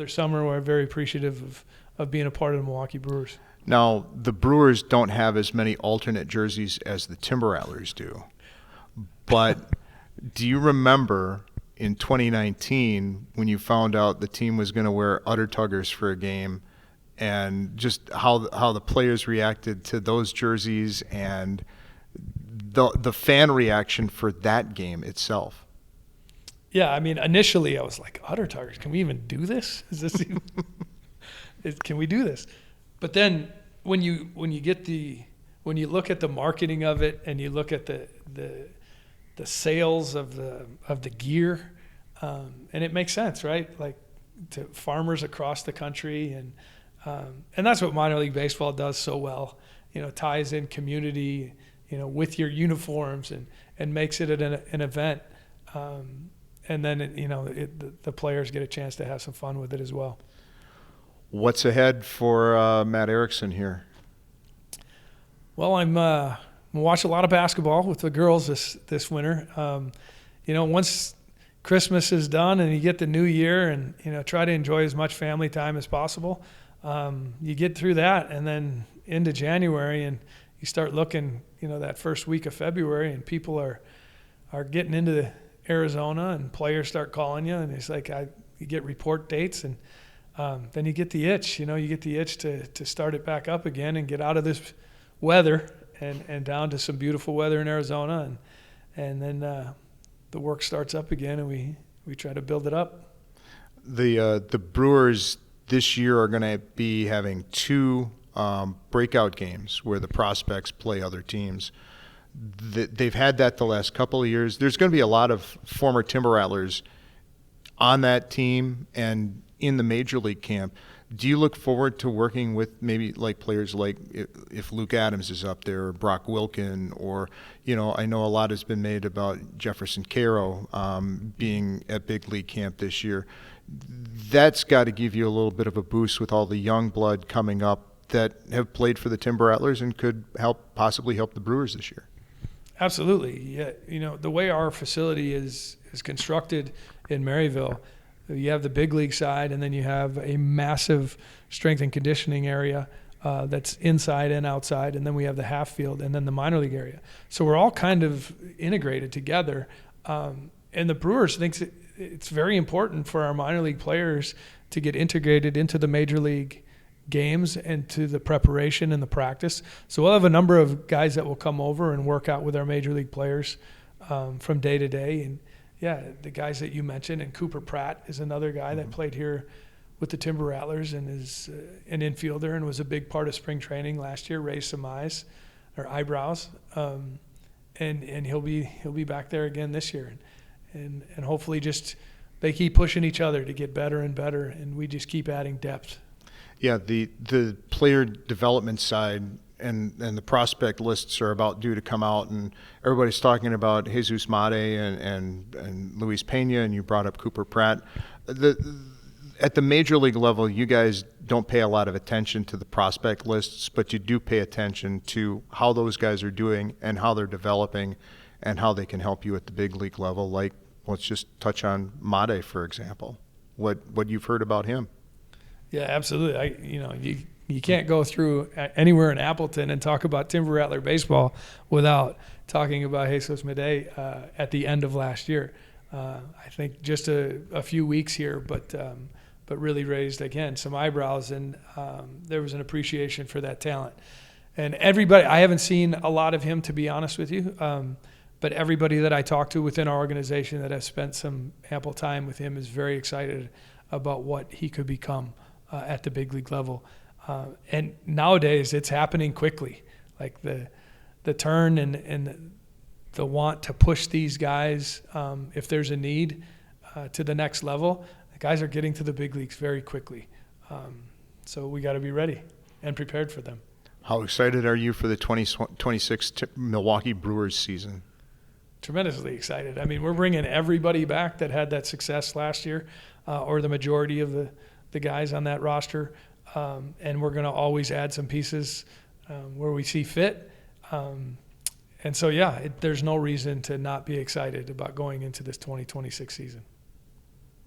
summer where I'm very appreciative of being a part of the Milwaukee Brewers. Now, the Brewers don't have as many alternate jerseys as the Timber Rattlers do, but do you remember in 2019 when you found out the team was going to wear Udder Tuggers for a game, and just how the players reacted to those jerseys and the fan reaction for that game itself? Yeah, I mean, initially I was like, Udder Tuggers, can we even do this? Is this even, can we do this? But then when you look at the marketing of it, and you look at the sales of the gear, and it makes sense, right? Like, to farmers across the country, and that's what minor league baseball does so well. Ties in community, with your uniforms, and makes it an event. And then the players get a chance to have some fun with it as well. What's ahead for Matt Erickson here? Well, I'm gonna watch a lot of basketball with the girls this winter. Once Christmas is done and you get the new year, and try to enjoy as much family time as possible. You get through that, and then into January, and you start looking, that first week of February, and people are getting into Arizona, and players start calling you, and it's like you get report dates, and then you get the itch. You get the itch to start it back up again and get out of this weather and down to some beautiful weather in Arizona, and then the work starts up again, and we try to build it up. The Brewers this year are going to be having two breakout games where the prospects play other teams. They've had that the last couple of years. There's going to be a lot of former Timber Rattlers on that team and in the major league camp. Do you look forward to working with maybe like players like if Luke Adams is up there, or Brock Wilkin, or I know a lot has been made about Jefferson Caro being at big league camp this year. That's got to give you a little bit of a boost with all the young blood coming up that have played for the Timber Rattlers and could possibly help the Brewers this year. Absolutely. Yeah. The way our facility is constructed in Maryville, you have the big league side, and then you have a massive strength and conditioning area that's inside and outside, and then we have the half field, and then the minor league area. So we're all kind of integrated together. And the Brewers thinks it's very important for our minor league players to get integrated into the major league games and to the preparation and the practice. So we'll have a number of guys that will come over and work out with our major league players from day to day. And the guys that you mentioned, and Cooper Pratt is another guy that played here with the Timber Rattlers and is an infielder and was a big part of spring training last year, raised some eyebrows. And he'll be back there again this year. And hopefully just they keep pushing each other to get better and better, and we just keep adding depth. Yeah, the player development side and the prospect lists are about due to come out, and everybody's talking about Jesus Mate and Luis Pena, and you brought up Cooper Pratt. At the major league level, you guys don't pay a lot of attention to the prospect lists, but you do pay attention to how those guys are doing and how they're developing and how they can help you at the big league level. Like, let's just touch on Mate, for example. What you've heard about him. Yeah, absolutely. You can't go through anywhere in Appleton and talk about Timber Rattler baseball without talking about Jesus Medei at the end of last year. I think just a few weeks here, but really raised, again, some eyebrows, and there was an appreciation for that talent. And everybody, I haven't seen a lot of him, to be honest with you, but everybody that I talk to within our organization that has spent some ample time with him is very excited about what he could become at the big league level. And nowadays, it's happening quickly. Like the turn and the want to push these guys, if there's a need, to the next level. The guys are getting to the big leagues very quickly. So we got to be ready and prepared for them. How excited are you for the 2026 Milwaukee Brewers season? Tremendously excited. I mean, we're bringing everybody back that had that success last year, or the majority of the guys on that roster. And we're going to always add some pieces where we see fit. And so, yeah, there's no reason to not be excited about going into this 2026 season.